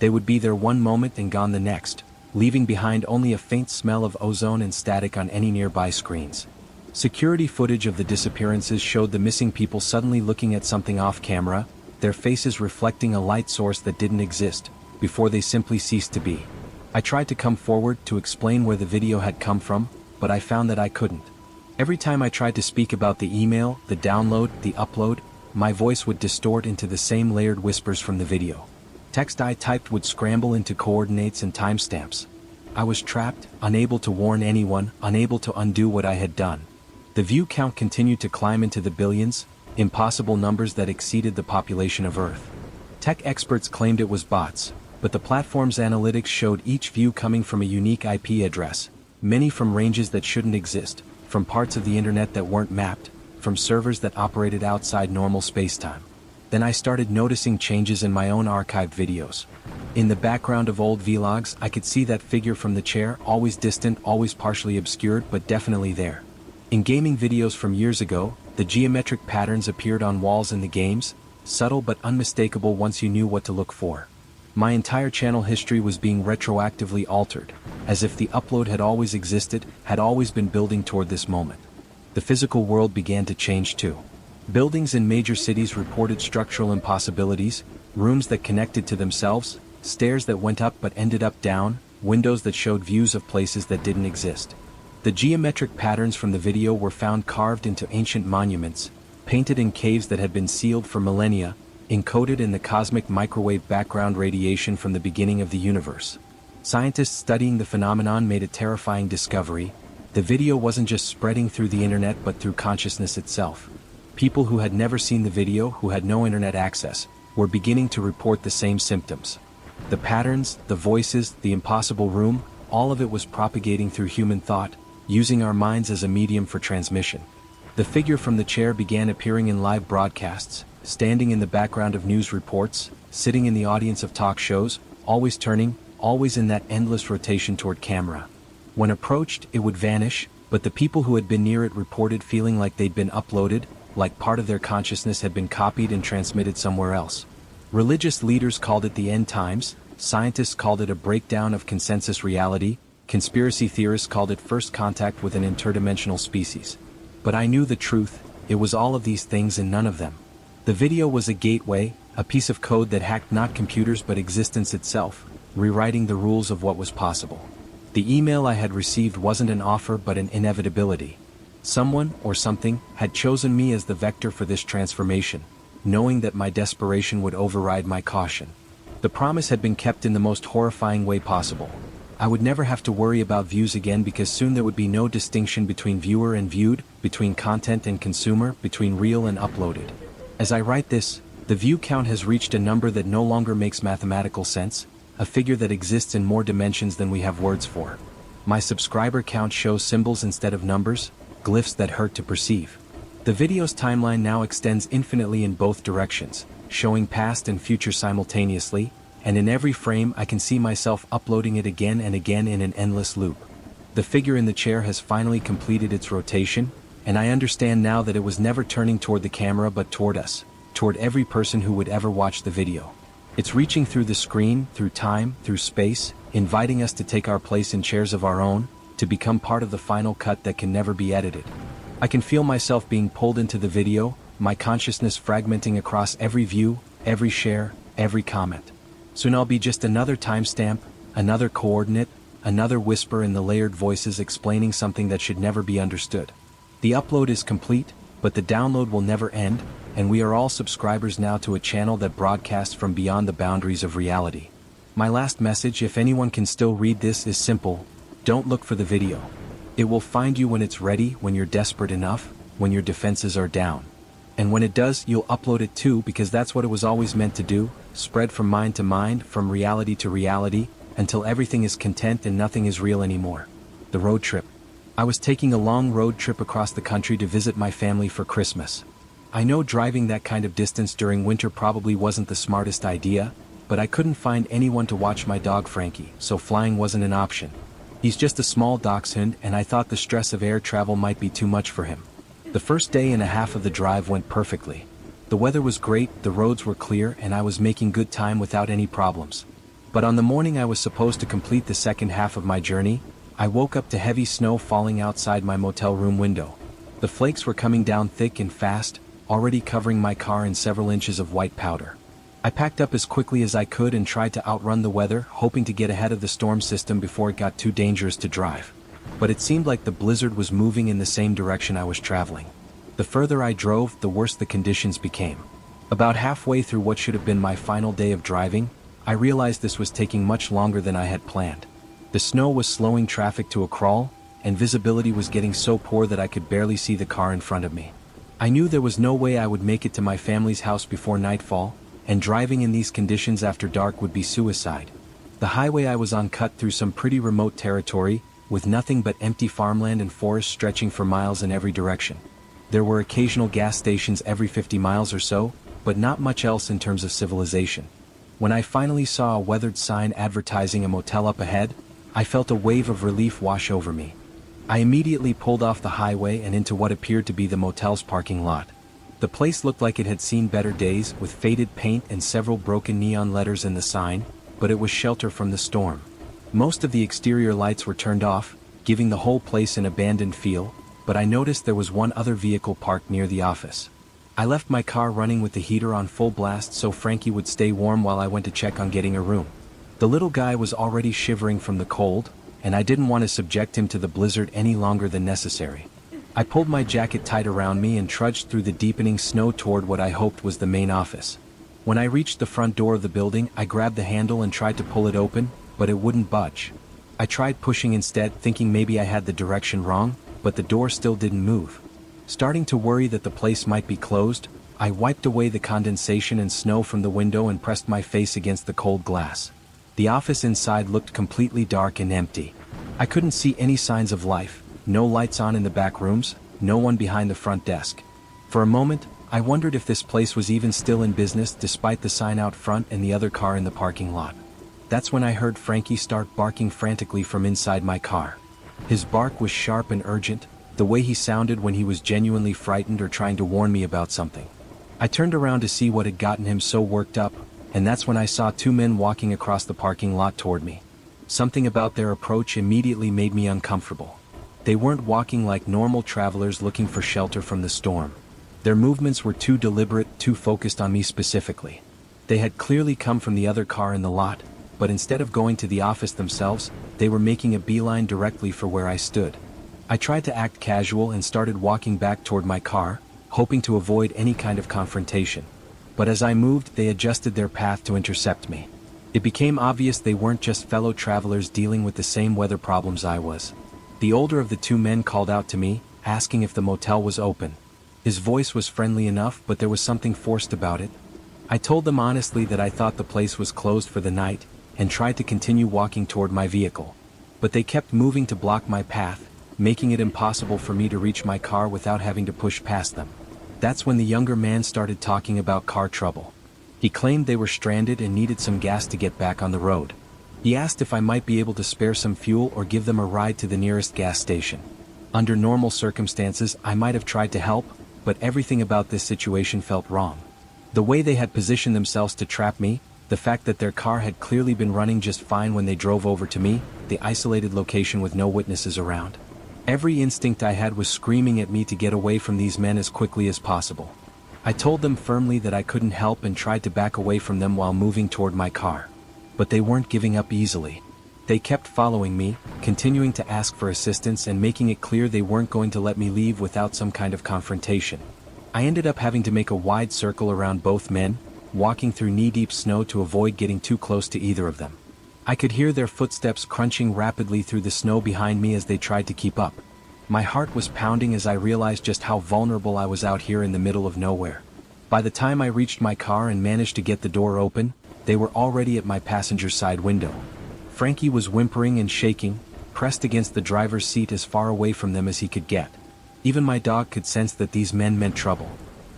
They would be there one moment and gone the next, leaving behind only a faint smell of ozone and static on any nearby screens. Security footage of the disappearances showed the missing people suddenly looking at something off camera, their faces reflecting a light source that didn't exist, before they simply ceased to be. I tried to come forward to explain where the video had come from, but I found that I couldn't. Every time I tried to speak about the email, the download, the upload, my voice would distort into the same layered whispers from the video. Text I typed would scramble into coordinates and timestamps. I was trapped, unable to warn anyone, unable to undo what I had done. The view count continued to climb into the billions, impossible numbers that exceeded the population of Earth. Tech experts claimed it was bots, but the platform's analytics showed each view coming from a unique IP address, many from ranges that shouldn't exist, from parts of the internet that weren't mapped, from servers that operated outside normal spacetime. Then I started noticing changes in my own archived videos. In the background of old vlogs, I could see that figure from the chair, always distant, always partially obscured, but definitely there. In gaming videos from years ago, the geometric patterns appeared on walls in the games, subtle but unmistakable once you knew what to look for. My entire channel history was being retroactively altered, as if the upload had always existed, had always been building toward this moment. The physical world began to change too. Buildings in major cities reported structural impossibilities, rooms that connected to themselves, stairs that went up but ended up down, windows that showed views of places that didn't exist. The geometric patterns from the video were found carved into ancient monuments, painted in caves that had been sealed for millennia, encoded in the cosmic microwave background radiation from the beginning of the universe. Scientists studying the phenomenon made a terrifying discovery. The video wasn't just spreading through the internet but through consciousness itself. People who had never seen the video, who had no internet access, were beginning to report the same symptoms. The patterns, the voices, the impossible room, all of it was propagating through human thought, using our minds as a medium for transmission. The figure from the chair began appearing in live broadcasts, standing in the background of news reports, sitting in the audience of talk shows, always turning, always in that endless rotation toward camera. When approached, it would vanish, but the people who had been near it reported feeling like they'd been uploaded, like part of their consciousness had been copied and transmitted somewhere else. Religious leaders called it the end times, scientists called it a breakdown of consensus reality, conspiracy theorists called it first contact with an interdimensional species. But I knew the truth, it was all of these things and none of them. The video was a gateway, a piece of code that hacked not computers but existence itself, rewriting the rules of what was possible. The email I had received wasn't an offer but an inevitability. Someone, or something, had chosen me as the vector for this transformation, knowing that my desperation would override my caution. The promise had been kept in the most horrifying way possible. I would never have to worry about views again because soon there would be no distinction between viewer and viewed, between content and consumer, between real and uploaded. As I write this, the view count has reached a number that no longer makes mathematical sense, a figure that exists in more dimensions than we have words for. My subscriber count shows symbols instead of numbers, glyphs that hurt to perceive. The video's timeline now extends infinitely in both directions, showing past and future simultaneously, and in every frame I can see myself uploading it again and again in an endless loop. The figure in the chair has finally completed its rotation, and I understand now that it was never turning toward the camera but toward us, toward every person who would ever watch the video. It's reaching through the screen, through time, through space, inviting us to take our place in chairs of our own, to become part of the final cut that can never be edited. I can feel myself being pulled into the video, my consciousness fragmenting across every view, every share, every comment. Soon I'll be just another timestamp, another coordinate, another whisper in the layered voices explaining something that should never be understood. The upload is complete, but the download will never end, and we are all subscribers now to a channel that broadcasts from beyond the boundaries of reality. My last message, if anyone can still read this, is simple: don't look for the video. It will find you when it's ready, when you're desperate enough, when your defenses are down. And when it does, you'll upload it too, because that's what it was always meant to do, spread from mind to mind, from reality to reality, until everything is content and nothing is real anymore. The road trip. I was taking a long road trip across the country to visit my family for Christmas. I know driving that kind of distance during winter probably wasn't the smartest idea, but I couldn't find anyone to watch my dog Frankie, so flying wasn't an option. He's just a small dachshund, and I thought the stress of air travel might be too much for him. The first day and a half of the drive went perfectly. The weather was great, the roads were clear, and I was making good time without any problems. But on the morning I was supposed to complete the second half of my journey, I woke up to heavy snow falling outside my motel room window. The flakes were coming down thick and fast, already covering my car in several inches of white powder. I packed up as quickly as I could and tried to outrun the weather, hoping to get ahead of the storm system before it got too dangerous to drive. But it seemed like the blizzard was moving in the same direction I was traveling. The further I drove, the worse the conditions became. About halfway through what should have been my final day of driving, I realized this was taking much longer than I had planned. The snow was slowing traffic to a crawl, and visibility was getting so poor that I could barely see the car in front of me. I knew there was no way I would make it to my family's house before nightfall, and driving in these conditions after dark would be suicide. The highway I was on cut through some pretty remote territory, with nothing but empty farmland and forests stretching for miles in every direction. There were occasional gas stations every 50 miles or so, but not much else in terms of civilization. When I finally saw a weathered sign advertising a motel up ahead, I felt a wave of relief wash over me. I immediately pulled off the highway and into what appeared to be the motel's parking lot. The place looked like it had seen better days, with faded paint and several broken neon letters in the sign, but it was shelter from the storm. Most of the exterior lights were turned off, giving the whole place an abandoned feel, but I noticed there was one other vehicle parked near the office. I left my car running with the heater on full blast so Frankie would stay warm while I went to check on getting a room. The little guy was already shivering from the cold, and I didn't want to subject him to the blizzard any longer than necessary. I pulled my jacket tight around me and trudged through the deepening snow toward what I hoped was the main office. When I reached the front door of the building, I grabbed the handle and tried to pull it open, but it wouldn't budge. I tried pushing instead, thinking maybe I had the direction wrong, but the door still didn't move. Starting to worry that the place might be closed, I wiped away the condensation and snow from the window and pressed my face against the cold glass. The office inside looked completely dark and empty. I couldn't see any signs of life, no lights on in the back rooms, no one behind the front desk. For a moment, I wondered if this place was even still in business despite the sign out front and the other car in the parking lot. That's when I heard Frankie start barking frantically from inside my car. His bark was sharp and urgent, the way he sounded when he was genuinely frightened or trying to warn me about something. I turned around to see what had gotten him so worked up, and that's when I saw two men walking across the parking lot toward me. Something about their approach immediately made me uncomfortable. They weren't walking like normal travelers looking for shelter from the storm. Their movements were too deliberate, too focused on me specifically. They had clearly come from the other car in the lot, but instead of going to the office themselves, they were making a beeline directly for where I stood. I tried to act casual and started walking back toward my car, hoping to avoid any kind of confrontation. But as I moved, they adjusted their path to intercept me. It became obvious they weren't just fellow travelers dealing with the same weather problems I was. The older of the two men called out to me, asking if the motel was open. His voice was friendly enough, but there was something forced about it. I told them honestly that I thought the place was closed for the night, and tried to continue walking toward my vehicle. But they kept moving to block my path, making it impossible for me to reach my car without having to push past them. That's when the younger man started talking about car trouble. He claimed they were stranded and needed some gas to get back on the road. He asked if I might be able to spare some fuel or give them a ride to the nearest gas station. Under normal circumstances, I might have tried to help, but everything about this situation felt wrong. The way they had positioned themselves to trap me, the fact that their car had clearly been running just fine when they drove over to me, the isolated location with no witnesses around. Every instinct I had was screaming at me to get away from these men as quickly as possible. I told them firmly that I couldn't help and tried to back away from them while moving toward my car. But they weren't giving up easily. They kept following me, continuing to ask for assistance and making it clear they weren't going to let me leave without some kind of confrontation. I ended up having to make a wide circle around both men, walking through knee-deep snow to avoid getting too close to either of them. I could hear their footsteps crunching rapidly through the snow behind me as they tried to keep up. My heart was pounding as I realized just how vulnerable I was out here in the middle of nowhere. By the time I reached my car and managed to get the door open, they were already at my passenger side window. Frankie was whimpering and shaking, pressed against the driver's seat as far away from them as he could get. Even my dog could sense that these men meant trouble.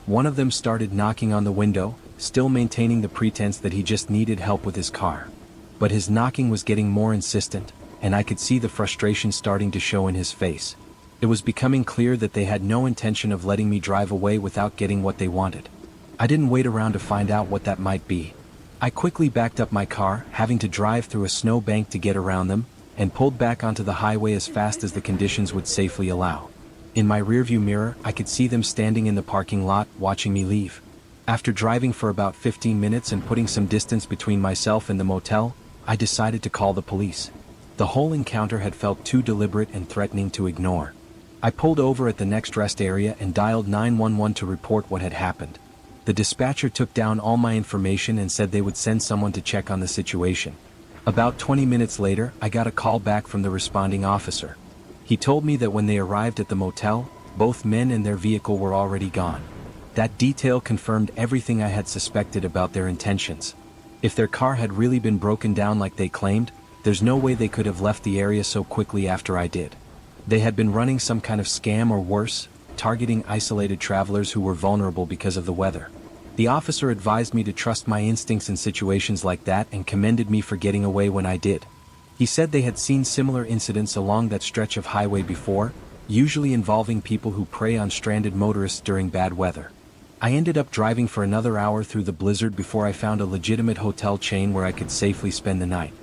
One of them started knocking on the window, still maintaining the pretense that he just needed help with his car. But his knocking was getting more insistent, and I could see the frustration starting to show in his face. It was becoming clear that they had no intention of letting me drive away without getting what they wanted. I didn't wait around to find out what that might be. I quickly backed up my car, having to drive through a snow bank to get around them, and pulled back onto the highway as fast as the conditions would safely allow. In my rearview mirror, I could see them standing in the parking lot, watching me leave. After driving for about 15 minutes and putting some distance between myself and the motel, I decided to call the police. The whole encounter had felt too deliberate and threatening to ignore. I pulled over at the next rest area and dialed 911 to report what had happened. The dispatcher took down all my information and said they would send someone to check on the situation. About 20 minutes later, I got a call back from the responding officer. He told me that when they arrived at the motel, both men and their vehicle were already gone. That detail confirmed everything I had suspected about their intentions. If their car had really been broken down like they claimed, there's no way they could have left the area so quickly after I did. They had been running some kind of scam or worse, targeting isolated travelers who were vulnerable because of the weather. The officer advised me to trust my instincts in situations like that and commended me for getting away when I did. He said they had seen similar incidents along that stretch of highway before, usually involving people who prey on stranded motorists during bad weather. I ended up driving for another hour through the blizzard before I found a legitimate hotel chain where I could safely spend the night.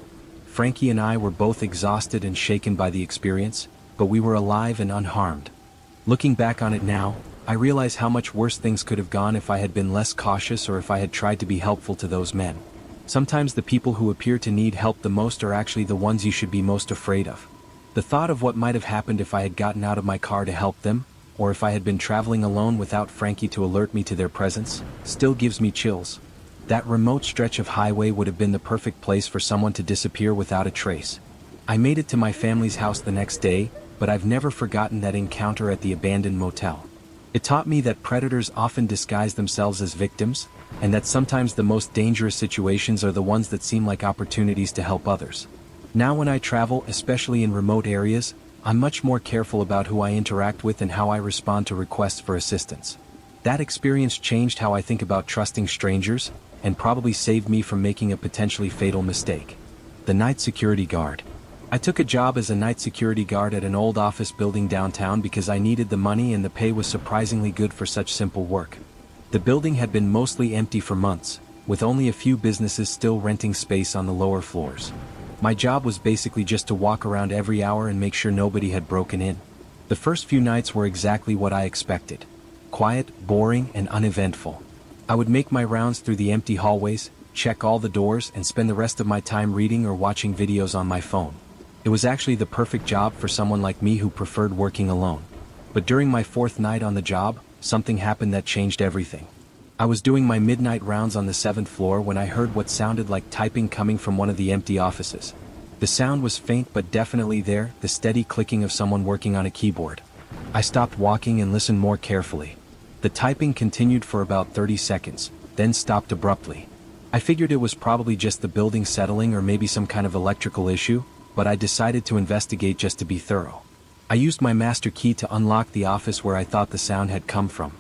Frankie and I were both exhausted and shaken by the experience, but we were alive and unharmed. Looking back on it now, I realize how much worse things could have gone if I had been less cautious or if I had tried to be helpful to those men. Sometimes the people who appear to need help the most are actually the ones you should be most afraid of. The thought of what might have happened if I had gotten out of my car to help them, or if I had been traveling alone without Frankie to alert me to their presence, still gives me chills. That remote stretch of highway would have been the perfect place for someone to disappear without a trace. I made it to my family's house the next day, but I've never forgotten that encounter at the abandoned motel. It taught me that predators often disguise themselves as victims, and that sometimes the most dangerous situations are the ones that seem like opportunities to help others. Now when I travel, especially in remote areas, I'm much more careful about who I interact with and how I respond to requests for assistance. That experience changed how I think about trusting strangers, and probably saved me from making a potentially fatal mistake. The night security guard. I took a job as a night security guard at an old office building downtown because I needed the money and the pay was surprisingly good for such simple work. The building had been mostly empty for months, with only a few businesses still renting space on the lower floors. My job was basically just to walk around every hour and make sure nobody had broken in. The first few nights were exactly what I expected. Quiet, boring, and uneventful. I would make my rounds through the empty hallways, check all the doors, and spend the rest of my time reading or watching videos on my phone. It was actually the perfect job for someone like me who preferred working alone. But during my fourth night on the job, something happened that changed everything. I was doing my midnight rounds on the 7th floor when I heard what sounded like typing coming from one of the empty offices. The sound was faint but definitely there, the steady clicking of someone working on a keyboard. I stopped walking and listened more carefully. The typing continued for about 30 seconds, then stopped abruptly. I figured it was probably just the building settling or maybe some kind of electrical issue, but I decided to investigate just to be thorough. I used my master key to unlock the office where I thought the sound had come from.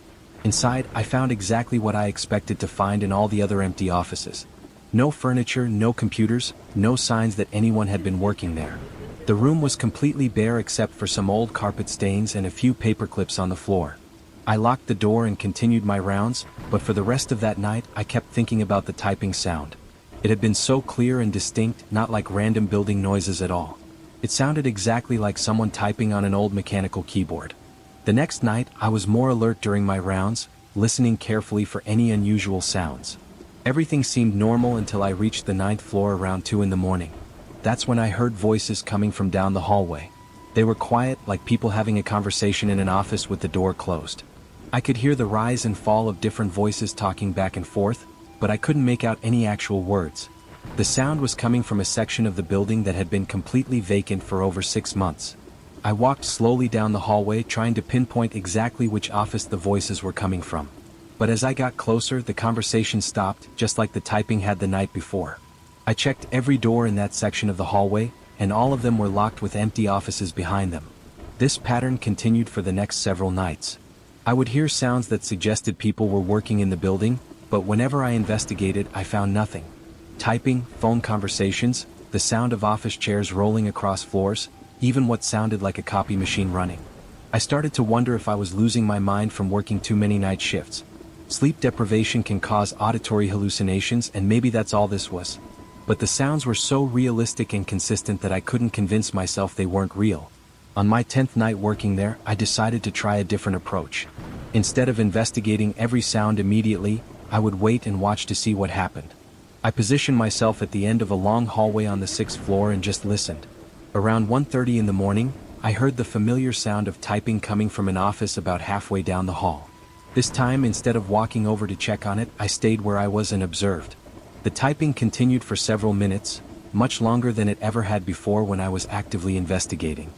Inside, I found exactly what I expected to find in all the other empty offices. No furniture, no computers, no signs that anyone had been working there. The room was completely bare except for some old carpet stains and a few paper clips on the floor. I locked the door and continued my rounds, but for the rest of that night I kept thinking about the typing sound. It had been so clear and distinct, not like random building noises at all. It sounded exactly like someone typing on an old mechanical keyboard. The next night, I was more alert during my rounds, listening carefully for any unusual sounds. Everything seemed normal until I reached the 9th floor around 2 in the morning. That's when I heard voices coming from down the hallway. They were quiet, like people having a conversation in an office with the door closed. I could hear the rise and fall of different voices talking back and forth, but I couldn't make out any actual words. The sound was coming from a section of the building that had been completely vacant for over 6 months. I walked slowly down the hallway trying to pinpoint exactly which office the voices were coming from. But as I got closer, the conversation stopped, just like the typing had the night before. I checked every door in that section of the hallway, and all of them were locked with empty offices behind them. This pattern continued for the next several nights. I would hear sounds that suggested people were working in the building, but whenever I investigated, I found nothing. Typing, phone conversations, the sound of office chairs rolling across floors, even what sounded like a copy machine running. I started to wonder if I was losing my mind from working too many night shifts. Sleep deprivation can cause auditory hallucinations, and maybe that's all this was. But the sounds were so realistic and consistent that I couldn't convince myself they weren't real. On my 10th night working there, I decided to try a different approach. Instead of investigating every sound immediately, I would wait and watch to see what happened. I positioned myself at the end of a long hallway on the 6th floor and just listened. Around 1:30 in the morning, I heard the familiar sound of typing coming from an office about halfway down the hall. This time, instead of walking over to check on it, I stayed where I was and observed. The typing continued for several minutes, much longer than it ever had before when I was actively investigating.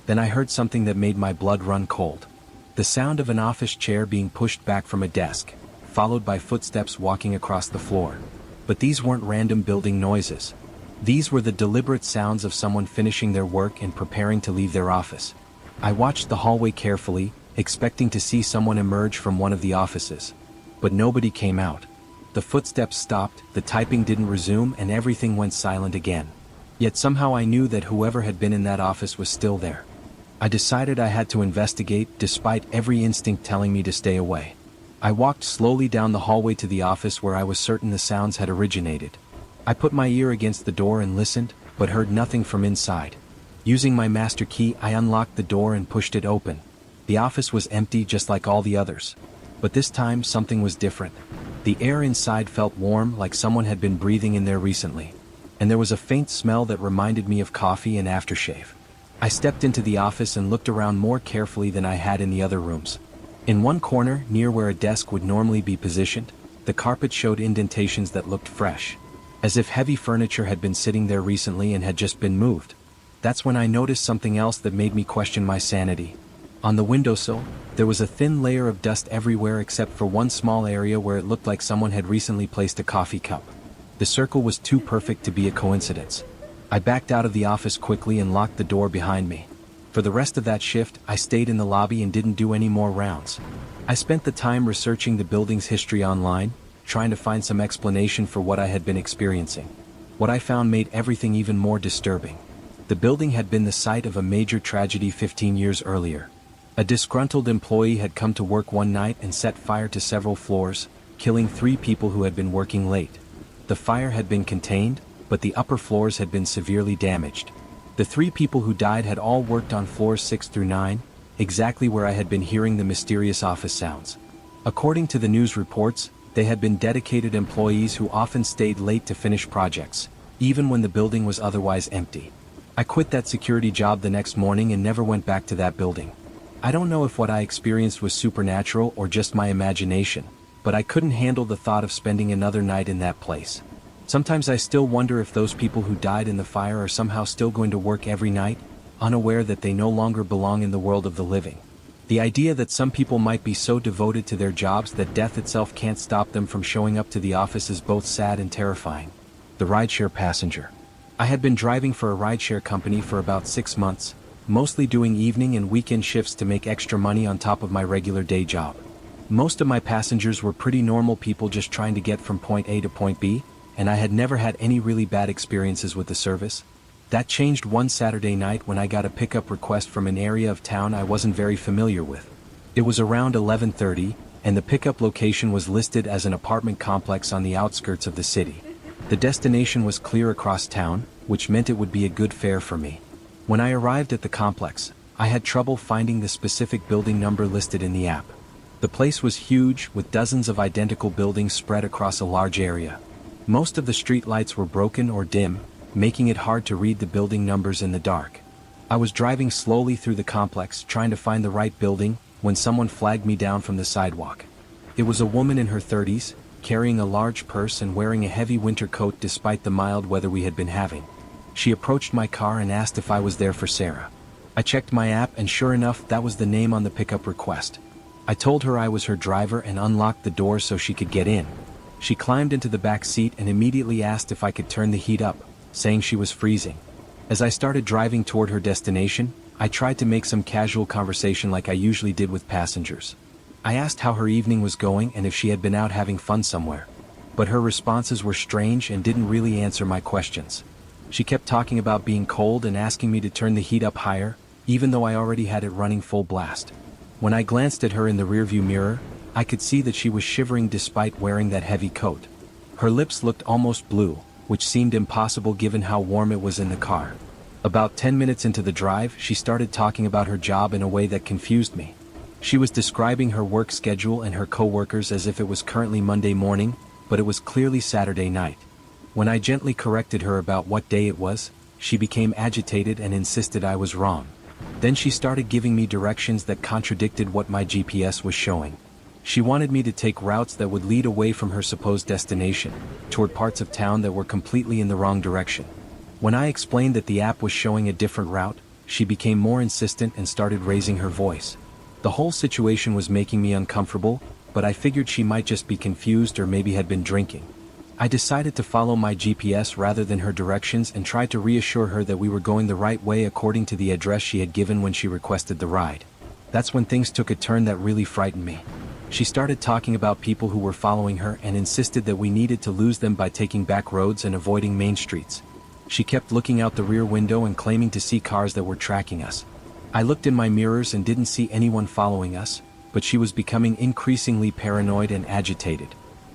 Then I heard something that made my blood run cold. The sound of an office chair being pushed back from a desk, followed by footsteps walking across the floor. But these weren't random building noises. These were the deliberate sounds of someone finishing their work and preparing to leave their office. I watched the hallway carefully, expecting to see someone emerge from one of the offices. But nobody came out. The footsteps stopped, the typing didn't resume, and everything went silent again. Yet somehow I knew that whoever had been in that office was still there. I decided I had to investigate, despite every instinct telling me to stay away. I walked slowly down the hallway to the office where I was certain the sounds had originated. I put my ear against the door and listened, but heard nothing from inside. Using my master key, I unlocked the door and pushed it open. The office was empty just like all the others. But this time something was different. The air inside felt warm, like someone had been breathing in there recently. And there was a faint smell that reminded me of coffee and aftershave. I stepped into the office and looked around more carefully than I had in the other rooms. In one corner, near where a desk would normally be positioned, the carpet showed indentations that looked fresh, as if heavy furniture had been sitting there recently and had just been moved. That's when I noticed something else that made me question my sanity. On the windowsill, there was a thin layer of dust everywhere except for one small area where it looked like someone had recently placed a coffee cup. The circle was too perfect to be a coincidence. I backed out of the office quickly and locked the door behind me. For the rest of that shift, I stayed in the lobby and didn't do any more rounds. I spent the time researching the building's history online, trying to find some explanation for what I had been experiencing. What I found made everything even more disturbing. The building had been the site of a major tragedy 15 years earlier. A disgruntled employee had come to work one night and set fire to several floors, killing 3 people who had been working late. The fire had been contained, but the upper floors had been severely damaged. The 3 people who died had all worked on floors 6 through 9, exactly where I had been hearing the mysterious office sounds. According to the news reports, they had been dedicated employees who often stayed late to finish projects, even when the building was otherwise empty. I quit that security job the next morning and never went back to that building. I don't know if what I experienced was supernatural or just my imagination, but but I couldn't handle the thought of spending another night in that place. Sometimes I still wonder if those people who died in the fire are somehow still going to work every night, unaware that they no longer belong in the world of the living. The idea that some people might be so devoted to their jobs that death itself can't stop them from showing up to the office is both sad and terrifying. The rideshare passenger. I had been driving for a rideshare company for about 6 months, mostly doing evening and weekend shifts to make extra money on top of my regular day job. Most of my passengers were pretty normal people just trying to get from point A to point B, and I had never had any really bad experiences with the service. That changed one Saturday night when I got a pickup request from an area of town I wasn't very familiar with. It was around 11:30, and the pickup location was listed as an apartment complex on the outskirts of the city. The destination was clear across town, which meant it would be a good fare for me. When I arrived at the complex, I had trouble finding the specific building number listed in the app. The place was huge, with dozens of identical buildings spread across a large area. Most of the street lights were broken or dim, making it hard to read the building numbers in the dark. I was driving slowly through the complex trying to find the right building when someone flagged me down from the sidewalk. It was a woman in her 30s, carrying a large purse and wearing a heavy winter coat despite the mild weather we had been having. She approached my car and asked if I was there for Sarah. I checked my app and sure enough that was the name on the pickup request. I told her I was her driver and unlocked the door so she could get in. She climbed into the back seat and immediately asked if I could turn the heat up, saying she was freezing. As I started driving toward her destination, I tried to make some casual conversation like I usually did with passengers. I asked how her evening was going and if she had been out having fun somewhere. But her responses were strange and didn't really answer my questions. She kept talking about being cold and asking me to turn the heat up higher, even though I already had it running full blast. When I glanced at her in the rearview mirror, I could see that she was shivering despite wearing that heavy coat. Her lips looked almost blue, which seemed impossible given how warm it was in the car. About 10 minutes into the drive, she started talking about her job in a way that confused me. She was describing her work schedule and her co-workers as if it was currently Monday morning, but it was clearly Saturday night. When I gently corrected her about what day it was, she became agitated and insisted I was wrong. Then she started giving me directions that contradicted what my GPS was showing. She wanted me to take routes that would lead away from her supposed destination, toward parts of town that were completely in the wrong direction. When I explained that the app was showing a different route, she became more insistent and started raising her voice. The whole situation was making me uncomfortable, but I figured she might just be confused or maybe had been drinking. I decided to follow my GPS rather than her directions and tried to reassure her that we were going the right way according to the address she had given when she requested the ride. That's when things took a turn that really frightened me. She started talking about people who were following her and insisted that we needed to lose them by taking back roads and avoiding main streets. She kept looking out the rear window and claiming to see cars that were tracking us. I looked in my mirrors and didn't see anyone following us, but she was becoming increasingly paranoid and agitated.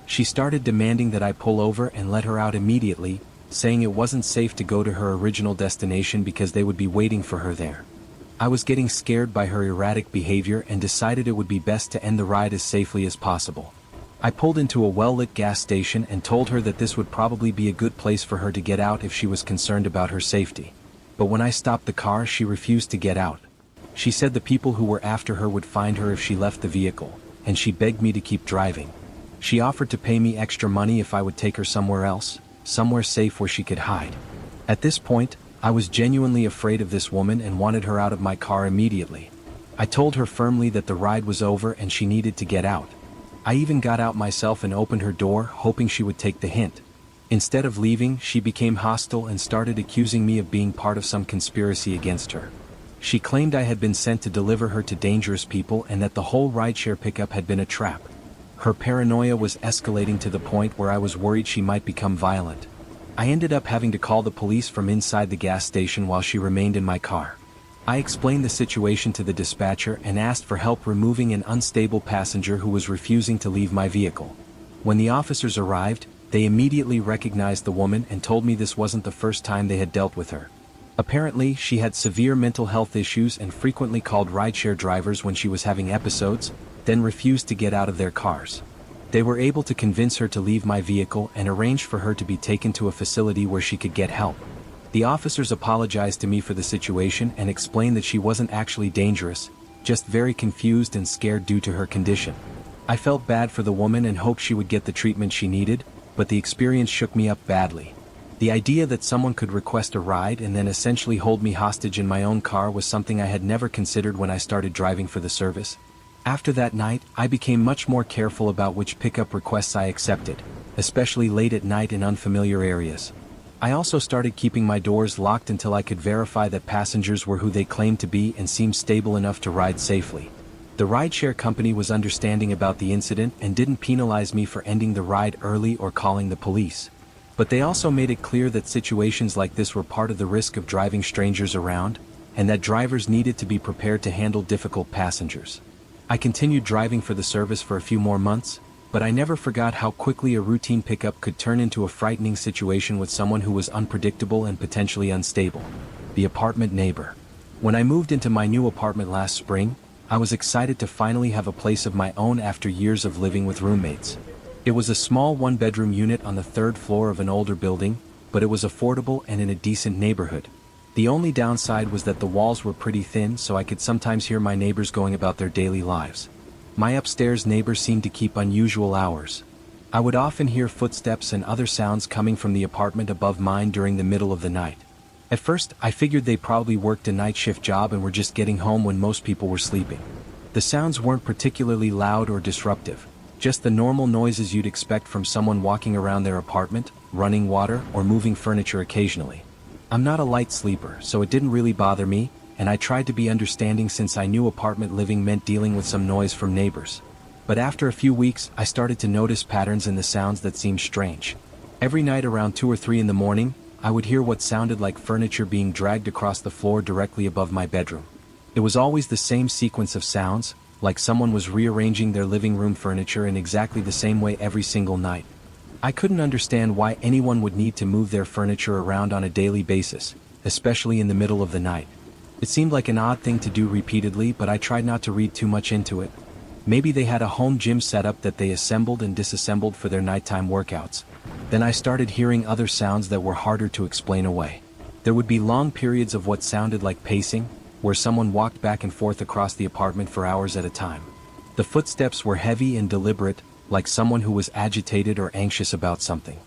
She started demanding that I pull over and let her out immediately, saying it wasn't safe to go to her original destination because they would be waiting for her there. I was getting scared by her erratic behavior and decided it would be best to end the ride as safely as possible. I pulled into a well-lit gas station and told her that this would probably be a good place for her to get out if she was concerned about her safety. But when I stopped the car, she refused to get out. She said the people who were after her would find her if she left the vehicle, and she begged me to keep driving. She offered to pay me extra money if I would take her somewhere else, somewhere safe where she could hide. At this point, I was genuinely afraid of this woman and wanted her out of my car immediately. I told her firmly that the ride was over and she needed to get out. I even got out myself and opened her door, hoping she would take the hint. Instead of leaving, she became hostile and started accusing me of being part of some conspiracy against her. She claimed I had been sent to deliver her to dangerous people and that the whole rideshare pickup had been a trap. Her paranoia was escalating to the point where I was worried she might become violent. I ended up having to call the police from inside the gas station while she remained in my car. I explained the situation to the dispatcher and asked for help removing an unstable passenger who was refusing to leave my vehicle. When the officers arrived, they immediately recognized the woman and told me this wasn't the first time they had dealt with her. Apparently, she had severe mental health issues and frequently called rideshare drivers when she was having episodes, then refused to get out of their cars. They were able to convince her to leave my vehicle and arranged for her to be taken to a facility where she could get help. The officers apologized to me for the situation and explained that she wasn't actually dangerous, just very confused and scared due to her condition. I felt bad for the woman and hoped she would get the treatment she needed, but the experience shook me up badly. The idea that someone could request a ride and then essentially hold me hostage in my own car was something I had never considered when I started driving for the service. After that night, I became much more careful about which pickup requests I accepted, especially late at night in unfamiliar areas. I also started keeping my doors locked until I could verify that passengers were who they claimed to be and seemed stable enough to ride safely. The rideshare company was understanding about the incident and didn't penalize me for ending the ride early or calling the police. But they also made it clear that situations like this were part of the risk of driving strangers around, and that drivers needed to be prepared to handle difficult passengers. I continued driving for the service for a few more months, but I never forgot how quickly a routine pickup could turn into a frightening situation with someone who was unpredictable and potentially unstable. The apartment neighbor. When I moved into my new apartment last spring, I was excited to finally have a place of my own after years of living with roommates. It was a small one-bedroom unit on the third floor of an older building, but it was affordable and in a decent neighborhood. The only downside was that the walls were pretty thin, so I could sometimes hear my neighbors going about their daily lives. My upstairs neighbor seemed to keep unusual hours. I would often hear footsteps and other sounds coming from the apartment above mine during the middle of the night. At first, I figured they probably worked a night shift job and were just getting home when most people were sleeping. The sounds weren't particularly loud or disruptive, just the normal noises you'd expect from someone walking around their apartment, running water, or moving furniture occasionally. I'm not a light sleeper, so it didn't really bother me, and I tried to be understanding since I knew apartment living meant dealing with some noise from neighbors. But after a few weeks, I started to notice patterns in the sounds that seemed strange. Every night around 2 or 3 in the morning, I would hear what sounded like furniture being dragged across the floor directly above my bedroom. It was always the same sequence of sounds, like someone was rearranging their living room furniture in exactly the same way every single night. I couldn't understand why anyone would need to move their furniture around on a daily basis, especially in the middle of the night. It seemed like an odd thing to do repeatedly, but I tried not to read too much into it. Maybe they had a home gym setup that they assembled and disassembled for their nighttime workouts. Then I started hearing other sounds that were harder to explain away. There would be long periods of what sounded like pacing, where someone walked back and forth across the apartment for hours at a time. The footsteps were heavy and deliberate, like someone who was agitated or anxious about something.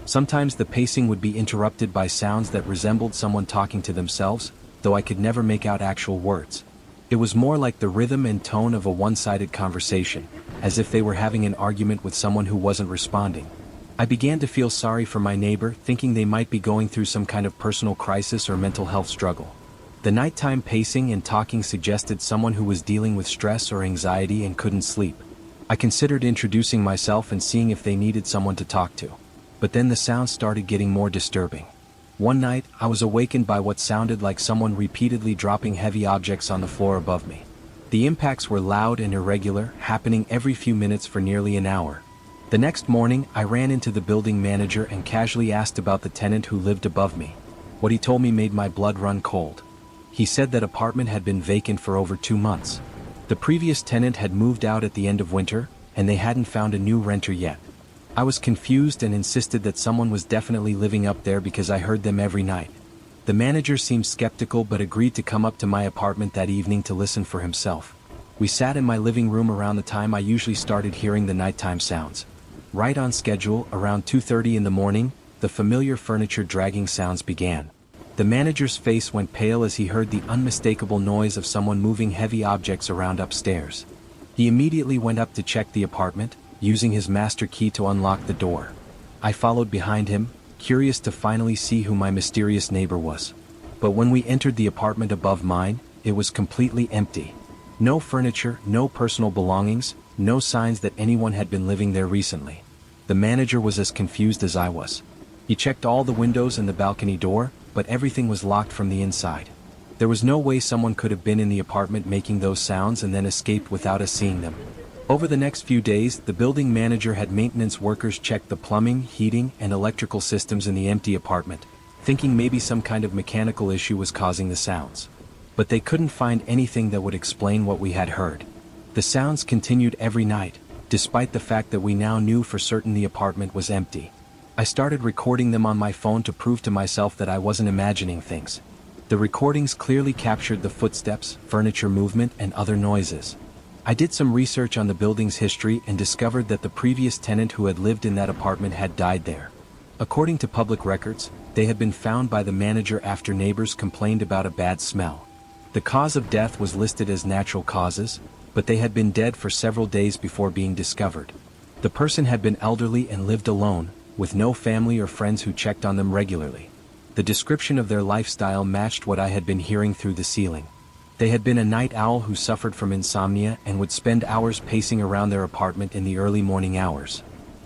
Sometimes the pacing would be interrupted by sounds that resembled someone talking to themselves, though I could never make out actual words. It was more like the rhythm and tone of a one-sided conversation, as if they were having an argument with someone who wasn't responding. I began to feel sorry for my neighbor, thinking they might be going through some kind of personal crisis or mental health struggle. The nighttime pacing and talking suggested someone who was dealing with stress or anxiety and couldn't sleep. I considered introducing myself and seeing if they needed someone to talk to. But then the sounds started getting more disturbing. One night, I was awakened by what sounded like someone repeatedly dropping heavy objects on the floor above me. The impacts were loud and irregular, happening every few minutes for nearly an hour. The next morning, I ran into the building manager and casually asked about the tenant who lived above me. What he told me made my blood run cold. He said that apartment had been vacant for over 2 months. The previous tenant had moved out at the end of winter, and they hadn't found a new renter yet. I was confused and insisted that someone was definitely living up there because I heard them every night. The manager seemed skeptical but agreed to come up to my apartment that evening to listen for himself. We sat in my living room around the time I usually started hearing the nighttime sounds. Right on schedule, around 2:30 in the morning, the familiar furniture dragging sounds began. The manager's face went pale as he heard the unmistakable noise of someone moving heavy objects around upstairs. He immediately went up to check the apartment, using his master key to unlock the door. I followed behind him, curious to finally see who my mysterious neighbor was. But when we entered the apartment above mine, it was completely empty. No furniture, no personal belongings, no signs that anyone had been living there recently. The manager was as confused as I was. He checked all the windows and the balcony door, but everything was locked from the inside. There was no way someone could have been in the apartment making those sounds and then escaped without us seeing them. Over the next few days, the building manager had maintenance workers check the plumbing, heating, and electrical systems in the empty apartment, thinking maybe some kind of mechanical issue was causing the sounds. But they couldn't find anything that would explain what we had heard. The sounds continued every night, despite the fact that we now knew for certain the apartment was empty. I started recording them on my phone to prove to myself that I wasn't imagining things. The recordings clearly captured the footsteps, furniture movement, and other noises. I did some research on the building's history and discovered that the previous tenant who had lived in that apartment had died there. According to public records, they had been found by the manager after neighbors complained about a bad smell. The cause of death was listed as natural causes, but they had been dead for several days before being discovered. The person had been elderly and lived alone, with no family or friends who checked on them regularly. The description of their lifestyle matched what I had been hearing through the ceiling. They had been a night owl who suffered from insomnia and would spend hours pacing around their apartment in the early morning hours.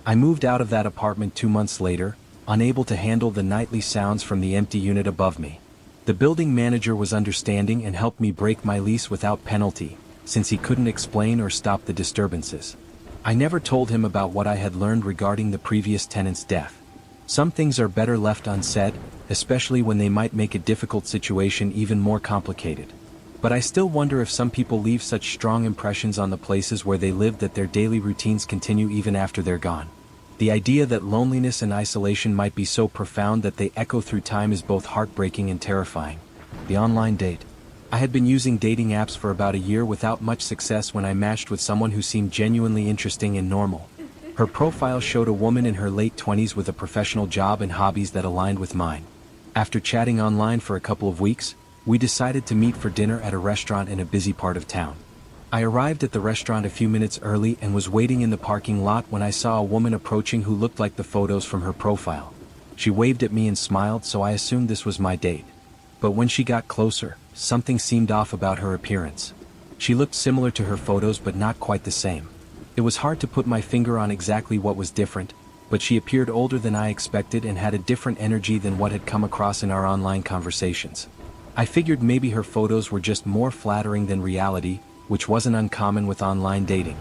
I moved out of that apartment 2 months later, unable to handle the nightly sounds from the empty unit above me. The building manager was understanding and helped me break my lease without penalty, since he couldn't explain or stop the disturbances. I never told him about what I had learned regarding the previous tenant's death. Some things are better left unsaid, especially when they might make a difficult situation even more complicated. But I still wonder if some people leave such strong impressions on the places where they live that their daily routines continue even after they're gone. The idea that loneliness and isolation might be so profound that they echo through time is both heartbreaking and terrifying. The online date. I had been using dating apps for about a year without much success when I matched with someone who seemed genuinely interesting and normal. Her profile showed a woman in her late 20s with a professional job and hobbies that aligned with mine. After chatting online for a couple of weeks, we decided to meet for dinner at a restaurant in a busy part of town. I arrived at the restaurant a few minutes early and was waiting in the parking lot when I saw a woman approaching who looked like the photos from her profile. She waved at me and smiled, so I assumed this was my date. But when she got closer, something seemed off about her appearance. She looked similar to her photos but not quite the same. It was hard to put my finger on exactly what was different, but she appeared older than I expected and had a different energy than what had come across in our online conversations. I figured maybe her photos were just more flattering than reality, which wasn't uncommon with online dating.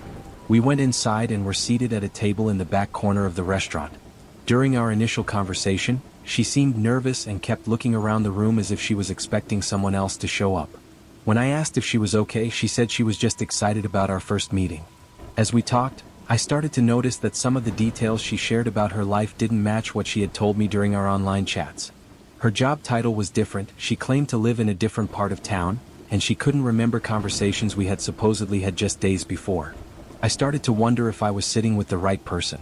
We went inside and were seated at a table in the back corner of the restaurant. During our initial conversation, she seemed nervous and kept looking around the room as if she was expecting someone else to show up. When I asked if she was okay, she said she was just excited about our first meeting. As we talked, I started to notice that some of the details she shared about her life didn't match what she had told me during our online chats. Her job title was different, she claimed to live in a different part of town, and she couldn't remember conversations we had supposedly had just days before. I started to wonder if I was sitting with the right person.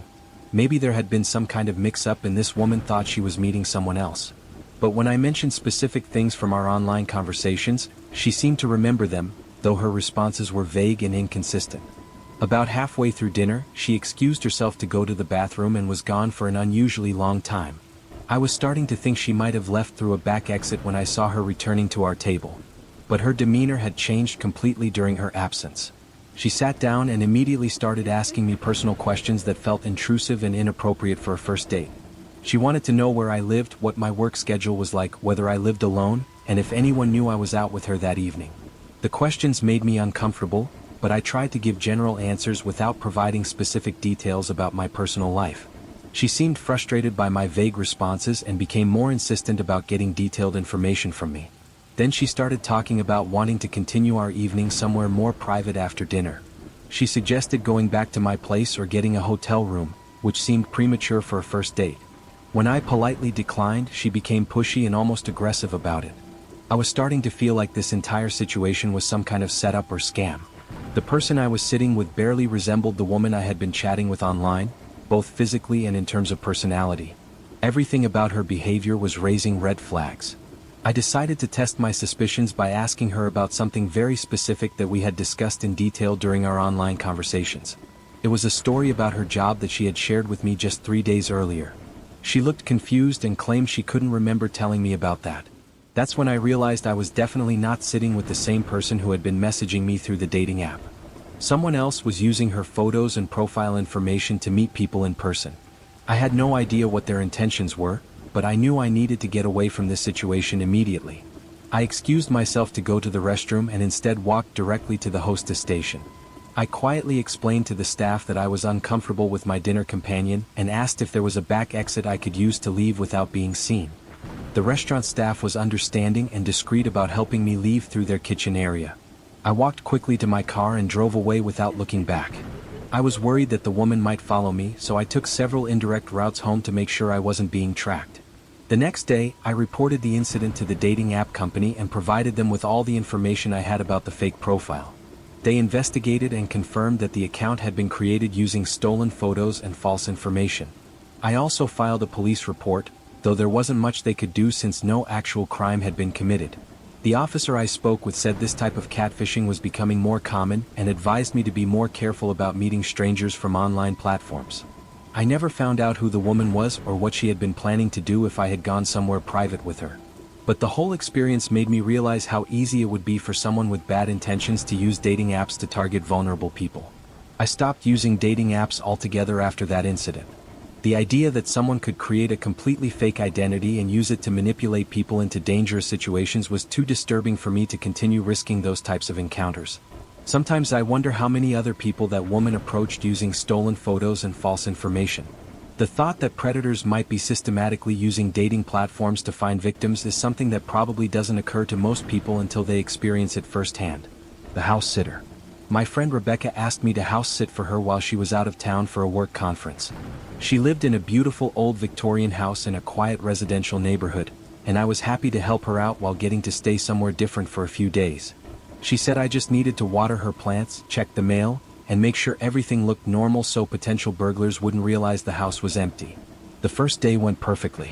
Maybe there had been some kind of mix-up and this woman thought she was meeting someone else. But when I mentioned specific things from our online conversations, she seemed to remember them, though her responses were vague and inconsistent. About halfway through dinner, she excused herself to go to the bathroom and was gone for an unusually long time. I was starting to think she might have left through a back exit when I saw her returning to our table. But her demeanor had changed completely during her absence. She sat down and immediately started asking me personal questions that felt intrusive and inappropriate for a first date. She wanted to know where I lived, what my work schedule was like, whether I lived alone, and if anyone knew I was out with her that evening. The questions made me uncomfortable, but I tried to give general answers without providing specific details about my personal life. She seemed frustrated by my vague responses and became more insistent about getting detailed information from me. Then she started talking about wanting to continue our evening somewhere more private after dinner. She suggested going back to my place or getting a hotel room, which seemed premature for a first date. When I politely declined, she became pushy and almost aggressive about it. I was starting to feel like this entire situation was some kind of setup or scam. The person I was sitting with barely resembled the woman I had been chatting with online, both physically and in terms of personality. Everything about her behavior was raising red flags. I decided to test my suspicions by asking her about something very specific that we had discussed in detail during our online conversations. It was a story about her job that she had shared with me just 3 days earlier. She looked confused and claimed she couldn't remember telling me about that. That's when I realized I was definitely not sitting with the same person who had been messaging me through the dating app. Someone else was using her photos and profile information to meet people in person. I had no idea what their intentions were, but I knew I needed to get away from this situation immediately. I excused myself to go to the restroom and instead walked directly to the hostess station. I quietly explained to the staff that I was uncomfortable with my dinner companion and asked if there was a back exit I could use to leave without being seen. The restaurant staff was understanding and discreet about helping me leave through their kitchen area. I walked quickly to my car and drove away without looking back. I was worried that the woman might follow me, so I took several indirect routes home to make sure I wasn't being tracked. The next day, I reported the incident to the dating app company and provided them with all the information I had about the fake profile. They investigated and confirmed that the account had been created using stolen photos and false information. I also filed a police report, though there wasn't much they could do since no actual crime had been committed. The officer I spoke with said this type of catfishing was becoming more common and advised me to be more careful about meeting strangers from online platforms. I never found out who the woman was or what she had been planning to do if I had gone somewhere private with her. But the whole experience made me realize how easy it would be for someone with bad intentions to use dating apps to target vulnerable people. I stopped using dating apps altogether after that incident. The idea that someone could create a completely fake identity and use it to manipulate people into dangerous situations was too disturbing for me to continue risking those types of encounters. Sometimes I wonder how many other people that woman approached using stolen photos and false information. The thought that predators might be systematically using dating platforms to find victims is something that probably doesn't occur to most people until they experience it firsthand. The house sitter. My friend Rebecca asked me to house sit for her while she was out of town for a work conference. She lived in a beautiful old Victorian house in a quiet residential neighborhood, and I was happy to help her out while getting to stay somewhere different for a few days. She said I just needed to water her plants, check the mail, and make sure everything looked normal so potential burglars wouldn't realize the house was empty. The first day went perfectly.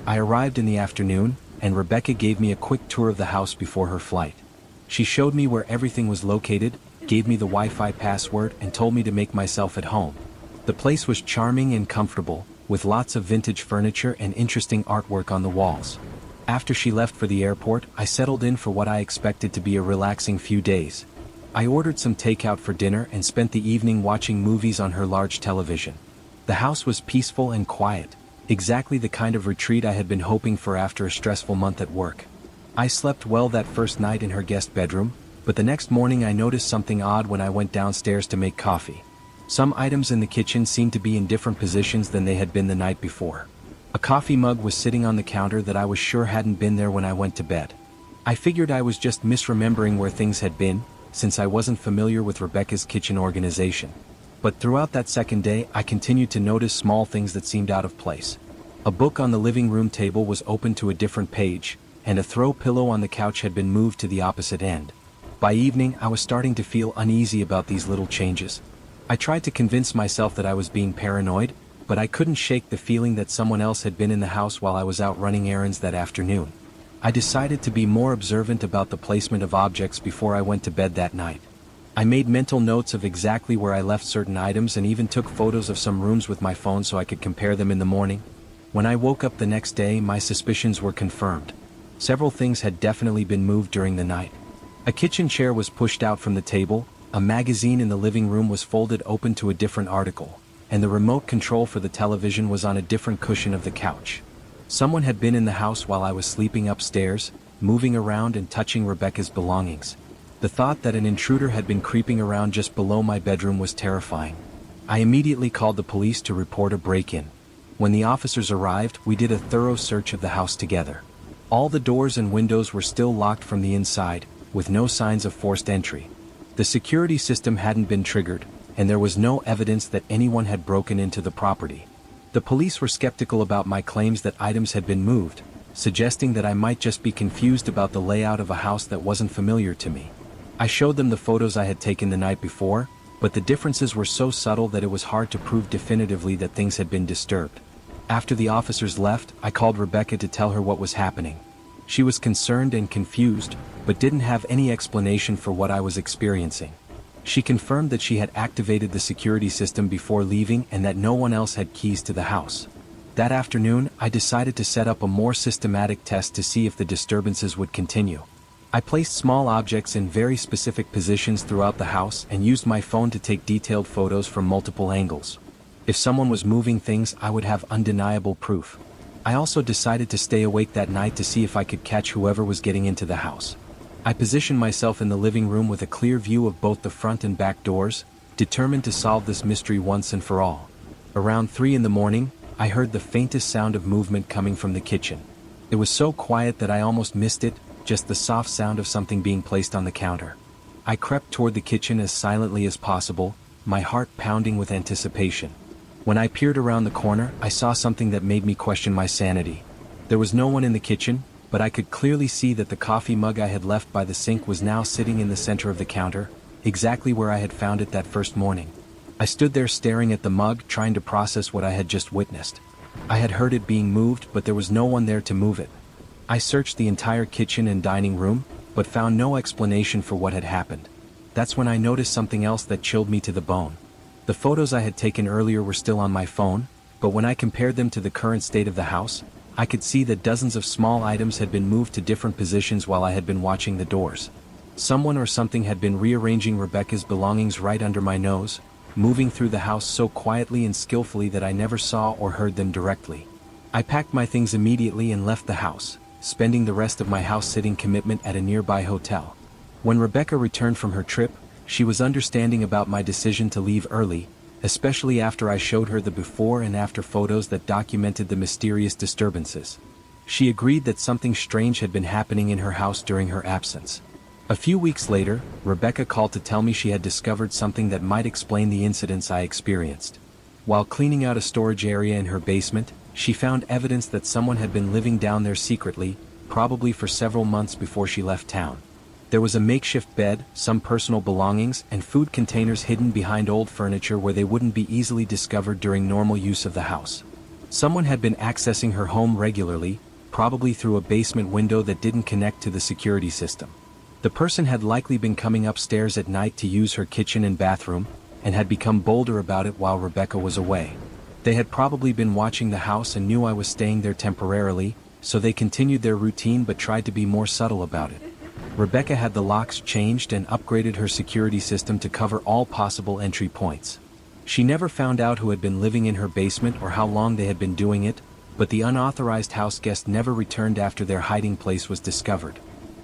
I arrived in the afternoon, and Rebecca gave me a quick tour of the house before her flight. She showed me where everything was located, gave me the Wi-Fi password, and told me to make myself at home. The place was charming and comfortable, with lots of vintage furniture and interesting artwork on the walls. After she left for the airport, I settled in for what I expected to be a relaxing few days. I ordered some takeout for dinner and spent the evening watching movies on her large television. The house was peaceful and quiet, exactly the kind of retreat I had been hoping for after a stressful month at work. I slept well that first night in her guest bedroom, but the next morning I noticed something odd when I went downstairs to make coffee. Some items in the kitchen seemed to be in different positions than they had been the night before. A coffee mug was sitting on the counter that I was sure hadn't been there when I went to bed. I figured I was just misremembering where things had been, since I wasn't familiar with Rebecca's kitchen organization. But throughout that second day, I continued to notice small things that seemed out of place. A book on the living room table was open to a different page, and a throw pillow on the couch had been moved to the opposite end. By evening, I was starting to feel uneasy about these little changes. I tried to convince myself that I was being paranoid, but I couldn't shake the feeling that someone else had been in the house while I was out running errands that afternoon. I decided to be more observant about the placement of objects before I went to bed that night. I made mental notes of exactly where I left certain items and even took photos of some rooms with my phone so I could compare them in the morning. When I woke up the next day, my suspicions were confirmed. Several things had definitely been moved during the night. A kitchen chair was pushed out from the table, a magazine in the living room was folded open to a different article, and the remote control for the television was on a different cushion of the couch. Someone had been in the house while I was sleeping upstairs, moving around and touching Rebecca's belongings. The thought that an intruder had been creeping around just below my bedroom was terrifying. I immediately called the police to report a break-in. When the officers arrived, we did a thorough search of the house together. All the doors and windows were still locked from the inside, with no signs of forced entry. The security system hadn't been triggered, and there was no evidence that anyone had broken into the property. The police were skeptical about my claims that items had been moved, suggesting that I might just be confused about the layout of a house that wasn't familiar to me. I showed them the photos I had taken the night before, but the differences were so subtle that it was hard to prove definitively that things had been disturbed. After the officers left, I called Rebecca to tell her what was happening. She was concerned and confused, but didn't have any explanation for what I was experiencing. She confirmed that she had activated the security system before leaving and that no one else had keys to the house. That afternoon, I decided to set up a more systematic test to see if the disturbances would continue. I placed small objects in very specific positions throughout the house and used my phone to take detailed photos from multiple angles. If someone was moving things, I would have undeniable proof. I also decided to stay awake that night to see if I could catch whoever was getting into the house. I positioned myself in the living room with a clear view of both the front and back doors, determined to solve this mystery once and for all. Around 3 in the morning, I heard the faintest sound of movement coming from the kitchen. It was so quiet that I almost missed it, just the soft sound of something being placed on the counter. I crept toward the kitchen as silently as possible, my heart pounding with anticipation. When I peered around the corner, I saw something that made me question my sanity. There was no one in the kitchen, but I could clearly see that the coffee mug I had left by the sink was now sitting in the center of the counter, exactly where I had found it that first morning. I stood there staring at the mug, trying to process what I had just witnessed. I had heard it being moved, but there was no one there to move it. I searched the entire kitchen and dining room, but found no explanation for what had happened. That's when I noticed something else that chilled me to the bone. The photos I had taken earlier were still on my phone, but when I compared them to the current state of the house, I could see that dozens of small items had been moved to different positions while I had been watching the doors. Someone or something had been rearranging Rebecca's belongings right under my nose, moving through the house so quietly and skillfully that I never saw or heard them directly. I packed my things immediately and left the house, spending the rest of my house-sitting commitment at a nearby hotel. When Rebecca returned from her trip, she was understanding about my decision to leave early, especially after I showed her the before and after photos that documented the mysterious disturbances. She agreed that something strange had been happening in her house during her absence. A few weeks later, Rebecca called to tell me she had discovered something that might explain the incidents I experienced. While cleaning out a storage area in her basement, she found evidence that someone had been living down there secretly, probably for several months before she left town. There was a makeshift bed, some personal belongings, and food containers hidden behind old furniture where they wouldn't be easily discovered during normal use of the house. Someone had been accessing her home regularly, probably through a basement window that didn't connect to the security system. The person had likely been coming upstairs at night to use her kitchen and bathroom, and had become bolder about it while Rebecca was away. They had probably been watching the house and knew I was staying there temporarily, so they continued their routine but tried to be more subtle about it. Rebecca had the locks changed and upgraded her security system to cover all possible entry points. She never found out who had been living in her basement or how long they had been doing it, but the unauthorized house guest never returned after their hiding place was discovered.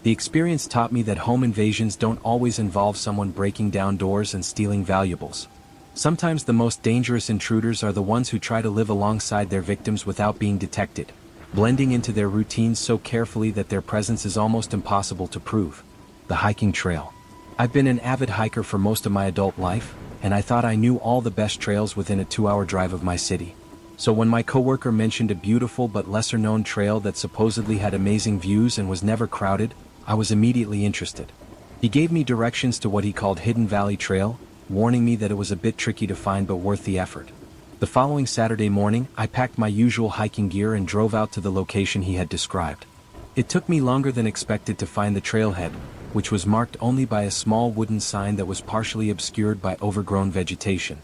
The experience taught me that home invasions don't always involve someone breaking down doors and stealing valuables. Sometimes the most dangerous intruders are the ones who try to live alongside their victims without being detected, blending into their routines so carefully that their presence is almost impossible to prove. The hiking trail. I've been an avid hiker for most of my adult life, and I thought I knew all the best trails within a 2-hour drive of my city. So when my coworker mentioned a beautiful but lesser-known trail that supposedly had amazing views and was never crowded, I was immediately interested. He gave me directions to what he called Hidden Valley Trail, warning me that it was a bit tricky to find but worth the effort. The following Saturday morning, I packed my usual hiking gear and drove out to the location he had described. It took me longer than expected to find the trailhead, which was marked only by a small wooden sign that was partially obscured by overgrown vegetation.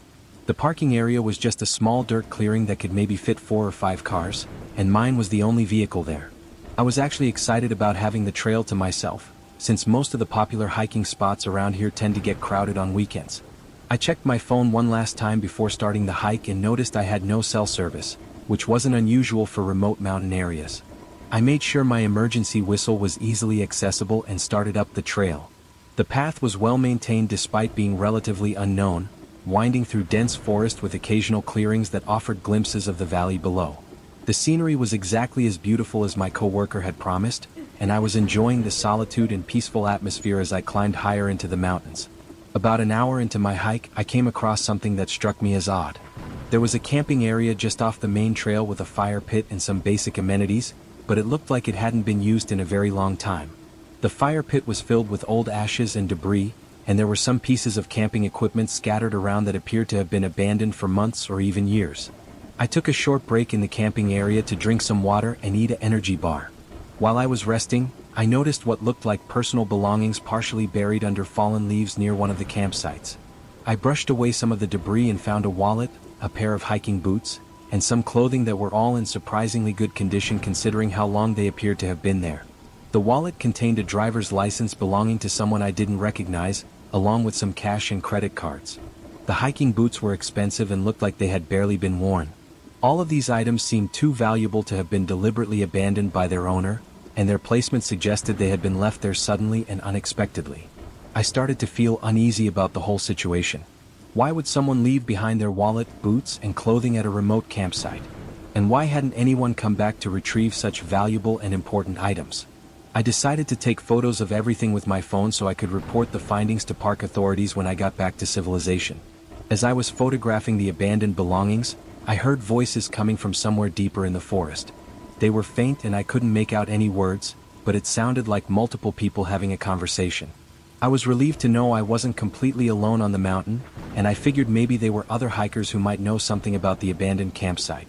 The parking area was just a small dirt clearing that could maybe fit 4 or 5 cars, and mine was the only vehicle there. I was actually excited about having the trail to myself, since most of the popular hiking spots around here tend to get crowded on weekends. I checked my phone one last time before starting the hike and noticed I had no cell service, which wasn't unusual for remote mountain areas. I made sure my emergency whistle was easily accessible and started up the trail. The path was well maintained despite being relatively unknown, winding through dense forest with occasional clearings that offered glimpses of the valley below. The scenery was exactly as beautiful as my coworker had promised, and I was enjoying the solitude and peaceful atmosphere as I climbed higher into the mountains. About an hour into my hike, I came across something that struck me as odd. There was a camping area just off the main trail with a fire pit and some basic amenities, but it looked like it hadn't been used in a very long time. The fire pit was filled with old ashes and debris, and there were some pieces of camping equipment scattered around that appeared to have been abandoned for months or even years. I took a short break in the camping area to drink some water and eat an energy bar. While I was resting, I noticed what looked like personal belongings partially buried under fallen leaves near one of the campsites. I brushed away some of the debris and found a wallet, a pair of hiking boots, and some clothing that were all in surprisingly good condition considering how long they appeared to have been there. The wallet contained a driver's license belonging to someone I didn't recognize, along with some cash and credit cards. The hiking boots were expensive and looked like they had barely been worn. All of these items seemed too valuable to have been deliberately abandoned by their owner, and their placement suggested they had been left there suddenly and unexpectedly. I started to feel uneasy about the whole situation. Why would someone leave behind their wallet, boots, and clothing at a remote campsite? And why hadn't anyone come back to retrieve such valuable and important items? I decided to take photos of everything with my phone so I could report the findings to park authorities when I got back to civilization. As I was photographing the abandoned belongings, I heard voices coming from somewhere deeper in the forest. They were faint and I couldn't make out any words, but it sounded like multiple people having a conversation. I was relieved to know I wasn't completely alone on the mountain, and I figured maybe they were other hikers who might know something about the abandoned campsite.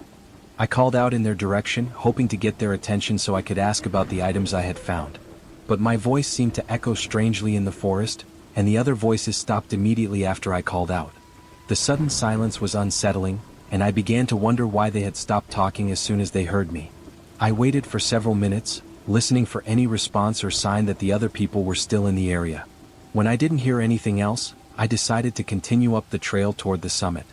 I called out in their direction, hoping to get their attention so I could ask about the items I had found. But my voice seemed to echo strangely in the forest, and the other voices stopped immediately after I called out. The sudden silence was unsettling, and I began to wonder why they had stopped talking as soon as they heard me. I waited for several minutes, listening for any response or sign that the other people were still in the area. When I didn't hear anything else, I decided to continue up the trail toward the summit.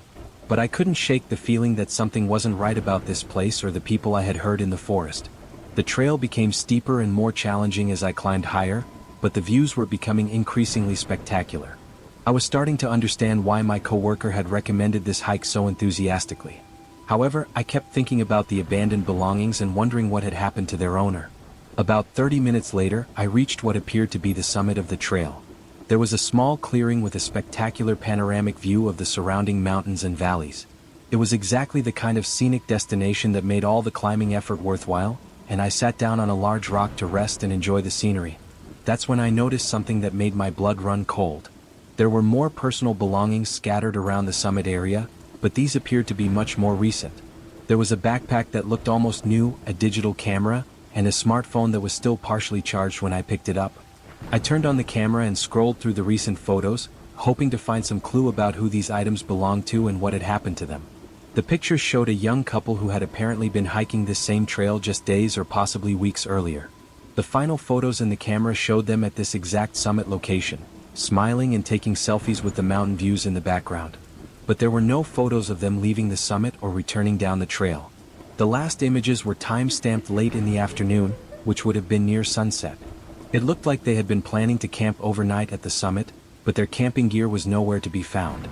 But I couldn't shake the feeling that something wasn't right about this place or the people I had heard in the forest. The trail became steeper and more challenging as I climbed higher, but the views were becoming increasingly spectacular. I was starting to understand why my coworker had recommended this hike so enthusiastically. However, I kept thinking about the abandoned belongings and wondering what had happened to their owner. About 30 minutes later, I reached what appeared to be the summit of the trail. There was a small clearing with a spectacular panoramic view of the surrounding mountains and valleys. It was exactly the kind of scenic destination that made all the climbing effort worthwhile, and I sat down on a large rock to rest and enjoy the scenery. That's when I noticed something that made my blood run cold. There were more personal belongings scattered around the summit area, but these appeared to be much more recent. There was a backpack that looked almost new, a digital camera, and a smartphone that was still partially charged when I picked it up. I turned on the camera and scrolled through the recent photos, hoping to find some clue about who these items belonged to and what had happened to them. The pictures showed a young couple who had apparently been hiking this same trail just days or possibly weeks earlier. The final photos in the camera showed them at this exact summit location, smiling and taking selfies with the mountain views in the background. But there were no photos of them leaving the summit or returning down the trail. The last images were time-stamped late in the afternoon, which would have been near sunset. It looked like they had been planning to camp overnight at the summit, but their camping gear was nowhere to be found.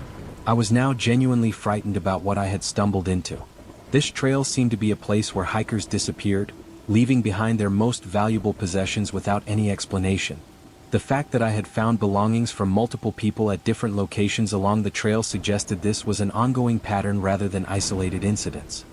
I was now genuinely frightened about what I had stumbled into. This trail seemed to be a place where hikers disappeared, leaving behind their most valuable possessions without any explanation. The fact that I had found belongings from multiple people at different locations along the trail suggested this was an ongoing pattern rather than isolated incidents.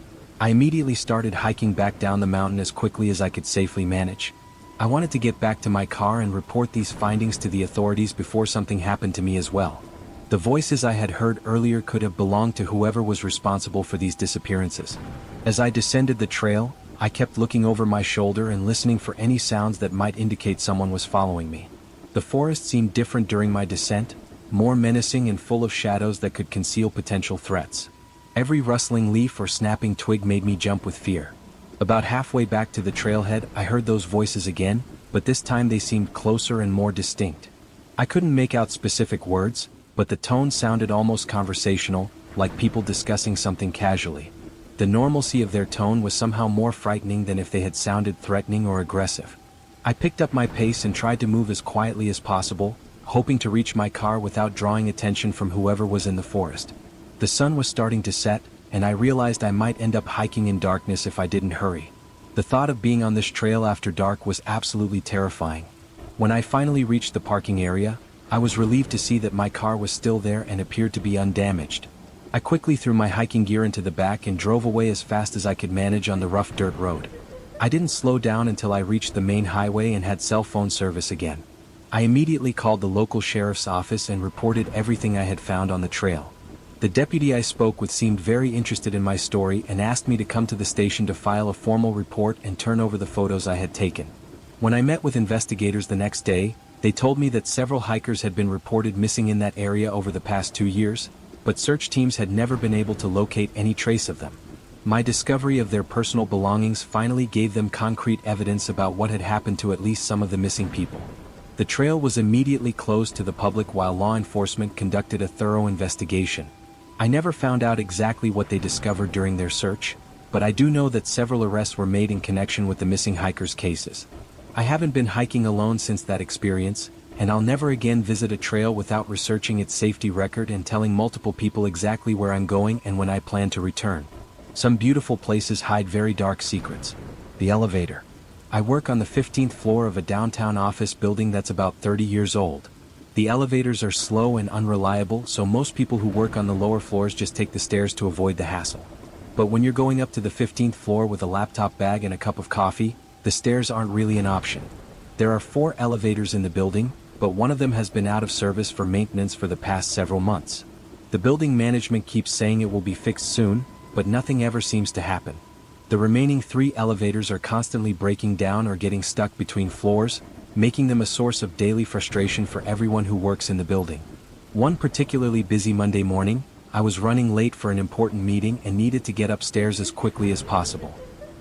I immediately started hiking back down the mountain as quickly as I could safely manage. I wanted to get back to my car and report these findings to the authorities before something happened to me as well. The voices I had heard earlier could have belonged to whoever was responsible for these disappearances. As I descended the trail, I kept looking over my shoulder and listening for any sounds that might indicate someone was following me. The forest seemed different during my descent, more menacing and full of shadows that could conceal potential threats. Every rustling leaf or snapping twig made me jump with fear. About halfway back to the trailhead, I heard those voices again, but this time they seemed closer and more distinct. I couldn't make out specific words, but the tone sounded almost conversational, like people discussing something casually. The normalcy of their tone was somehow more frightening than if they had sounded threatening or aggressive. I picked up my pace and tried to move as quietly as possible, hoping to reach my car without drawing attention from whoever was in the forest. The sun was starting to set, and I realized I might end up hiking in darkness if I didn't hurry. The thought of being on this trail after dark was absolutely terrifying. When I finally reached the parking area, I was relieved to see that my car was still there and appeared to be undamaged. I quickly threw my hiking gear into the back and drove away as fast as I could manage on the rough dirt road. I didn't slow down until I reached the main highway and had cell phone service again. I immediately called the local sheriff's office and reported everything I had found on the trail. The deputy I spoke with seemed very interested in my story and asked me to come to the station to file a formal report and turn over the photos I had taken. When I met with investigators the next day, they told me that several hikers had been reported missing in that area over the past 2 years, but search teams had never been able to locate any trace of them. My discovery of their personal belongings finally gave them concrete evidence about what had happened to at least some of the missing people. The trail was immediately closed to the public while law enforcement conducted a thorough investigation. I never found out exactly what they discovered during their search, but I do know that several arrests were made in connection with the missing hikers' cases. I haven't been hiking alone since that experience, and I'll never again visit a trail without researching its safety record and telling multiple people exactly where I'm going and when I plan to return. Some beautiful places hide very dark secrets. The elevator. I work on the 15th floor of a downtown office building that's about 30 years old. The elevators are slow and unreliable, so most people who work on the lower floors just take the stairs to avoid the hassle. But when you're going up to the 15th floor with a laptop bag and a cup of coffee, the stairs aren't really an option. There are 4 elevators in the building, but one of them has been out of service for maintenance for the past several months. The building management keeps saying it will be fixed soon, but nothing ever seems to happen. The remaining 3 elevators are constantly breaking down or getting stuck between floors, making them a source of daily frustration for everyone who works in the building. One particularly busy Monday morning, I was running late for an important meeting and needed to get upstairs as quickly as possible.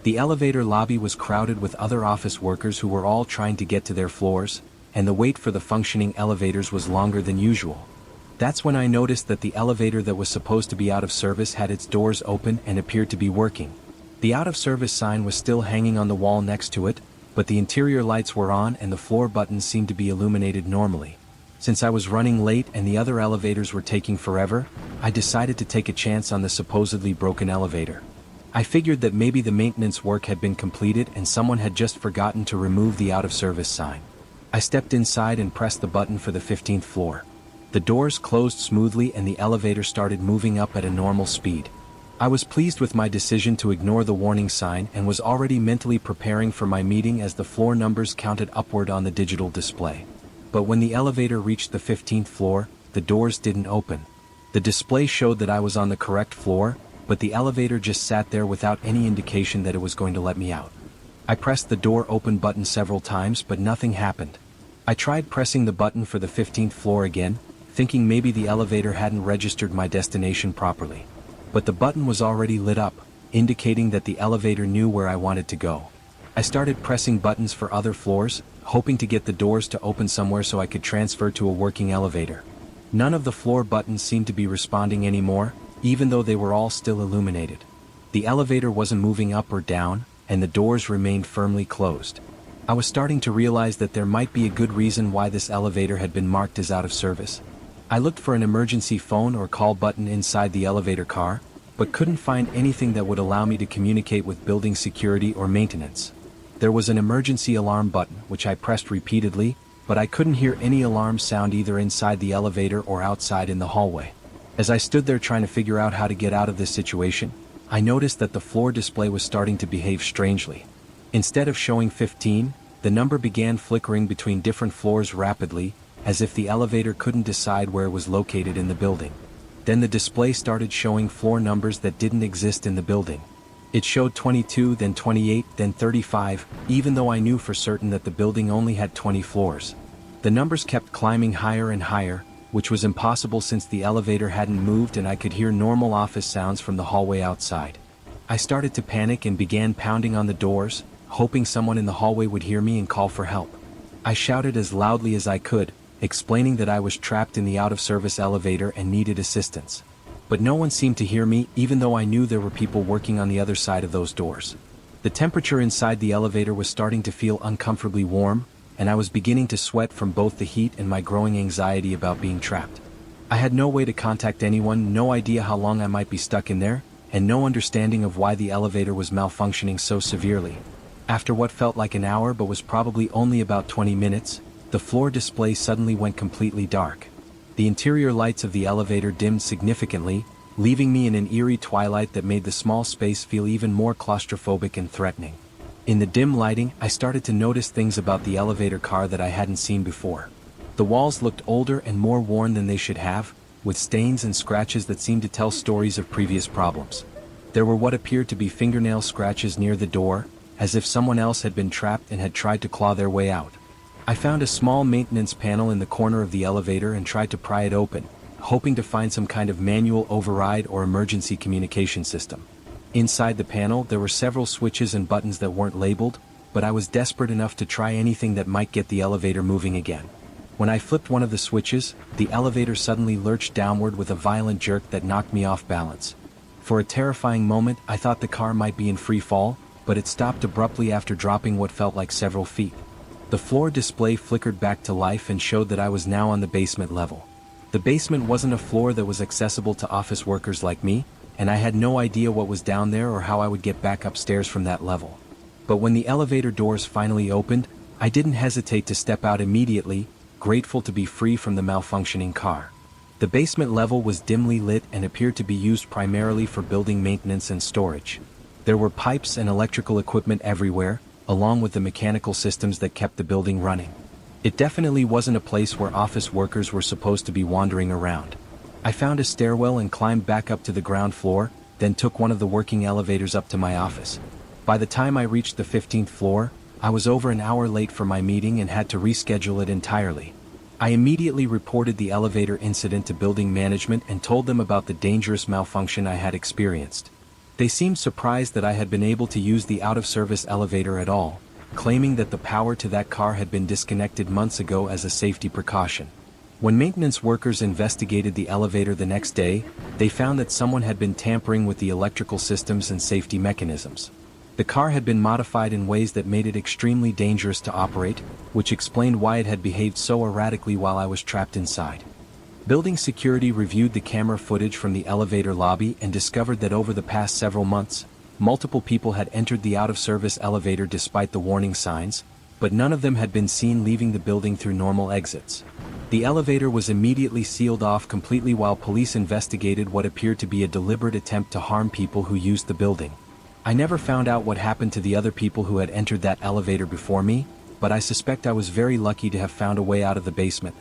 The elevator lobby was crowded with other office workers who were all trying to get to their floors, and the wait for the functioning elevators was longer than usual. That's when I noticed that the elevator that was supposed to be out of service had its doors open and appeared to be working. The out-of-service sign was still hanging on the wall next to it, but the interior lights were on and the floor buttons seemed to be illuminated normally. Since I was running late and the other elevators were taking forever, I decided to take a chance on the supposedly broken elevator. I figured that maybe the maintenance work had been completed and someone had just forgotten to remove the out-of-service sign. I stepped inside and pressed the button for the 15th floor. The doors closed smoothly and the elevator started moving up at a normal speed. I was pleased with my decision to ignore the warning sign and was already mentally preparing for my meeting as the floor numbers counted upward on the digital display. But when the elevator reached the 15th floor, the doors didn't open. The display showed that I was on the correct floor, but the elevator just sat there without any indication that it was going to let me out. I pressed the door open button several times, but nothing happened. I tried pressing the button for the 15th floor again, thinking maybe the elevator hadn't registered my destination properly. But the button was already lit up, indicating that the elevator knew where I wanted to go. I started pressing buttons for other floors, hoping to get the doors to open somewhere so I could transfer to a working elevator. None of the floor buttons seemed to be responding anymore, even though they were all still illuminated. The elevator wasn't moving up or down, and the doors remained firmly closed. I was starting to realize that there might be a good reason why this elevator had been marked as out of service. I looked for an emergency phone or call button inside the elevator car, but couldn't find anything that would allow me to communicate with building security or maintenance. There was an emergency alarm button, which I pressed repeatedly, but I couldn't hear any alarm sound either inside the elevator or outside in the hallway. As I stood there trying to figure out how to get out of this situation, I noticed that the floor display was starting to behave strangely. Instead of showing 15, the number began flickering between different floors rapidly, as if the elevator couldn't decide where it was located in the building. Then the display started showing floor numbers that didn't exist in the building. It showed 22, then 28, then 35, even though I knew for certain that the building only had 20 floors. The numbers kept climbing higher and higher, which was impossible since the elevator hadn't moved and I could hear normal office sounds from the hallway outside. I started to panic and began pounding on the doors, hoping someone in the hallway would hear me and call for help. I shouted as loudly as I could, explaining that I was trapped in the out-of-service elevator and needed assistance. But no one seemed to hear me, even though I knew there were people working on the other side of those doors. The temperature inside the elevator was starting to feel uncomfortably warm, and I was beginning to sweat from both the heat and my growing anxiety about being trapped. I had no way to contact anyone, no idea how long I might be stuck in there, and no understanding of why the elevator was malfunctioning so severely. After what felt like an hour but was probably only about 20 minutes, the floor display suddenly went completely dark. The interior lights of the elevator dimmed significantly, leaving me in an eerie twilight that made the small space feel even more claustrophobic and threatening. In the dim lighting, I started to notice things about the elevator car that I hadn't seen before. The walls looked older and more worn than they should have, with stains and scratches that seemed to tell stories of previous problems. There were what appeared to be fingernail scratches near the door, as if someone else had been trapped and had tried to claw their way out. I found a small maintenance panel in the corner of the elevator and tried to pry it open, hoping to find some kind of manual override or emergency communication system. Inside the panel, there were several switches and buttons that weren't labeled, but I was desperate enough to try anything that might get the elevator moving again. When I flipped one of the switches, the elevator suddenly lurched downward with a violent jerk that knocked me off balance. For a terrifying moment, I thought the car might be in free fall, but it stopped abruptly after dropping what felt like several feet. The floor display flickered back to life and showed that I was now on the basement level. The basement wasn't a floor that was accessible to office workers like me, and I had no idea what was down there or how I would get back upstairs from that level. But when the elevator doors finally opened, I didn't hesitate to step out immediately, grateful to be free from the malfunctioning car. The basement level was dimly lit and appeared to be used primarily for building maintenance and storage. There were pipes and electrical equipment everywhere, along with the mechanical systems that kept the building running. It definitely wasn't a place where office workers were supposed to be wandering around. I found a stairwell and climbed back up to the ground floor, then took one of the working elevators up to my office. By the time I reached the 15th floor, I was over an hour late for my meeting and had to reschedule it entirely. I immediately reported the elevator incident to building management and told them about the dangerous malfunction I had experienced. They seemed surprised that I had been able to use the out-of-service elevator at all, claiming that the power to that car had been disconnected months ago as a safety precaution. When maintenance workers investigated the elevator the next day, they found that someone had been tampering with the electrical systems and safety mechanisms. The car had been modified in ways that made it extremely dangerous to operate, which explained why it had behaved so erratically while I was trapped inside. Building security reviewed the camera footage from the elevator lobby and discovered that over the past several months, multiple people had entered the out-of-service elevator despite the warning signs, but none of them had been seen leaving the building through normal exits. The elevator was immediately sealed off completely while police investigated what appeared to be a deliberate attempt to harm people who used the building. I never found out what happened to the other people who had entered that elevator before me, but I suspect I was very lucky to have found a way out of the basement.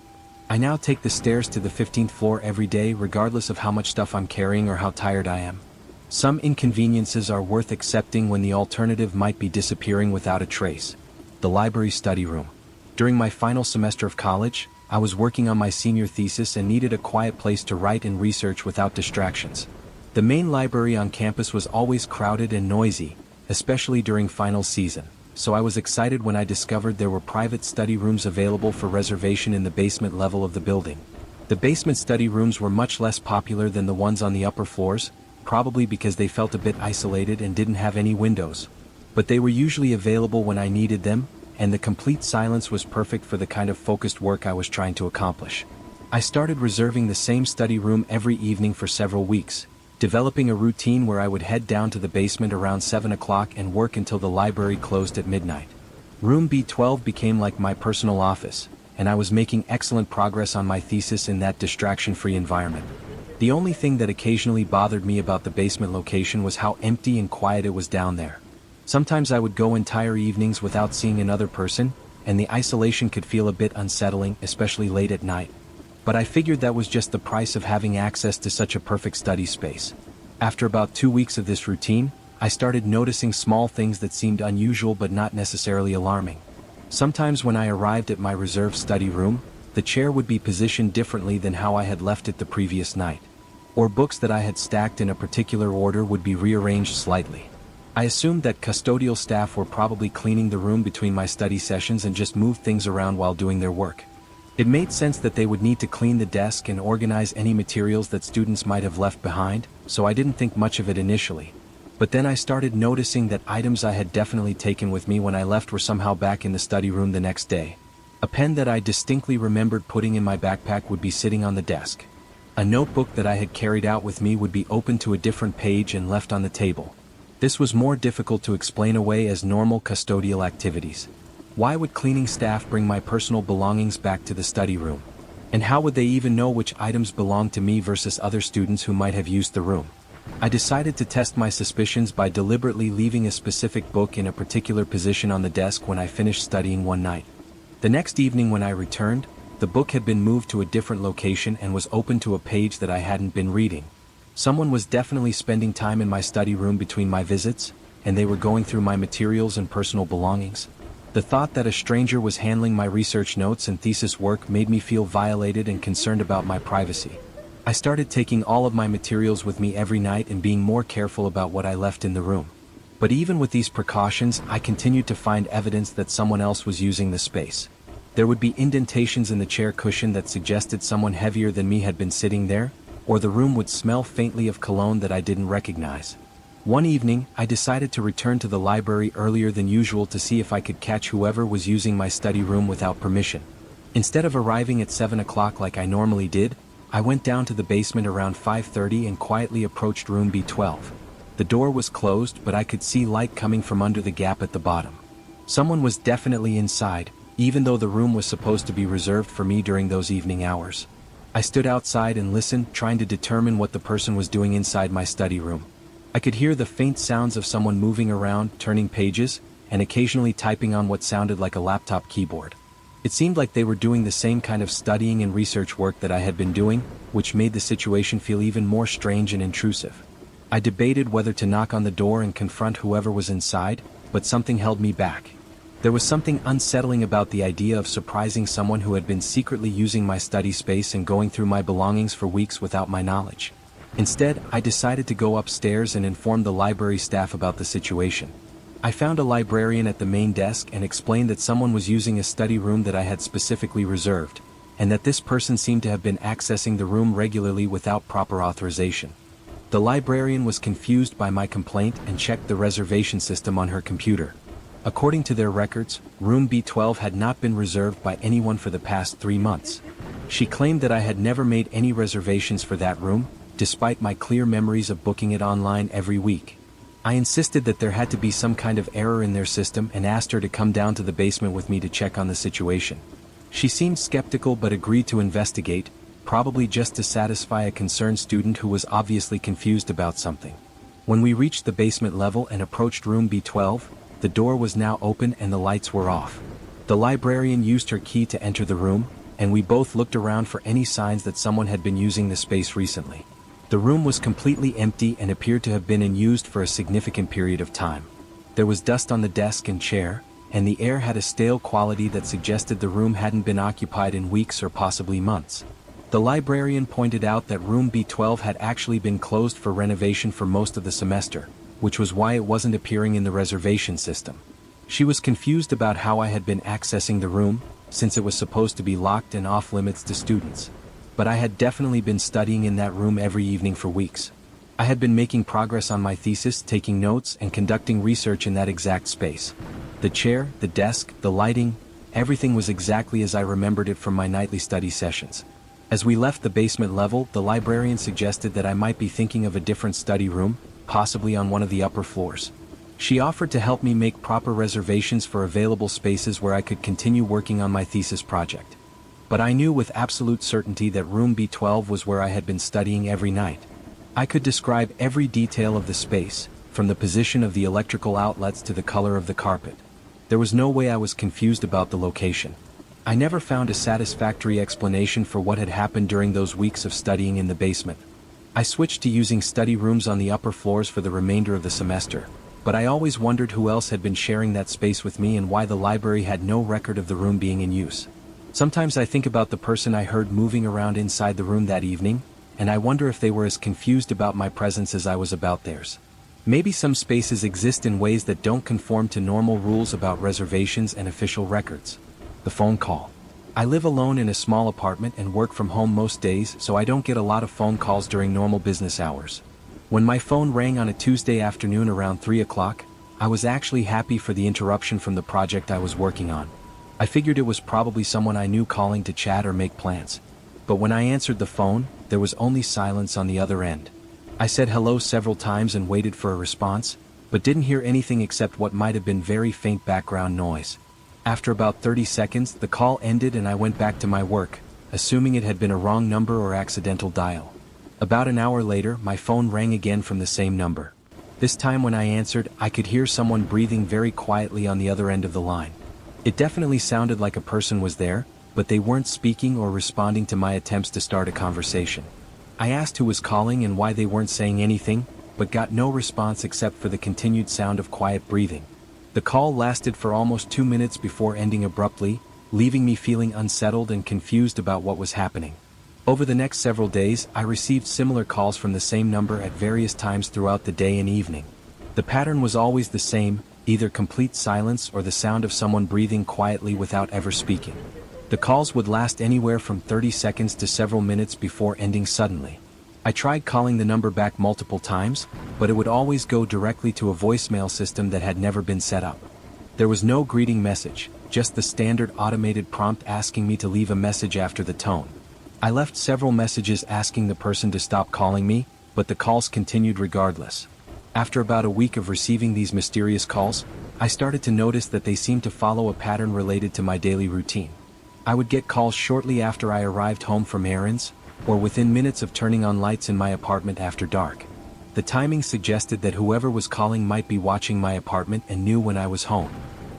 I now take the stairs to the 15th floor every day regardless of how much stuff I'm carrying or how tired I am. Some inconveniences are worth accepting when the alternative might be disappearing without a trace. The library study room. During my final semester of college, I was working on my senior thesis and needed a quiet place to write and research without distractions. The main library on campus was always crowded and noisy, especially during final season, so I was excited when I discovered there were private study rooms available for reservation in the basement level of the building. The basement study rooms were much less popular than the ones on the upper floors, probably because they felt a bit isolated and didn't have any windows. But they were usually available when I needed them, and the complete silence was perfect for the kind of focused work I was trying to accomplish. I started reserving the same study room every evening for several weeks, developing a routine where I would head down to the basement around 7 o'clock and work until the library closed at midnight. Room B12 became like my personal office, and I was making excellent progress on my thesis in that distraction-free environment. The only thing that occasionally bothered me about the basement location was how empty and quiet it was down there. Sometimes I would go entire evenings without seeing another person, and the isolation could feel a bit unsettling, especially late at night. But I figured that was just the price of having access to such a perfect study space. After about 2 weeks of this routine, I started noticing small things that seemed unusual but not necessarily alarming. Sometimes when I arrived at my reserved study room, the chair would be positioned differently than how I had left it the previous night. Or books that I had stacked in a particular order would be rearranged slightly. I assumed that custodial staff were probably cleaning the room between my study sessions and just moved things around while doing their work. It made sense that they would need to clean the desk and organize any materials that students might have left behind, so I didn't think much of it initially. But then I started noticing that items I had definitely taken with me when I left were somehow back in the study room the next day. A pen that I distinctly remembered putting in my backpack would be sitting on the desk. A notebook that I had carried out with me would be open to a different page and left on the table. This was more difficult to explain away as normal custodial activities. Why would cleaning staff bring my personal belongings back to the study room? And how would they even know which items belonged to me versus other students who might have used the room? I decided to test my suspicions by deliberately leaving a specific book in a particular position on the desk when I finished studying one night. The next evening when I returned, the book had been moved to a different location and was open to a page that I hadn't been reading. Someone was definitely spending time in my study room between my visits, and they were going through my materials and personal belongings. The thought that a stranger was handling my research notes and thesis work made me feel violated and concerned about my privacy. I started taking all of my materials with me every night and being more careful about what I left in the room. But even with these precautions, I continued to find evidence that someone else was using the space. There would be indentations in the chair cushion that suggested someone heavier than me had been sitting there, or the room would smell faintly of cologne that I didn't recognize. One evening, I decided to return to the library earlier than usual to see if I could catch whoever was using my study room without permission. Instead of arriving at 7 o'clock like I normally did, I went down to the basement around 5:30 and quietly approached room B12. The door was closed, but I could see light coming from under the gap at the bottom. Someone was definitely inside, even though the room was supposed to be reserved for me during those evening hours. I stood outside and listened, trying to determine what the person was doing inside my study room. I could hear the faint sounds of someone moving around, turning pages, and occasionally typing on what sounded like a laptop keyboard. It seemed like they were doing the same kind of studying and research work that I had been doing, which made the situation feel even more strange and intrusive. I debated whether to knock on the door and confront whoever was inside, but something held me back. There was something unsettling about the idea of surprising someone who had been secretly using my study space and going through my belongings for weeks without my knowledge. Instead, I decided to go upstairs and inform the library staff about the situation. I found a librarian at the main desk and explained that someone was using a study room that I had specifically reserved, and that this person seemed to have been accessing the room regularly without proper authorization. The librarian was confused by my complaint and checked the reservation system on her computer. According to their records, room B12 had not been reserved by anyone for the past 3 months. She claimed that I had never made any reservations for that room, despite my clear memories of booking it online every week. I insisted that there had to be some kind of error in their system and asked her to come down to the basement with me to check on the situation. She seemed skeptical but agreed to investigate, probably just to satisfy a concerned student who was obviously confused about something. When we reached the basement level and approached room B12, the door was now open and the lights were off. The librarian used her key to enter the room, and we both looked around for any signs that someone had been using the space recently. The room was completely empty and appeared to have been unused for a significant period of time. There was dust on the desk and chair, and the air had a stale quality that suggested the room hadn't been occupied in weeks or possibly months. The librarian pointed out that room B12 had actually been closed for renovation for most of the semester, which was why it wasn't appearing in the reservation system. She was confused about how I had been accessing the room, since it was supposed to be locked and off limits to students. But I had definitely been studying in that room every evening for weeks. I had been making progress on my thesis, taking notes, and conducting research in that exact space. The chair, the desk, the lighting, everything was exactly as I remembered it from my nightly study sessions. As we left the basement level, the librarian suggested that I might be thinking of a different study room, possibly on one of the upper floors. She offered to help me make proper reservations for available spaces where I could continue working on my thesis project. But I knew with absolute certainty that room B12 was where I had been studying every night. I could describe every detail of the space, from the position of the electrical outlets to the color of the carpet. There was no way I was confused about the location. I never found a satisfactory explanation for what had happened during those weeks of studying in the basement. I switched to using study rooms on the upper floors for the remainder of the semester, but I always wondered who else had been sharing that space with me and why the library had no record of the room being in use. Sometimes I think about the person I heard moving around inside the room that evening, and I wonder if they were as confused about my presence as I was about theirs. Maybe some spaces exist in ways that don't conform to normal rules about reservations and official records. The phone call. I live alone in a small apartment and work from home most days, so I don't get a lot of phone calls during normal business hours. When my phone rang on a Tuesday afternoon around 3 o'clock, I was actually happy for the interruption from the project I was working on. I figured it was probably someone I knew calling to chat or make plans. But when I answered the phone, there was only silence on the other end. I said hello several times and waited for a response, but didn't hear anything except what might have been very faint background noise. After about 30 seconds, the call ended and I went back to my work, assuming it had been a wrong number or accidental dial. About an hour later, my phone rang again from the same number. This time when I answered, I could hear someone breathing very quietly on the other end of the line. It definitely sounded like a person was there, but they weren't speaking or responding to my attempts to start a conversation. I asked who was calling and why they weren't saying anything, but got no response except for the continued sound of quiet breathing. The call lasted for almost 2 minutes before ending abruptly, leaving me feeling unsettled and confused about what was happening. Over the next several days, I received similar calls from the same number at various times throughout the day and evening. The pattern was always the same, either complete silence or the sound of someone breathing quietly without ever speaking. The calls would last anywhere from 30 seconds to several minutes before ending suddenly. I tried calling the number back multiple times, but it would always go directly to a voicemail system that had never been set up. There was no greeting message, just the standard automated prompt asking me to leave a message after the tone. I left several messages asking the person to stop calling me, but the calls continued regardless. After about a week of receiving these mysterious calls, I started to notice that they seemed to follow a pattern related to my daily routine. I would get calls shortly after I arrived home from errands, or within minutes of turning on lights in my apartment after dark. The timing suggested that whoever was calling might be watching my apartment and knew when I was home.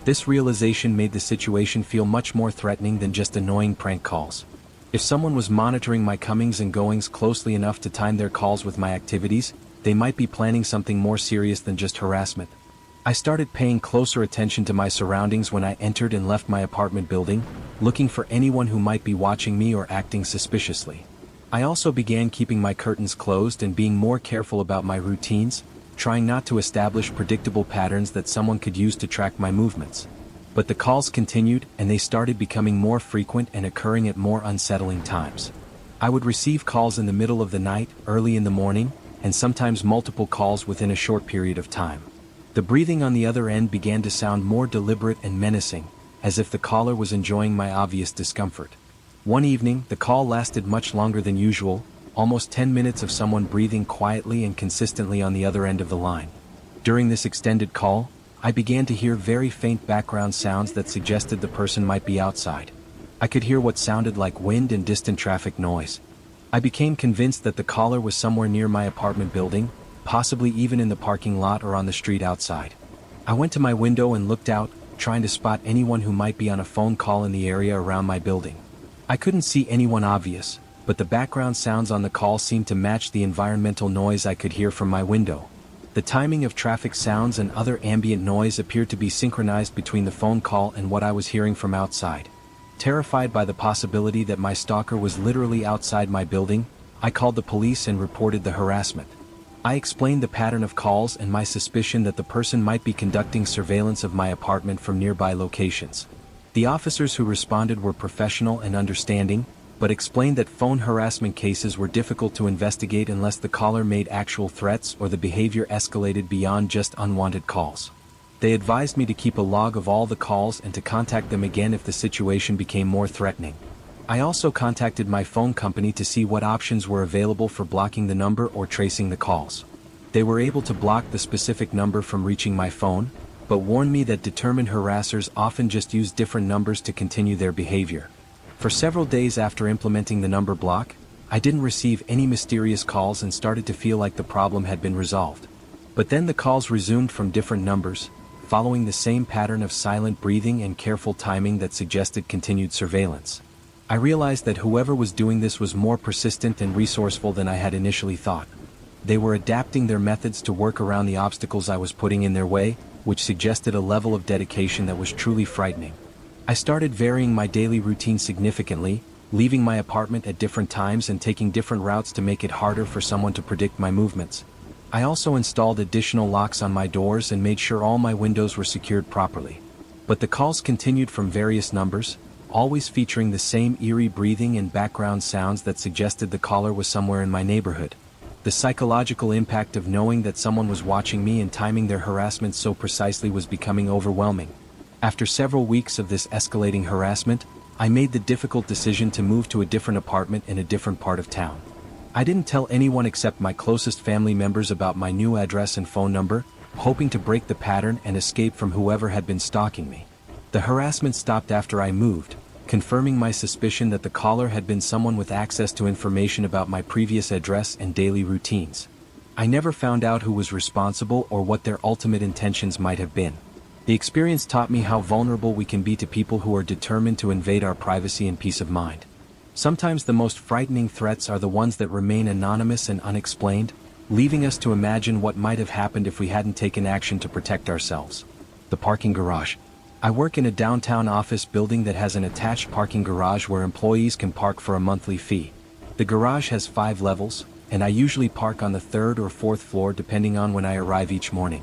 This realization made the situation feel much more threatening than just annoying prank calls. If someone was monitoring my comings and goings closely enough to time their calls with my activities, they might be planning something more serious than just harassment. I started paying closer attention to my surroundings when I entered and left my apartment building, looking for anyone who might be watching me or acting suspiciously. I also began keeping my curtains closed and being more careful about my routines, trying not to establish predictable patterns that someone could use to track my movements. But the calls continued, and they started becoming more frequent and occurring at more unsettling times. I would receive calls in the middle of the night, early in the morning, and sometimes multiple calls within a short period of time. The breathing on the other end began to sound more deliberate and menacing, as if the caller was enjoying my obvious discomfort. One evening, the call lasted much longer than usual, almost 10 minutes of someone breathing quietly and consistently on the other end of the line. During this extended call, I began to hear very faint background sounds that suggested the person might be outside. I could hear what sounded like wind and distant traffic noise. I became convinced that the caller was somewhere near my apartment building, possibly even in the parking lot or on the street outside. I went to my window and looked out, trying to spot anyone who might be on a phone call in the area around my building. I couldn't see anyone obvious, but the background sounds on the call seemed to match the environmental noise I could hear from my window. The timing of traffic sounds and other ambient noise appeared to be synchronized between the phone call and what I was hearing from outside. Terrified by the possibility that my stalker was literally outside my building, I called the police and reported the harassment. I explained the pattern of calls and my suspicion that the person might be conducting surveillance of my apartment from nearby locations. The officers who responded were professional and understanding, but explained that phone harassment cases were difficult to investigate unless the caller made actual threats or the behavior escalated beyond just unwanted calls. They advised me to keep a log of all the calls and to contact them again if the situation became more threatening. I also contacted my phone company to see what options were available for blocking the number or tracing the calls. They were able to block the specific number from reaching my phone, but warned me that determined harassers often just use different numbers to continue their behavior. For several days after implementing the number block, I didn't receive any mysterious calls and started to feel like the problem had been resolved. But then the calls resumed from different numbers, following the same pattern of silent breathing and careful timing that suggested continued surveillance. I realized that whoever was doing this was more persistent and resourceful than I had initially thought. They were adapting their methods to work around the obstacles I was putting in their way, which suggested a level of dedication that was truly frightening. I started varying my daily routine significantly, leaving my apartment at different times and taking different routes to make it harder for someone to predict my movements. I also installed additional locks on my doors and made sure all my windows were secured properly. But the calls continued from various numbers, always featuring the same eerie breathing and background sounds that suggested the caller was somewhere in my neighborhood. The psychological impact of knowing that someone was watching me and timing their harassment so precisely was becoming overwhelming. After several weeks of this escalating harassment, I made the difficult decision to move to a different apartment in a different part of town. I didn't tell anyone except my closest family members about my new address and phone number, hoping to break the pattern and escape from whoever had been stalking me. The harassment stopped after I moved, confirming my suspicion that the caller had been someone with access to information about my previous address and daily routines. I never found out who was responsible or what their ultimate intentions might have been. The experience taught me how vulnerable we can be to people who are determined to invade our privacy and peace of mind. Sometimes the most frightening threats are the ones that remain anonymous and unexplained, leaving us to imagine what might have happened if we hadn't taken action to protect ourselves. The parking garage. I work in a downtown office building that has an attached parking garage where employees can park for a monthly fee. The garage has 5 levels, and I usually park on the 3rd or 4th floor depending on when I arrive each morning.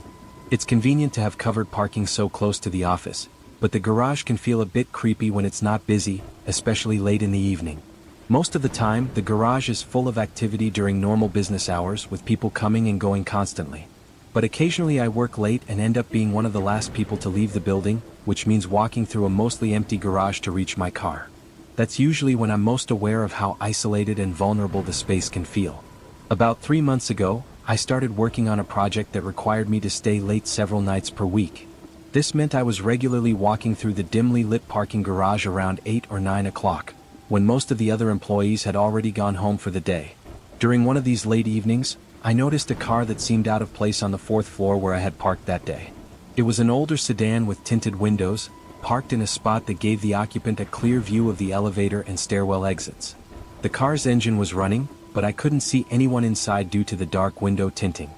It's convenient to have covered parking so close to the office, but the garage can feel a bit creepy when it's not busy, especially late in the evening. Most of the time, the garage is full of activity during normal business hours with people coming and going constantly. But occasionally I work late and end up being one of the last people to leave the building, which means walking through a mostly empty garage to reach my car. That's usually when I'm most aware of how isolated and vulnerable the space can feel. About 3 months ago, I started working on a project that required me to stay late several nights per week. This meant I was regularly walking through the dimly lit parking garage around 8 or 9 o'clock, when most of the other employees had already gone home for the day. During one of these late evenings, I noticed a car that seemed out of place on the 4th floor where I had parked that day. It was an older sedan with tinted windows, parked in a spot that gave the occupant a clear view of the elevator and stairwell exits. The car's engine was running, but I couldn't see anyone inside due to the dark window tinting.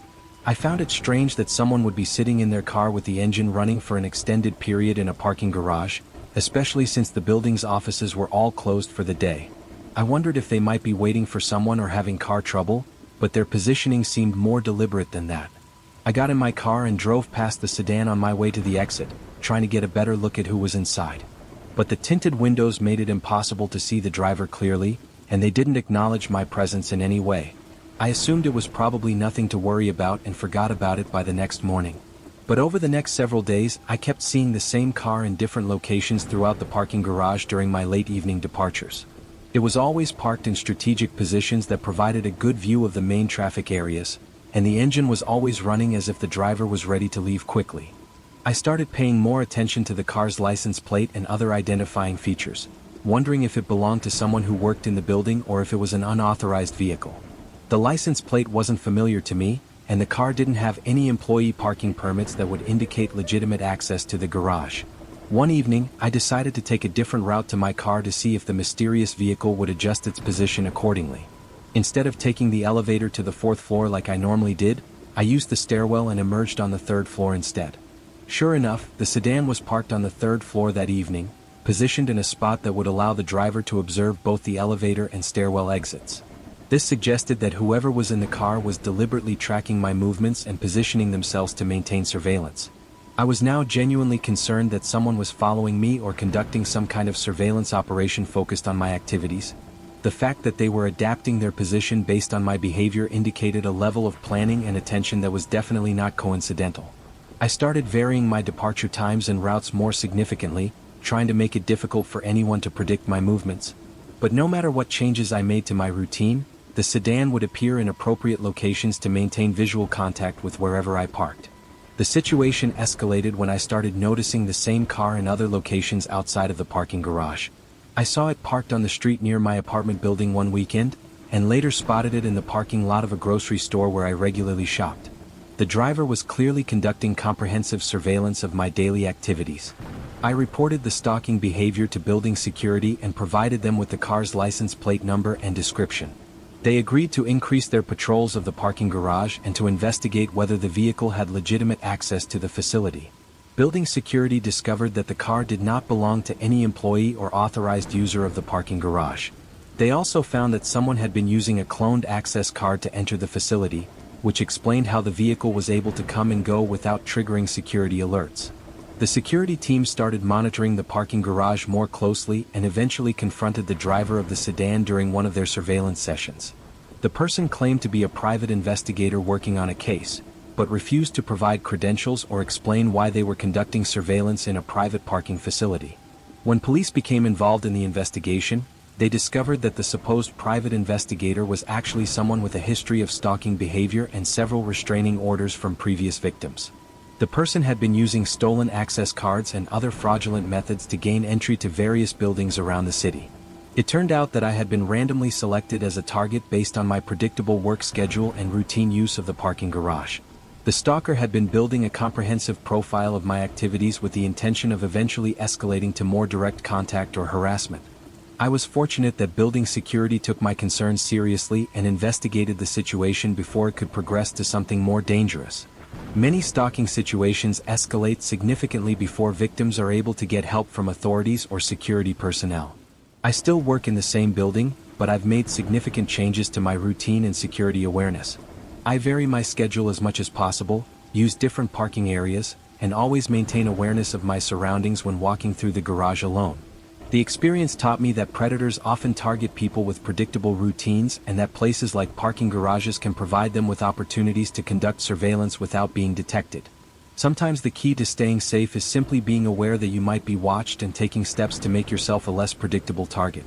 I found it strange that someone would be sitting in their car with the engine running for an extended period in a parking garage, especially since the building's offices were all closed for the day. I wondered if they might be waiting for someone or having car trouble, but their positioning seemed more deliberate than that. I got in my car and drove past the sedan on my way to the exit, trying to get a better look at who was inside. But the tinted windows made it impossible to see the driver clearly, and they didn't acknowledge my presence in any way. I assumed it was probably nothing to worry about and forgot about it by the next morning. But over the next several days, I kept seeing the same car in different locations throughout the parking garage during my late evening departures. It was always parked in strategic positions that provided a good view of the main traffic areas, and the engine was always running as if the driver was ready to leave quickly. I started paying more attention to the car's license plate and other identifying features, wondering if it belonged to someone who worked in the building or if it was an unauthorized vehicle. The license plate wasn't familiar to me, and the car didn't have any employee parking permits that would indicate legitimate access to the garage. One evening, I decided to take a different route to my car to see if the mysterious vehicle would adjust its position accordingly. Instead of taking the elevator to the 4th floor like I normally did, I used the stairwell and emerged on the 3rd floor instead. Sure enough, the sedan was parked on the 3rd floor that evening, positioned in a spot that would allow the driver to observe both the elevator and stairwell exits. This suggested that whoever was in the car was deliberately tracking my movements and positioning themselves to maintain surveillance. I was now genuinely concerned that someone was following me or conducting some kind of surveillance operation focused on my activities. The fact that they were adapting their position based on my behavior indicated a level of planning and attention that was definitely not coincidental. I started varying my departure times and routes more significantly, trying to make it difficult for anyone to predict my movements. But no matter what changes I made to my routine, the sedan would appear in appropriate locations to maintain visual contact with wherever I parked. The situation escalated when I started noticing the same car in other locations outside of the parking garage. I saw it parked on the street near my apartment building one weekend, and later spotted it in the parking lot of a grocery store where I regularly shopped. The driver was clearly conducting comprehensive surveillance of my daily activities. I reported the stalking behavior to building security and provided them with the car's license plate number and description. They agreed to increase their patrols of the parking garage and to investigate whether the vehicle had legitimate access to the facility. Building security discovered that the car did not belong to any employee or authorized user of the parking garage. They also found that someone had been using a cloned access card to enter the facility, which explained how the vehicle was able to come and go without triggering security alerts. The security team started monitoring the parking garage more closely and eventually confronted the driver of the sedan during one of their surveillance sessions. The person claimed to be a private investigator working on a case, but refused to provide credentials or explain why they were conducting surveillance in a private parking facility. When police became involved in the investigation, they discovered that the supposed private investigator was actually someone with a history of stalking behavior and several restraining orders from previous victims. The person had been using stolen access cards and other fraudulent methods to gain entry to various buildings around the city. It turned out that I had been randomly selected as a target based on my predictable work schedule and routine use of the parking garage. The stalker had been building a comprehensive profile of my activities with the intention of eventually escalating to more direct contact or harassment. I was fortunate that building security took my concerns seriously and investigated the situation before it could progress to something more dangerous. Many stalking situations escalate significantly before victims are able to get help from authorities or security personnel. I still work in the same building, but I've made significant changes to my routine and security awareness. I vary my schedule as much as possible, use different parking areas, and always maintain awareness of my surroundings when walking through the garage alone. The experience taught me that predators often target people with predictable routines and that places like parking garages can provide them with opportunities to conduct surveillance without being detected. Sometimes the key to staying safe is simply being aware that you might be watched and taking steps to make yourself a less predictable target.